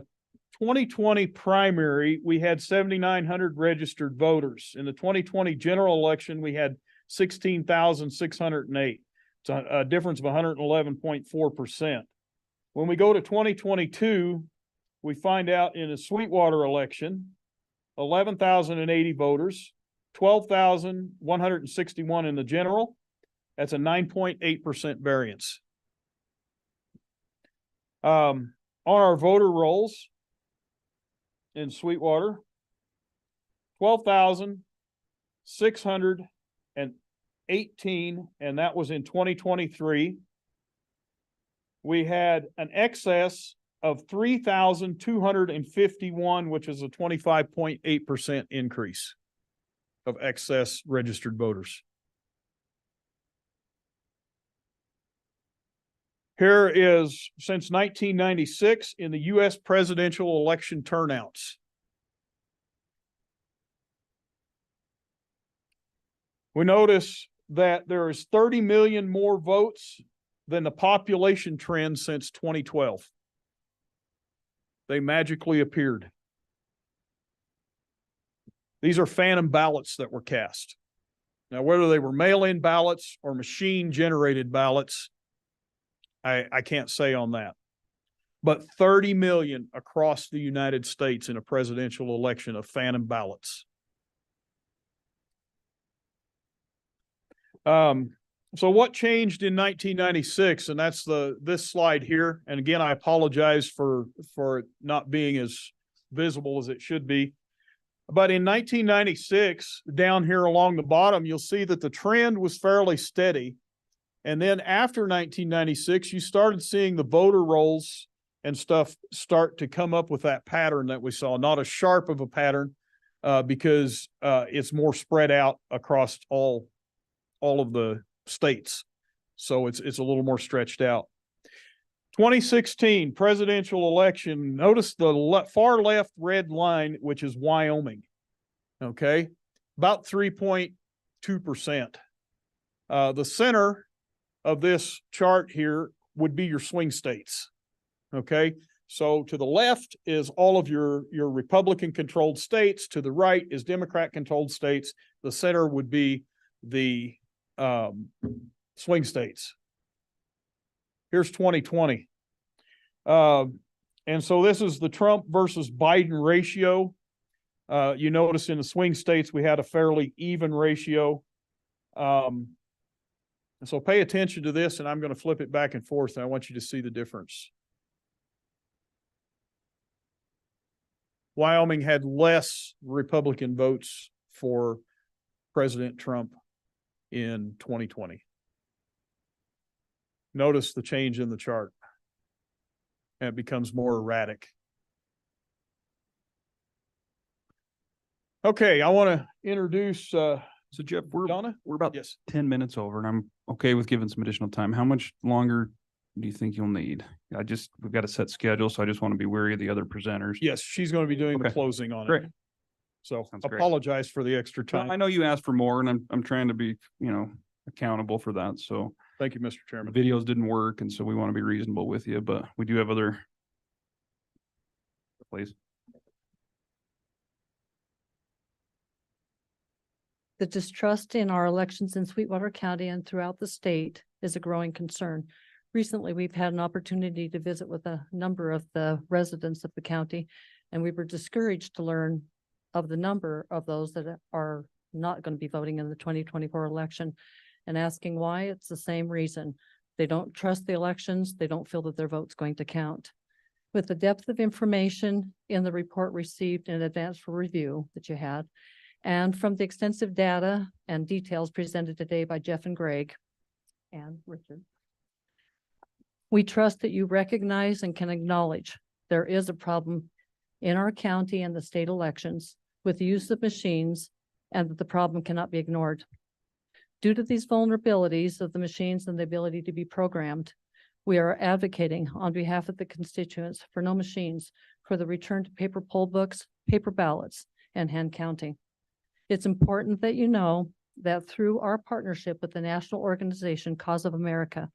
2020 primary, we had 7,900 registered voters. In the 2020 general election, we had 16,608. It's a difference of 111.4%. When we go to 2022, we find out in a Sweetwater election, 11,080 voters, 12,161 in the general. That's a 9.8% variance. On our voter rolls in Sweetwater, 12,618, and that was in 2023. We had an excess of 3,251, which is a 25.8% increase of excess registered voters. Here is since 1996 in the U.S. presidential election turnouts. We notice that there is 30 million more votes than the population trend since 2012. They magically appeared. These are phantom ballots that were cast. Now, whether they were mail-in ballots or machine-generated ballots, I can't say on that. But 30 million across the United States in a presidential election of phantom ballots. So what changed in 1996? And that's this slide here. And again, I apologize for it not being as visible as it should be. But in 1996, down here along the bottom, you'll see that the trend was fairly steady. And then after 1996, you started seeing the voter rolls and stuff start to come up with that pattern that we saw. Not as sharp of a pattern because it's more spread out across all of the states. So it's a little more stretched out. 2016 presidential election. Notice the far left red line, which is Wyoming. Okay, about 3.2%. The center of this chart here would be your swing states. Okay, so to the left is all of your Republican controlled states. To the right is Democrat controlled states. The center would be the swing states. Here's 2020. And so this is the Trump versus Biden ratio. You notice in the swing states, we had a fairly even ratio. And so pay attention to this, and I'm going to flip it back and forth, and I want you to see the difference. Wyoming had less Republican votes for President Trump in 2020. Notice the change in the chart. And it becomes more erratic. Okay, I want to introduce So Jeff, Donna. we're about Yes. 10 minutes over, and I'm okay with giving some additional time. How much longer do you think you'll need? We've got a set schedule, so I just want to be wary of the other presenters. Yes, she's going to be doing the Okay. closing on Great. it. So Sounds great. apologize for the extra Well, time. I know you asked for more, and I'm trying to be, accountable for that. So Thank you, Mr. the Chairman. videos didn't work, and so we want to be reasonable with you, but we do have other. Please. The distrust in our elections in Sweetwater County and throughout the state is a growing concern. Recently, we've had an opportunity to visit with a number of the residents of the county, and we were discouraged to learn of the number of those that are not going to be voting in the 2024 election, and asking why. It's the same reason. They don't trust the elections. They don't feel that their vote's going to count. With the depth of information in the report received in advance for review that you had, and from the extensive data and details presented today by Jeff and Greg and Richard, we trust that you recognize and can acknowledge there is a problem in our county and the state elections with the use of machines, and that the problem cannot be ignored. Due to these vulnerabilities of the machines and the ability to be programmed, we are advocating on behalf of the constituents for no machines, for the return to paper poll books, paper ballots, and hand counting. It's important that you know that through our partnership with the national organization Cause of America,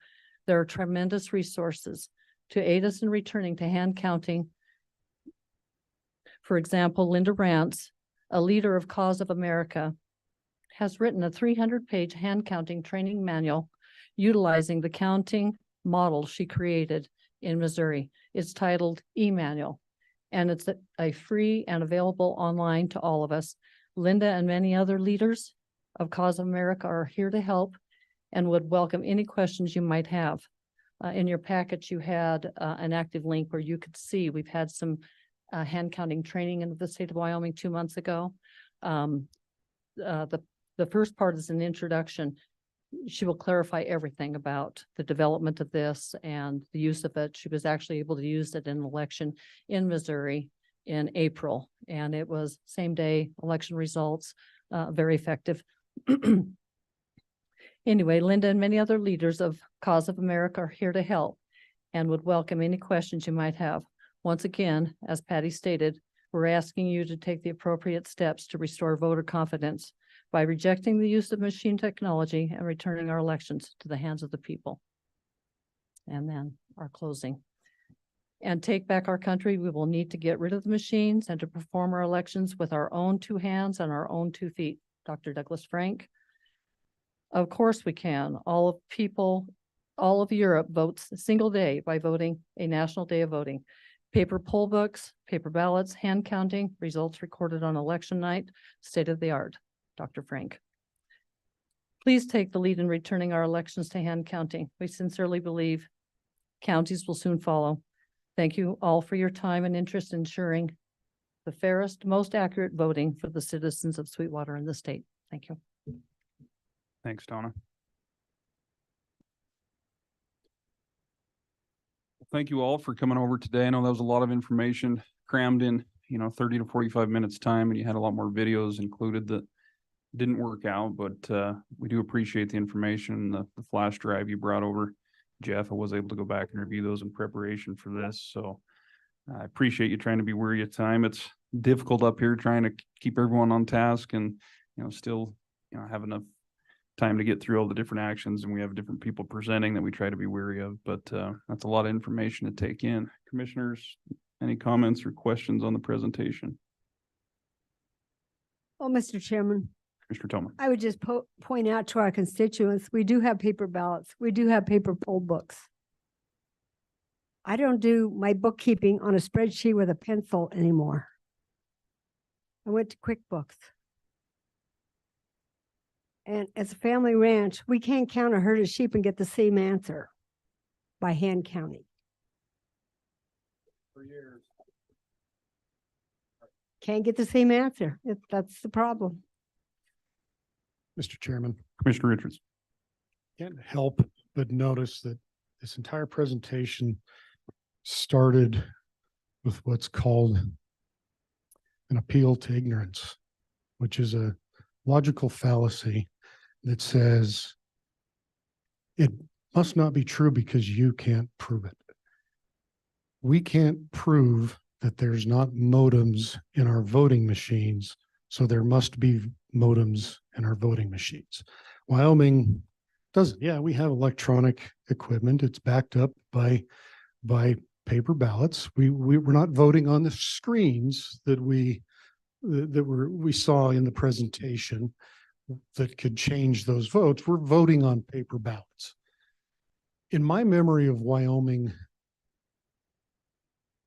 there are tremendous resources to aid us in returning to hand counting. For example, Linda Rance, a leader of Cause of America, has written a 300-page hand counting training manual utilizing the counting model she created in Missouri. It's titled E-Manual, and it's a free and available online to all of us. Linda and many other leaders of Cause of America are here to help and would welcome any questions you might have. In your package, you had an active link where you could see we've had some hand counting training in the state of Wyoming 2 months ago. The first part is an introduction. She will clarify everything about the development of this and the use of it. She was actually able to use it in an election in Missouri in April, and it was same day election results, very effective. Anyway, Linda and many other leaders of Cause of America are here to help and would welcome any questions you might have. Once again, as Patty stated, we're asking you to take the appropriate steps to restore voter confidence by rejecting the use of machine technology and returning our elections to the hands of the people. And then our closing. And take back our country, we will need to get rid of the machines and to perform our elections with our own 2 hands and our own 2 feet. Dr. Douglas Frank. Of course we can. All of Europe votes a single day by voting a national day of voting. Paper poll books, paper ballots, hand counting, results recorded on election night, state of the art. Dr. Frank. Please take the lead in returning our elections to hand counting. We sincerely believe counties will soon follow. Thank you all for your time and interest in ensuring the fairest, most accurate voting for the citizens of Sweetwater and the state. Thank you. Thanks, Donna. Thank you all for coming over today. I know that was a lot of information crammed in, 30 to 45 minutes time, and you had a lot more videos included that didn't work out, but we do appreciate the information, the flash drive you brought over. Jeff, I was able to go back and review those in preparation for this. So I appreciate you trying to be wary of time. It's difficult up here trying to keep everyone on task and, still, have enough time to get through all the different actions, and we have different people presenting that we try to be wary of, but that's a lot of information to take in. Commissioners, any comments or questions on the presentation? Well, Mr. Chairman, Mr. Tillman. I would just point out to our constituents, we do have paper ballots. We do have paper poll books. I don't do my bookkeeping on a spreadsheet with a pencil anymore. I went to QuickBooks. And as a family ranch, we can't count a herd of sheep and get the same answer by hand counting. For years. Can't get the same answer. That's the problem. Mr. Chairman, Commissioner Richards. can't help but notice that this entire presentation started with what's called an appeal to ignorance, which is a logical fallacy that says it must not be true because you can't prove it. We can't prove that there's not modems in our voting machines, so there must be modems in our voting machines. Wyoming doesn't. Yeah, we have electronic equipment. It's backed up by paper ballots. We're not voting on the screens that we saw in the presentation that could change those votes. We're voting on paper ballots. In my memory of Wyoming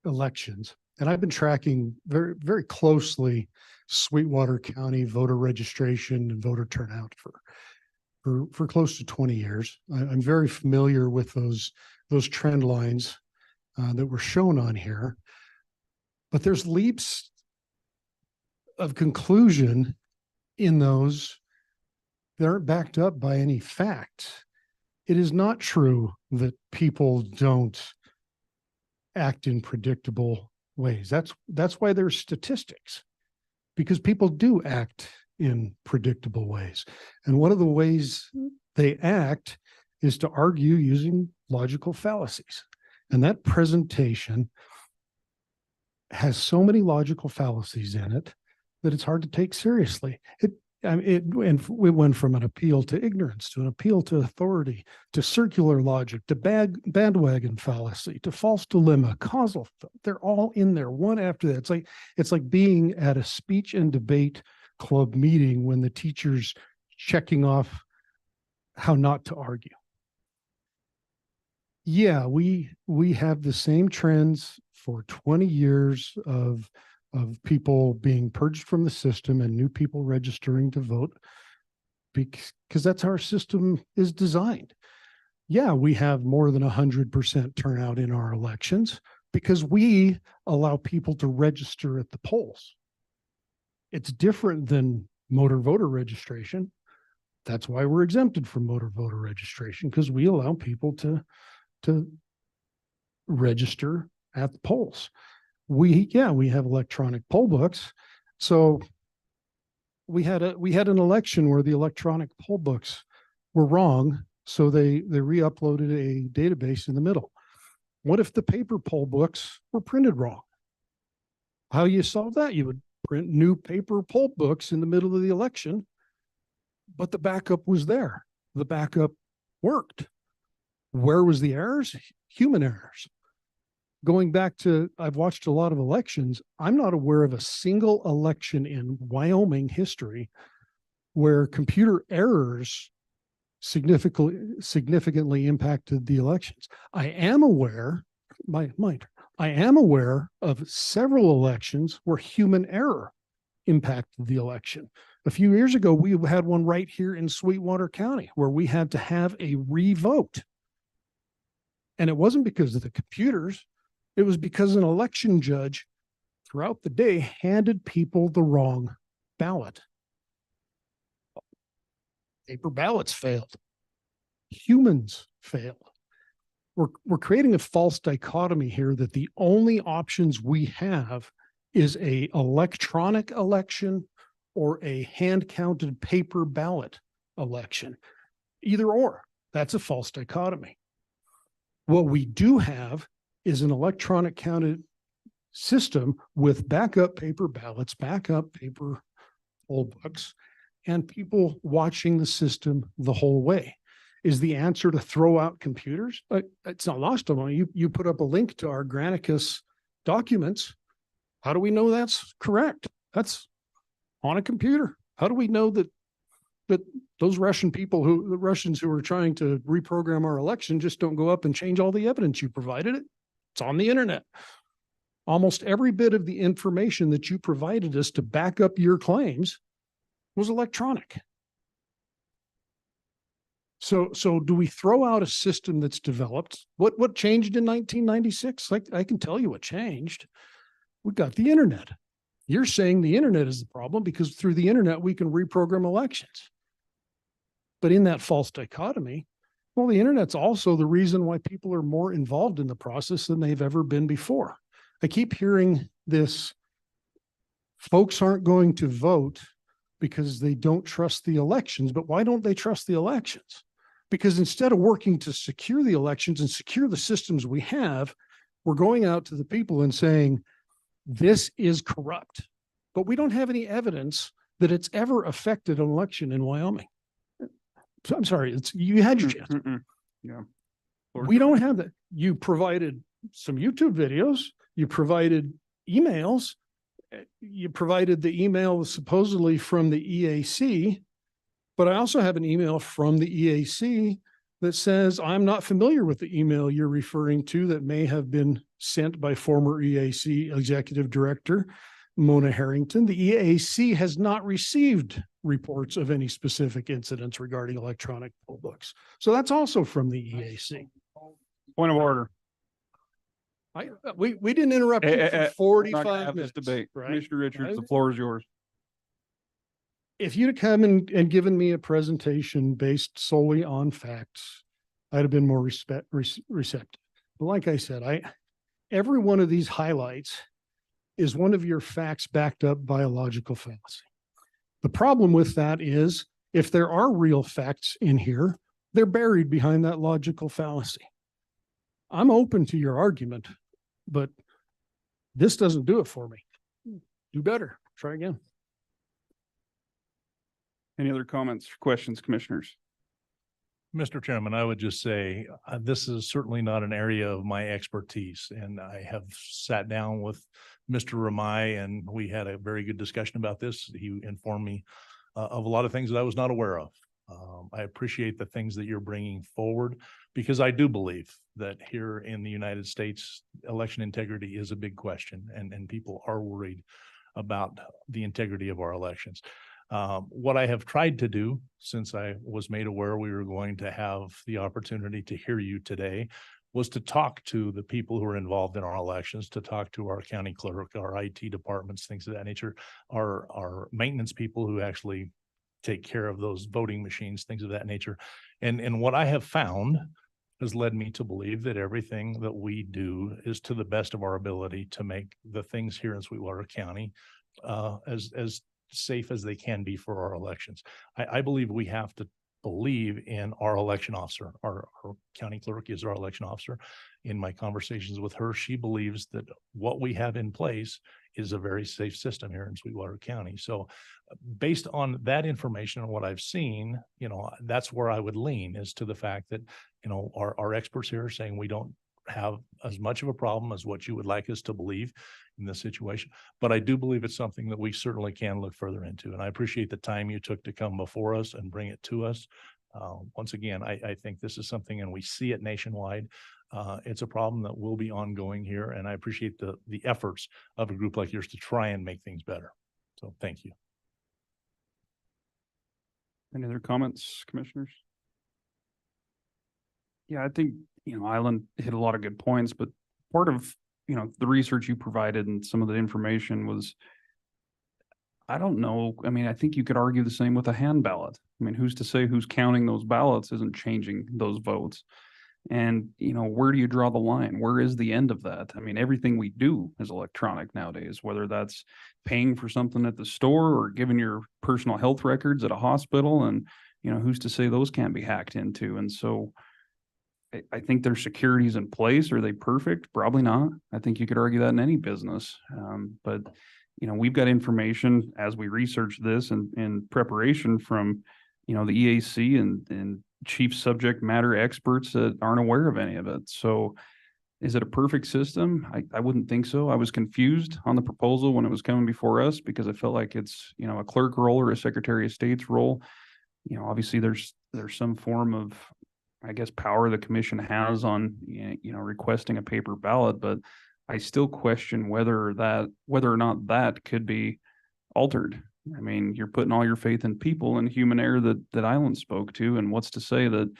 elections, and I've been tracking very, very closely Sweetwater County voter registration and voter turnout for close to 20 years. I'm very familiar with those trend lines that were shown on here, but there's leaps of conclusion in those that aren't backed up by any fact. It is not true that people don't act in predictable ways. That's why there's statistics, because people do act in predictable ways. And one of the ways they act is to argue using logical fallacies. And that presentation has so many logical fallacies in it that it's hard to take seriously. And we went from an appeal to ignorance to an appeal to authority, to circular logic, to bandwagon fallacy, to false dilemma, causal. They're all in there, one after that. It's like being at a speech and debate club meeting when the teacher's checking off how not to argue. Yeah, we have the same trends for 20 years of people being purged from the system and new people registering to vote, because that's how our system is designed. Yeah, we have more than 100% turnout in our elections because we allow people to register at the polls. It's different than motor voter registration. That's why we're exempted from motor voter registration, because we allow people to register at the polls. We have electronic poll books. So we had an election where the electronic poll books were wrong. So they re-uploaded a database in the middle. What if the paper poll books were printed wrong? How you solve that? You would print new paper poll books in the middle of the election, but the backup was there. The backup worked. Where was the errors? Human errors. Going back to, I've watched a lot of elections. I'm not aware of a single election in Wyoming history where computer errors significantly impacted the elections. I am aware of several elections where human error impacted the election. A few years ago, we had one right here in Sweetwater County where we had to have a revote. And it wasn't because of the computers. It was because an election judge throughout the day handed people the wrong ballot. Paper ballots failed. Humans failed. We're creating a false dichotomy here that the only options we have is a electronic election or a hand-counted paper ballot election. Either or. That's a false dichotomy. What we do have is an electronic counted system with backup paper ballots, backup paper poll books, and people watching the system the whole way. Is the answer to throw out computers? It's not lost on me. You put up a link to our Granicus documents. How do we know that's correct? That's on a computer. How do we know that those the Russians who are trying to reprogram our election just don't go up and change all the evidence you provided it? It's on the internet. Almost every bit of the information that you provided us to back up your claims was electronic. So do we throw out a system that's developed? What changed in 1996? I can tell you what changed. We got the internet. You're saying the internet is the problem because through the internet, we can reprogram elections. But in that false dichotomy, well, the internet's also the reason why people are more involved in the process than they've ever been before. I keep hearing this, folks aren't going to vote because they don't trust the elections. But why don't they trust the elections? Because instead of working to secure the elections and secure the systems we have, we're going out to the people and saying, this is corrupt. But we don't have any evidence that it's ever affected an election in Wyoming. So I'm sorry, you had your chance. Yeah. We don't have that. You provided some YouTube videos, you provided emails, you provided the email supposedly from the EAC, but I also have an email from the EAC that says, I'm not familiar with the email you're referring to that may have been sent by former EAC Executive Director Mona Harrington. The EAC has not received reports of any specific incidents regarding electronic poll books. So that's also from the EAC. Point of order. We didn't interrupt you for 45 minutes. Debate. Right? Commissioner Richards, the floor is yours. If you'd come and given me a presentation based solely on facts, I'd have been more receptive. But like I said, every one of these highlights is one of your facts backed up by a logical fallacy. The problem with that is if there are real facts in here, they're buried behind that logical fallacy. I'm open to your argument, but this doesn't do it for me. Do better. Try again. Any other comments, questions, commissioners? Mr. Chairman, I would just say, this is certainly not an area of my expertise, and I have sat down with Mr. Ramay, and we had a very good discussion about this. He informed me of a lot of things that I was not aware of. I appreciate the things that you're bringing forward, because I do believe that here in the United States, election integrity is a big question, and people are worried about the integrity of our elections. What I have tried to do since I was made aware we were going to have the opportunity to hear you today was to talk to the people who are involved in our elections, to talk to our county clerk, our IT departments, things of that nature, our maintenance people who actually take care of those voting machines, things of that nature. And what I have found has led me to believe that everything that we do is to the best of our ability to make the things here in Sweetwater County as safe as they can be for our elections. I believe we have to believe in our election officer. Our county clerk is our election officer. In my conversations with her, she believes that what we have in place is a very safe system here in Sweetwater County. So based on that information and what I've seen, that's where I would lean, is to the fact that, our experts here are saying we don't have as much of a problem as what you would like us to believe in this situation. But I do believe it's something that we certainly can look further into. And I appreciate the time you took to come before us and bring it to us. Once again, I think this is something, and we see it nationwide. It's a problem that will be ongoing here. And I appreciate the efforts of a group like yours to try and make things better. So thank you. Any other comments, commissioners? Yeah, I think, Island hit a lot of good points, but part of, the research you provided and some of the information was, I don't know. I mean, I think you could argue the same with a hand ballot. I mean, who's to say who's counting those ballots isn't changing those votes? And, where do you draw the line? Where is the end of that? I mean, everything we do is electronic nowadays, whether that's paying for something at the store or giving your personal health records at a hospital. And, who's to say those can't be hacked into? And so I think their security's in place. Are they perfect? Probably not. I think you could argue that in any business. But we've got information as we research this and in preparation from, the EAC and chief subject matter experts that aren't aware of any of it. So is it a perfect system? I wouldn't think so. I was confused on the proposal when it was coming before us because I felt like it's, a clerk role or a secretary of state's role. Obviously there's some form of, I guess, power the commission has on, requesting a paper ballot, but I still question whether or not that could be altered. I mean, you're putting all your faith in people and human error that Island spoke to, and what's to say that,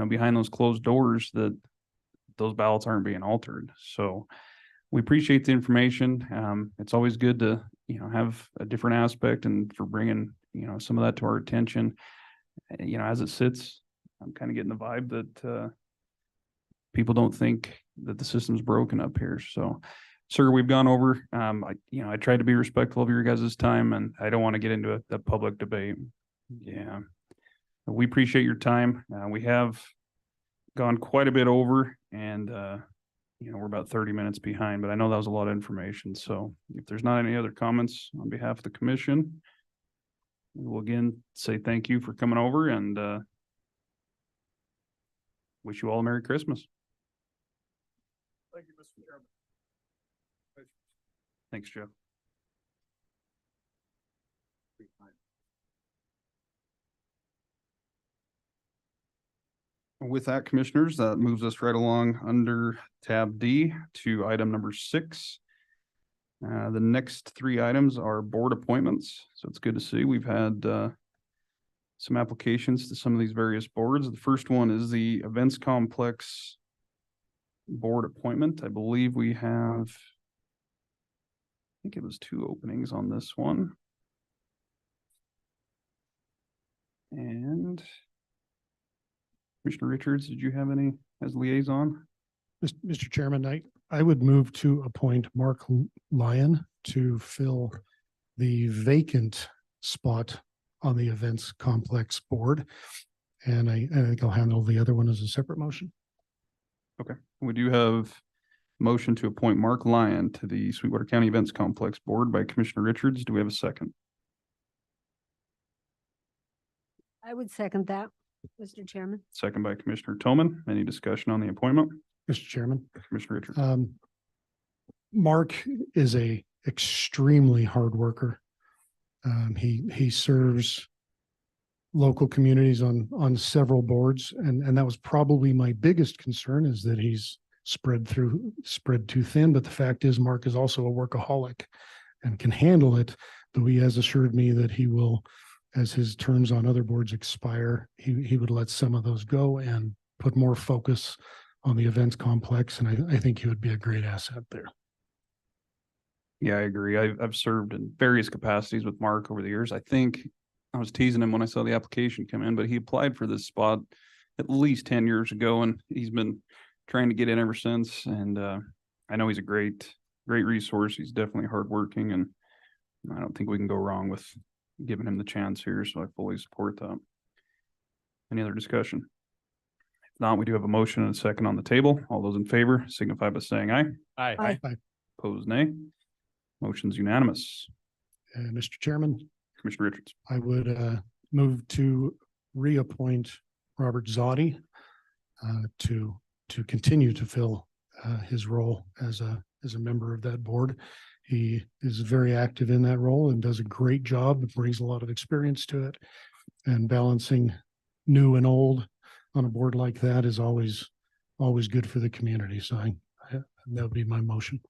behind those closed doors that those ballots aren't being altered. So we appreciate the information. It's always good to, have a different aspect and for bringing, some of that to our attention. As it sits, I'm kind of getting the vibe that people don't think that the system's broken up here. So, sir, we've gone over. I tried to be respectful of your guys' time, and I don't want to get into a public debate. Yeah, we appreciate your time. We have gone quite a bit over, and we're about 30 minutes behind. But I know that was a lot of information. So, if there's not any other comments on behalf of the commission, we will again say thank you for coming over and wish you all a Merry Christmas. Thank you, Mr. Chairman. Thanks, Jeff. With that, commissioners, that moves us right along under tab D to item number 6. The next 3 items are board appointments. So it's good to see we've had some applications to some of these various boards. The first one is the Events Complex board appointment. I believe we have, I think it was 2 openings on this one. And Commissioner Richards, did you have any as liaison? Mr. Chairman, I would move to appoint Mark Lyon to fill the vacant spot on the Events Complex board. And I think I'll handle the other one as a separate motion. Okay, we do have motion to appoint Mark Lyon to the Sweetwater County Events Complex Board by Commissioner Richards. Do we have a second? I would second that, Mr. Chairman. Second by Commissioner Toman. Any discussion on the appointment? Mr. Chairman. Commissioner Richards. Mark is a extremely hard worker. He serves local communities on several boards, and that was probably my biggest concern, is that he's spread too thin. But the fact is, Mark is also a workaholic and can handle it. Though he has assured me that he will, as his terms on other boards expire, he would let some of those go and put more focus on the events complex. And I think he would be a great asset there. Yeah, I agree. I've served in various capacities with Mark over the years. I think I was teasing him when I saw the application come in, but he applied for this spot at least 10 years ago, and he's been trying to get in ever since. And I know he's a great resource. He's definitely hardworking, and I don't think we can go wrong with giving him the chance here. So I fully support that. Any other discussion? If not, we do have a motion and a second on the table. All those in favor signify by saying aye. Aye. Opposed, nay. Motion's unanimous. Mr. Chairman, Commissioner Richards. I would move to reappoint Robert Zotti to continue to fill his role as a member of that board. He is very active in that role and does a great job, brings a lot of experience to it, and balancing new and old on a board like that is always good for the community. So that would be my motion.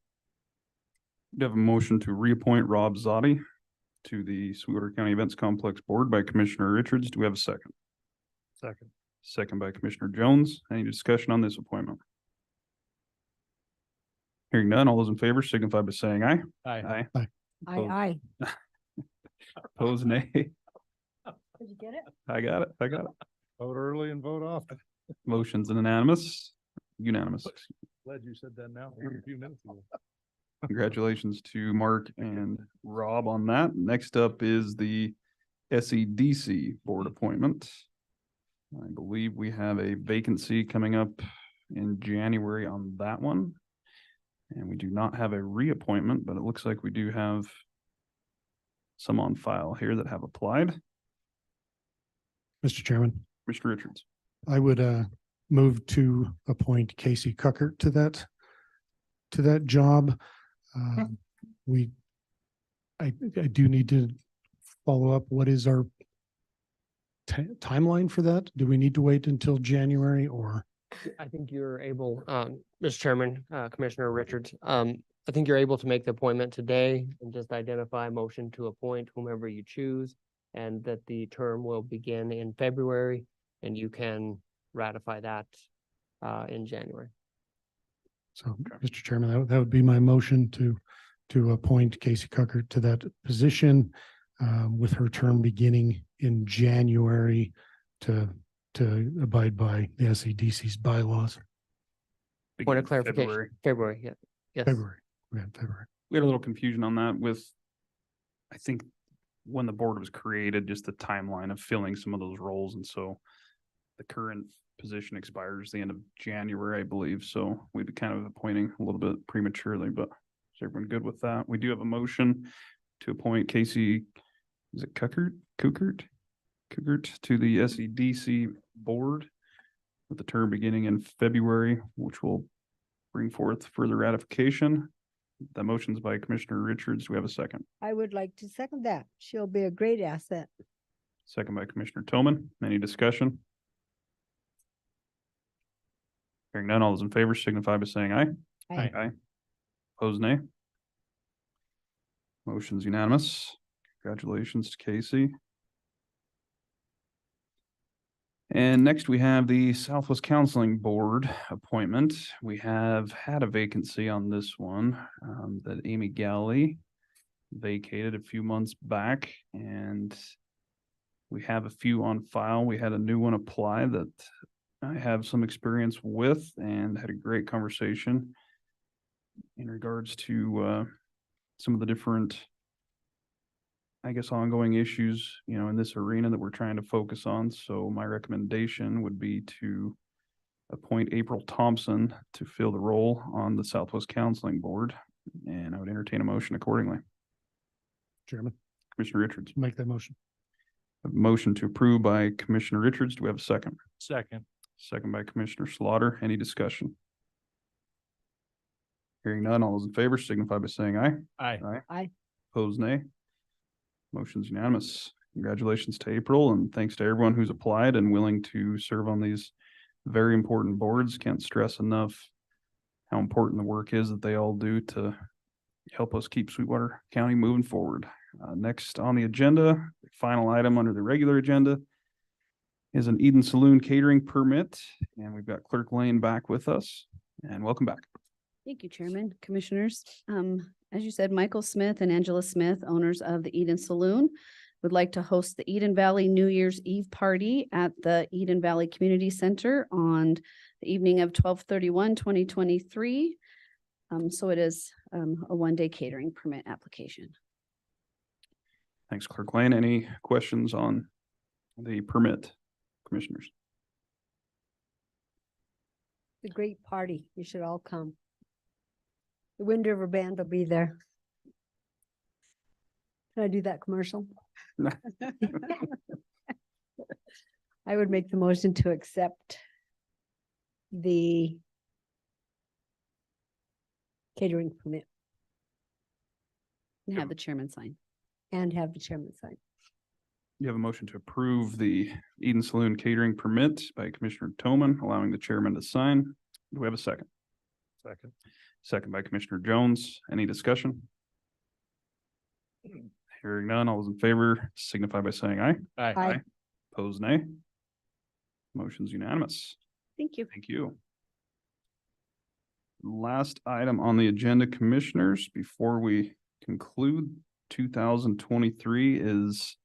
We have a motion to reappoint Rob Zotti to the Sweetwater County Events Complex Board by Commissioner Richards. Do we have a second? Second. Second by Commissioner Jones. Any discussion on this appointment? Hearing none, all those in favor signify by saying aye. Aye. Aye. Aye. Opposed, nay. Did you get it? I got it. Vote early and vote often. Motion's unanimous. Glad you said that now. A few minutes ago. Congratulations to Mark and Rob on that. Next up is the SEDC board appointment. I believe we have a vacancy coming up in January on that one. And we do not have a reappointment, but it looks like we do have some on file here that have applied. Mr. Chairman, Commissioner Richards. I would move to appoint Casey Cuckert to that job. We, I do need to follow up. What is our timeline for that? Do we need to wait until January or? I think you're able, Mr. Chairman, Commissioner Richards, I think you're able to make the appointment today and just identify a motion to appoint whomever you choose. And that the term will begin in February and you can ratify that in January. So, Mr. Chairman, that would be my motion to appoint Casey Cuckert to that position with her term beginning in January to abide by the SEDC's bylaws. Point of clarification, February, yeah. Yes. February. February. We had a little confusion on that with, I think, when the board was created, just the timeline of filling some of those roles. And so the current position expires the end of January, I believe. So we'd be kind of appointing a little bit prematurely, but is everyone good with that? We do have a motion to appoint Casey, is it Cuckert to the SEDC board with the term beginning in February, which will bring forth further ratification. The motion's by Commissioner Richards. Do we have a second? I would like to second that. She'll be a great asset. Second by Commissioner Tillman. Any discussion? Hearing none, all those in favor signify by saying aye. Aye. Aye. Opposed, nay. Motion's unanimous. Congratulations to Casey. And next we have the Southwest Counseling Board appointment. We have had a vacancy on this one that Amy Galley vacated a few months back, and we have a few on file. We had a new one apply that I have some experience with and had a great conversation in regards to some of the different, I guess, ongoing issues, in this arena that we're trying to focus on. So my recommendation would be to appoint April Thompson to fill the role on the Southwest Counseling Board, and I would entertain a motion accordingly. Chairman, Commissioner Richards. make that motion. A motion to approve by Commissioner Richards. Do we have a second? Second. Second by Commissioner Slaughter. Any discussion? Hearing none, all those in favor signify by saying aye. Aye. Aye. Opposed, nay. Motion's unanimous. Congratulations to April, and thanks to everyone who's applied and willing to serve on these very important boards. Can't stress enough how important the work is that they all do to help us keep Sweetwater County moving forward. Next on the agenda, the final item under the regular agenda is an Eden Saloon catering permit, and we've got Clerk Lane back with us, and welcome back. Thank you, Chairman, Commissioners. As you said, Michael Smith and Angela Smith, owners of the Eden Saloon, would like to host the Eden Valley New Year's Eve party at the Eden Valley Community Center on the evening of 12/31/2023. So it is a one-day catering permit application. Thanks, Clerk Lane. Any questions on the permit, Commissioners? It's a great party. You should all come. The Wind River Band will be there. Can I do that commercial? I would make the motion to accept the catering permit And have the chairman sign. and have the chairman sign. You have a motion to approve the Eden Saloon catering permit by Commissioner Toman, allowing the chairman to sign. Do we have a second? Second. Second by Commissioner Jones. Any discussion? Hearing none, all those in favor signify by saying aye. Aye. Opposed, nay. Motion's unanimous. Thank you. Thank you. Last item on the agenda, Commissioners, before we conclude 2023 is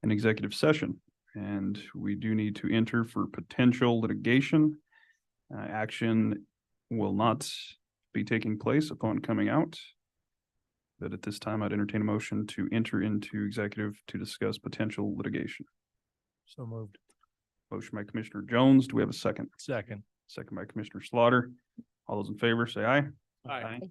an executive session. And we do need to enter for potential litigation. Action will not be taking place upon coming out. But at this time, I'd entertain a motion to enter into executive to discuss potential litigation. So moved. Motion by Commissioner Jones. Do we have a second? Second. Second by Commissioner Slaughter. All those in favor, say aye. Aye. Opposed, nay.